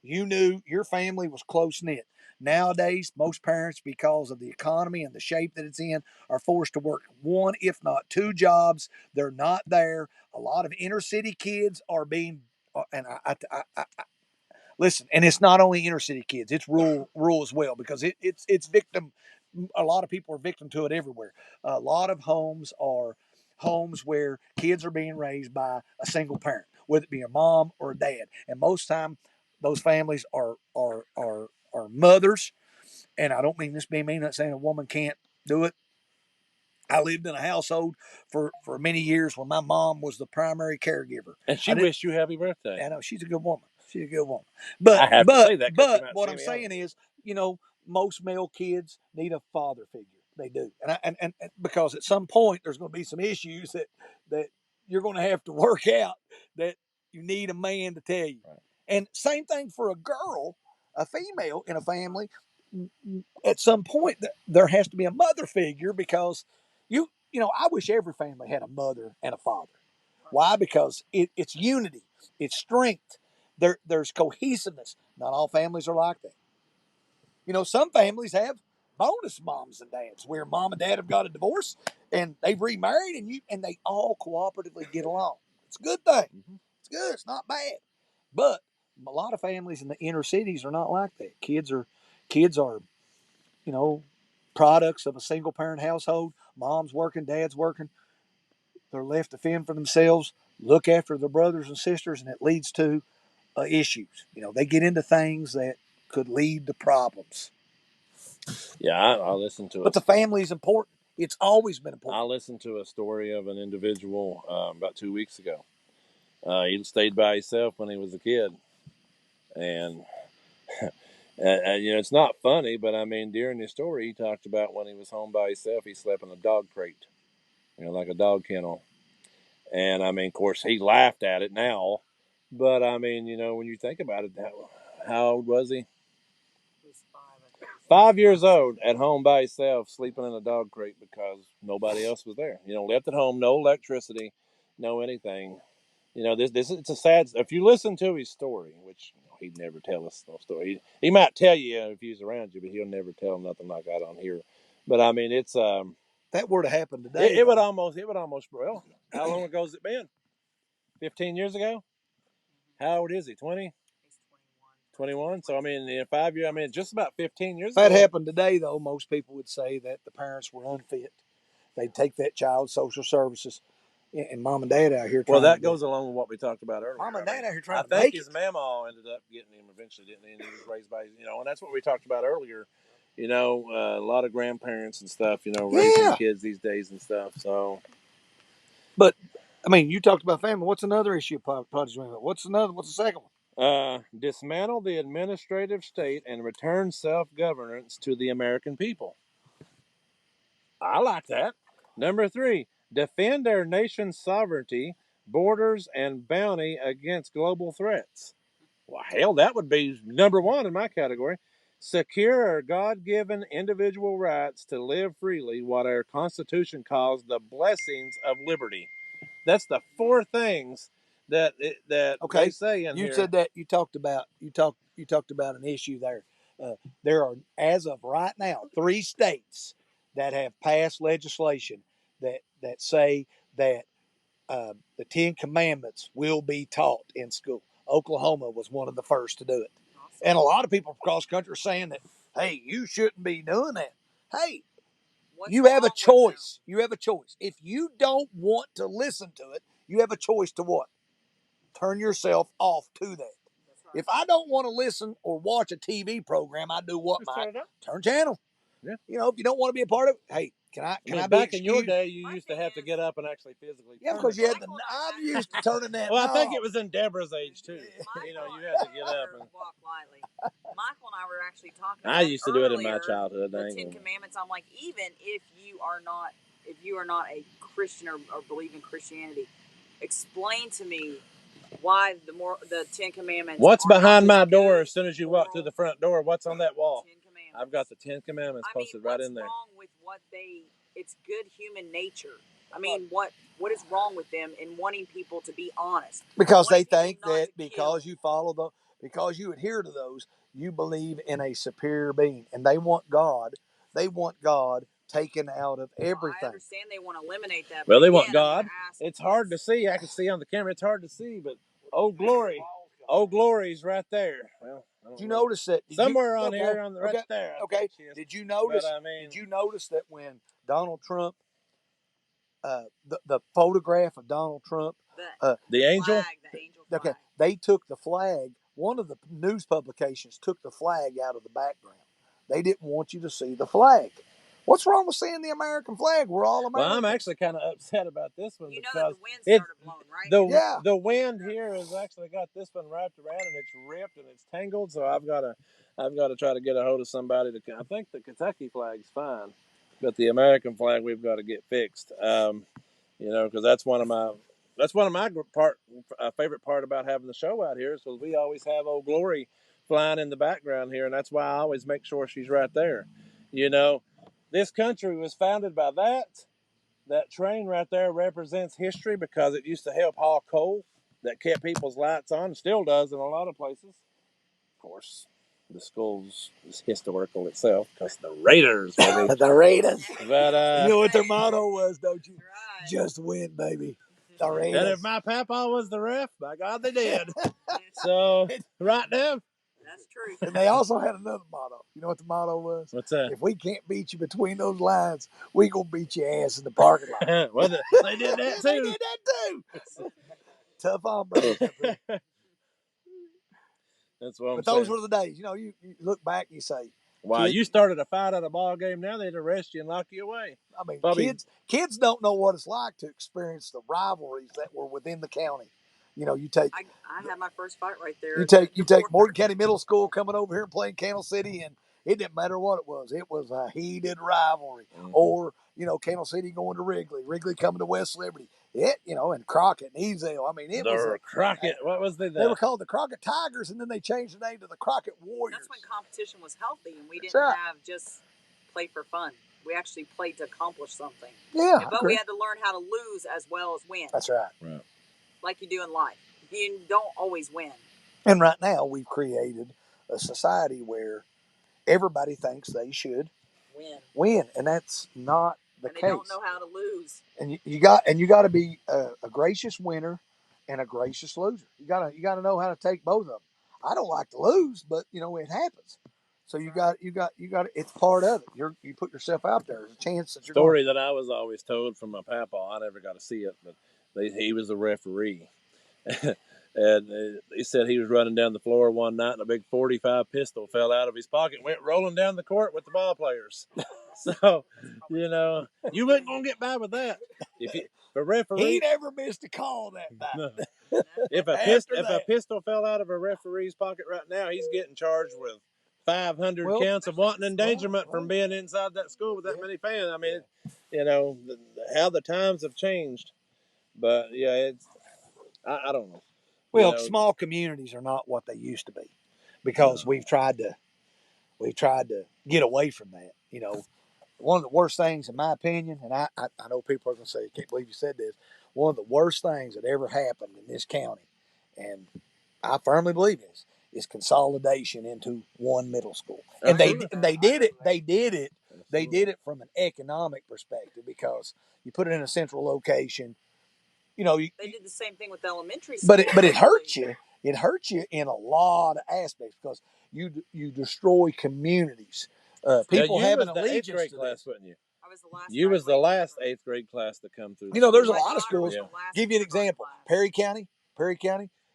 You knew your family was close knit. Nowadays, most parents, because of the economy and the shape that it's in, are forced to work 1, if not 2 jobs. They're not there. A lot of inner city kids are being, and I listen, and it's not only inner city kids; it's rural as well, because it's victim. A lot of people are victim to it everywhere. A lot of homes are homes where kids are being raised by a single parent, whether it be a mom or a dad, and most time those families are mothers. And I don't mean this being mean, not saying a woman can't do it. I lived in a household for many years where my mom was the primary caregiver. And she wished you happy birthday. I know, she's a good woman. She's a good woman. But I have to say that, but what I'm saying is, you know, most male kids need a father figure. They do, and because at some point there's going to be some issues that you're going to have to work out, that you need a man to tell you. Right. And same thing for a girl, a female in a family. At some point, there has to be a mother figure, because you know, I wish every family had a mother and a father. Why? Because it's unity, it's strength. There's cohesiveness. Not all families are like that. You know, some families have bonus moms and dads where mom and dad have got a divorce and they've remarried, and they all cooperatively get along. It's a good thing. Mm-hmm. It's good. It's not bad. But a lot of families in the inner cities are not like that. Kids are, you know, products of a single parent household. Mom's working, dad's working. They're left to fend for themselves, look after their brothers and sisters, and it leads to issues. You know, they get into things that could lead to problems. Yeah, I listened to it. But the family is important. It's always been important. I listened to a story of an individual about 2 weeks ago. He stayed by himself when he was a kid. And, you know, it's not funny, but I mean, during the story, he talked about when he was home by himself, he slept in a dog crate, you know, like a dog kennel. And I mean, of course, he laughed at it now. But I mean, you know, when you think about it, how old was he? 5 years old, at home by himself, sleeping in a dog crate because nobody else was there. You know, left at home, no electricity, no anything. You know, it's a sad. If you listen to his story, which, you know, he'd never tell us no story. He might tell you if he's around you, but he'll never tell nothing like that on here. But I mean, it's that were to happen today, It would almost, well, how long ago has it been? 15 years ago? How old is he? 20? He's 21? So, I mean, in 5 years, I mean, just about 15 years if that ago. happened today, though, most people would say that the parents were unfit. They'd take that child to social services, and mom and dad out here. Well, trying that to goes along with what we talked about earlier. Mom and I dad mean, out here trying I to think make his it. mama ended up getting him eventually, didn't he? And he was raised by, and that's what we talked about earlier. A lot of grandparents and stuff, raising Yeah. kids these days and stuff. So, But I mean, you talked about family. What's another issue of Protestant Amendment? What's the second one? dismantle the administrative state and return self-governance to the American people. I like that. Number 3, defend our nation's sovereignty, borders, and bounty against global threats. Well, hell, that would be number 1 in my category. Secure our God-given individual rights to live freely, what our Constitution calls the blessings of liberty. That's the 4 things that Okay, they say in you here. said that you talked about an issue there. There are, as of right now, 3 states that have passed legislation that say that the 10 Commandments will be taught in school. Oklahoma was one of the first to do it, and a lot of people across the country are saying that, hey, you shouldn't be doing that. Hey, you have a choice. You have a choice. If you don't want to listen to it, you have a choice to what? Turn yourself off to that. If I don't want to listen or watch a TV program, I do what, Mike? Turn channel. Yeah. If you don't want to be a part of it, hey, can I be back in your excused? day, you used to have to get up and actually physically. Yeah, turn because it. you had the. I'm used to turning that. Well, I think knob. it was in Deborah's age too. You had to get up. And walk lightly. Michael and I were actually talking. I used to do it in my earlier, childhood. The 10 Commandments. I'm like, even if you are not a Christian or believe in Christianity, explain to me why the 10 Commandments. What's are behind not my just door good, as soon as you walk through the front door? What's on that wall? 10 Commandments. I've got the 10 Commandments posted right in there. What's wrong with what they? It's good human nature. I mean, what is wrong with them in wanting people to be honest? Because they Wanting people think not that to because kill. because you adhere to those, you believe in a superior being, and they want God taken out of everything. I understand they want to eliminate that. Well, but they want again, I'm God. gonna ask, It's hard to see. I can see on the camera. It's hard to see, but glory, glory's right there. Well, I don't Did you know. notice that? Somewhere on here, on the right there. I Okay. think she is. Did you notice? But, I mean, Did you notice that when Donald Trump, the photograph of Donald Trump, the angel? flag, the angel flag. okay, they took the flag. One of the news publications took the flag out of the background. They didn't want you to see the flag. What's wrong with seeing the American flag? We're all Americans. Well, I'm actually kind of upset about this one You know because that the wind started blowing, right? the wind here has actually got this one wrapped around and it's ripped and it's tangled. So I've got to try to get a hold of somebody to. I think the Kentucky flag's fine, but the American flag we've got to get fixed. Because that's one of my favorite part about having the show out here is because we always have Old Glory flying in the background here, and that's why I always make sure she's right there. This country was founded by that. That train right there represents history because it used to help haul coal that kept people's lights on, and still does in a lot of places. Of course, the school's is historical itself because the Raiders, baby. The Raiders. But you know what their motto was, don't you? Right. Just win, baby. The Raiders. And if my papa was the ref, by God, they did. So right now, That's true. And they also had another motto. You know what the motto was? what's that? If we can't beat you between those lines, we gonna beat your ass in the parking lot. Well, they did that too. They did that too. Tough hombres. That's what I'm But saying. those were the days. You look back and you say, Wow, you started a fight at a ball game. Now they'd arrest you and lock you away. I mean, Bobby. kids don't know what it's like to experience the rivalries that were within the county. You take. I had my first fight right there. You take Morgan County Middle School coming over here and playing Candle City, and it didn't matter what it was. It was a heated rivalry. Mm-hmm. Or Candle City going to Wrigley coming to West Liberty. And Crockett and Easdale. I mean, it was Crockett. What was they? They were called the Crockett Tigers, and then they changed the name to the Crockett Warriors. That's when competition was healthy, and we didn't have just play for fun. We actually played to accomplish something. Yeah, but we had to learn how to lose as well as win. That's right. Like you do in life. You don't always win. And right now, we've created a society where everybody thinks they should win, and that's not the and they case. don't know how to lose. And you got to be a gracious winner and a gracious loser. You got to know how to take both of them. I don't like to lose, but it happens. So you got it's part of it. You put yourself out there. There's a chance that you're going. Story that I was always told from my papa. I never got to see it, but he was a referee. And he said he was running down the floor one night and a big 45 pistol fell out of his pocket and went rolling down the court with the ball players. So, you wasn't going to get by with that. If a referee, He never missed a call that night. no. If a pistol fell out of a referee's pocket right now, he's getting charged with 500 counts of wanton endangerment from being inside that school with that many fans. I mean, how the times have changed. But yeah, I don't know. Well, small communities are not what they used to be because we've tried to get away from that. One of the worst things, in my opinion, and I know people are going to say, I can't believe you said this. One of the worst things that ever happened in this county, and I firmly believe this, is consolidation into one middle school. And they did it from an economic perspective because you put it in a central location. They did the same thing with elementary school. But it hurts you. It hurts you in a lot of aspects because you destroy communities. People have an allegiance to this. Class, wasn't you? I was the last. You was the last 8th grade class to come through. There's a lot of schools. Give you an example. Perry County,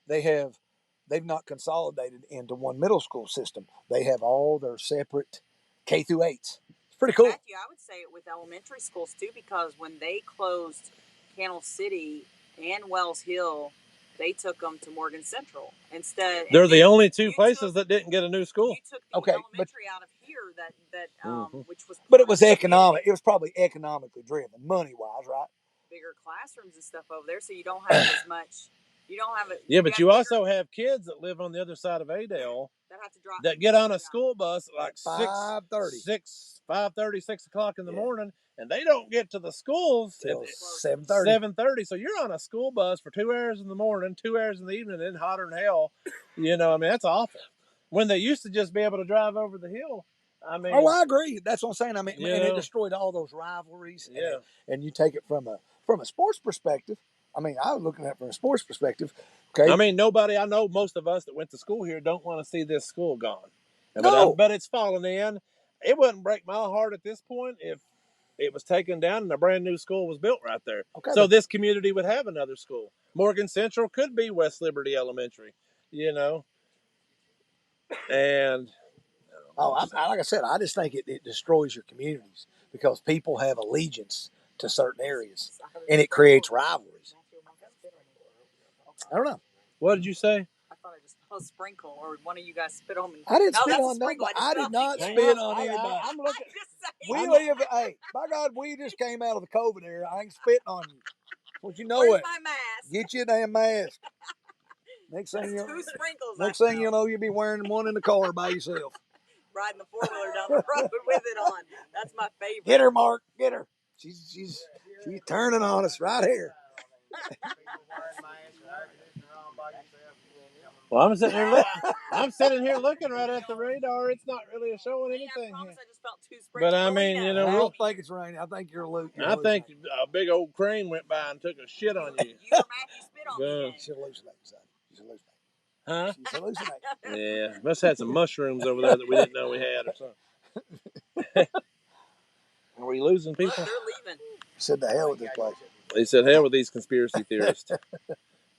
they've not consolidated into one middle school system. They have all their separate K through 8s. It's pretty cool. Matthew, I would say it with elementary schools too, because when they closed Candle City and Wells Hill, they took them to Morgan Central instead. They're the only two places that didn't get a new school. You took the elementary out of here, which was. But it was economic. It was probably economically driven, money wise, right? Bigger classrooms and stuff over there, so you don't have as much. You don't have it. Yeah, but you also have kids that live on the other side of Adel that have to drive. That get on a school bus at like 5:30, 6 o'clock in the morning, and they don't get to the schools till 7:30. 7:30. So you're on a school bus for 2 hours in the morning, 2 hours in the evening, and hotter than hell. That's awful. When they used to just be able to drive over the hill. I agree. That's what I'm saying. And it destroyed all those rivalries. Yeah. And you take it from a sports perspective. I was looking at it from a sports perspective. Okay. Nobody, I know most of us that went to school here don't want to see this school gone. No. But it's fallen in. It wouldn't break my heart at this point if it was taken down and a brand new school was built right there. Okay, so this community would have another school. Morgan Central could be West Liberty Elementary, And like I said, I just think it destroys your communities because people have allegiance to certain areas, and it creates rivalries. I don't know. What did you say? I thought I just felt a sprinkle, or one of you guys spit on me. I didn't spit on nobody. I did not spit on anybody. I'm looking. Hey, by God, we just came out of the COVID era. I ain't spitting on you. Don't you know Where's it? my mask? Get you a damn mask. Next thing you know, you'll be wearing one in the car by yourself. Riding the 4-wheeler down the road with it on. That's my favorite. Get her, Mark. Get her. She's turning on us right here. Well, I'm sitting here looking right at the radar. It's not really showing anything. I just felt two but I don't think it's raining. I think you're losing. I think a big old crane went by and took a shit on you. You or Matthew spit on me. You should hallucinate, son. You should hallucinate. Huh? You should hallucinate. Yeah, must have had some mushrooms over there that we didn't know we had or something. Are we losing people? They're leaving. Said the hell with this place. They said hell with these conspiracy theorists.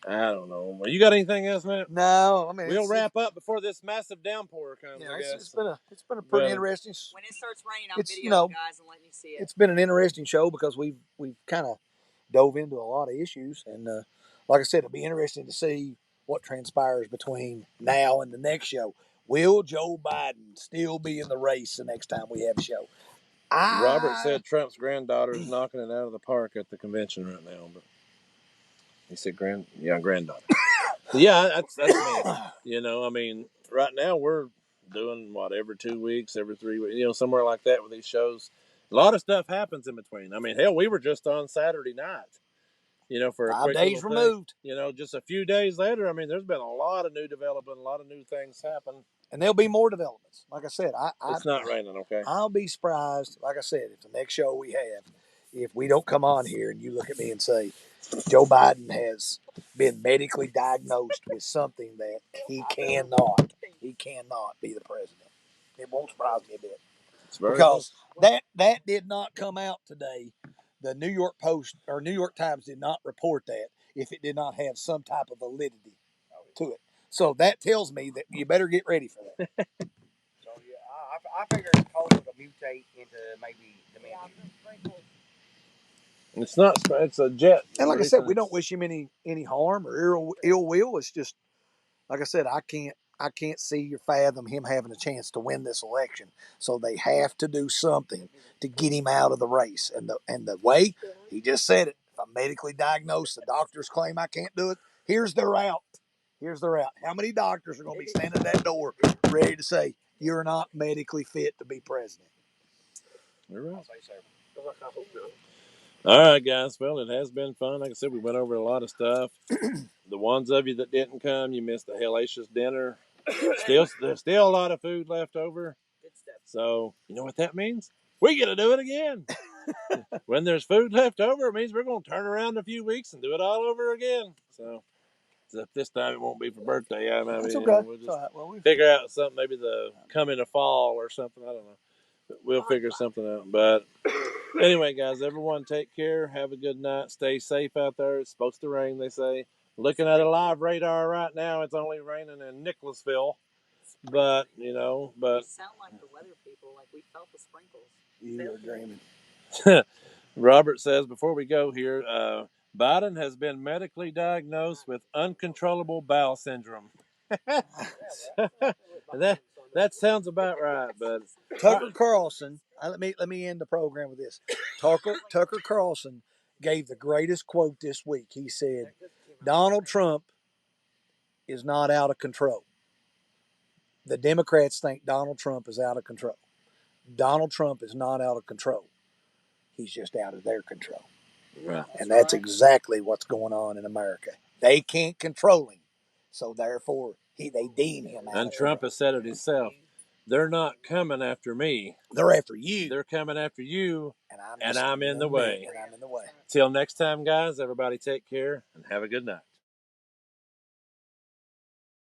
I don't know. Well, you got anything else, Matt? No, we'll wrap up before this massive downpour comes. Yeah, I guess. It's been a pretty interesting. When it starts raining, I'll video you guys and let you see it. It's been an interesting show because we've kind of dove into a lot of issues, and like I said, it'll be interesting to see what transpires between now and the next show. Will Joe Biden still be in the race the next time we have a show? Robert said Trump's granddaughter is knocking it out of the park at the convention right now, but he said granddaughter. Yeah, that's me. Right now we're doing every 2 weeks, every 3 weeks, somewhere like that with these shows. A lot of stuff happens in between. Hell, we were just on Saturday night. For 5 days removed. Just a few days later, there's been a lot of new development, a lot of new things happen. And there'll be more developments. Like I said, it's not raining, okay? I'll be surprised, like I said, if the next show we have if we don't come on here and you look at me and say, Joe Biden has been medically diagnosed with something that he cannot be the president. It won't surprise me a bit. Because that did not come out today. The New York Post or New York Times did not report that if it did not have some type of validity to it. So that tells me that you better get ready for that. So yeah, I figured it's cold to mutate into maybe dementia. It's not. It's a jet. And like I said, we don't wish him any harm or ill will. It's just like I said, I can't see or fathom him having a chance to win this election. So they have to do something to get him out of the race. And the way he just said it, if I'm medically diagnosed, the doctors claim I can't do it. Here's the route. Here's the route. How many doctors are going to be standing at that door ready to say you're not medically fit to be president? You're right. All right, guys. Well, it has been fun. Like I said, we went over a lot of stuff. The ones of you that didn't come, you missed the hellacious dinner. There's still a lot of food left over. So you know what that means? We get to do it again. When there's food left over, it means we're going to turn around in a few weeks and do it all over again. So this time it won't be for birthday. That's okay. We'll just figure out something. Maybe the coming of fall or something. I don't know. We'll figure something out. But anyway, guys, everyone take care. Have a good night. Stay safe out there. It's supposed to rain, they say. Looking at a live radar right now, it's only raining in Nicholasville. But, We sound like the weather people, like we felt the sprinkles. You are dreaming. Robert says, before we go here, Biden has been medically diagnosed with uncontrollable bowel syndrome. That sounds about right, but Tucker Carlson. Let me end the program with this. Tucker Carlson gave the greatest quote this week. He said, "Donald Trump is not out of control. The Democrats think Donald Trump is out of control. Donald Trump is not out of control. He's just out of their control." Right. And that's exactly what's going on in America. They can't control him, so therefore they deem him out. And Trump has said it himself. They're not coming after me. They're after you. They're coming after you, and I'm in the way. And I'm in the way. Till next time, guys, everybody take care and have a good night.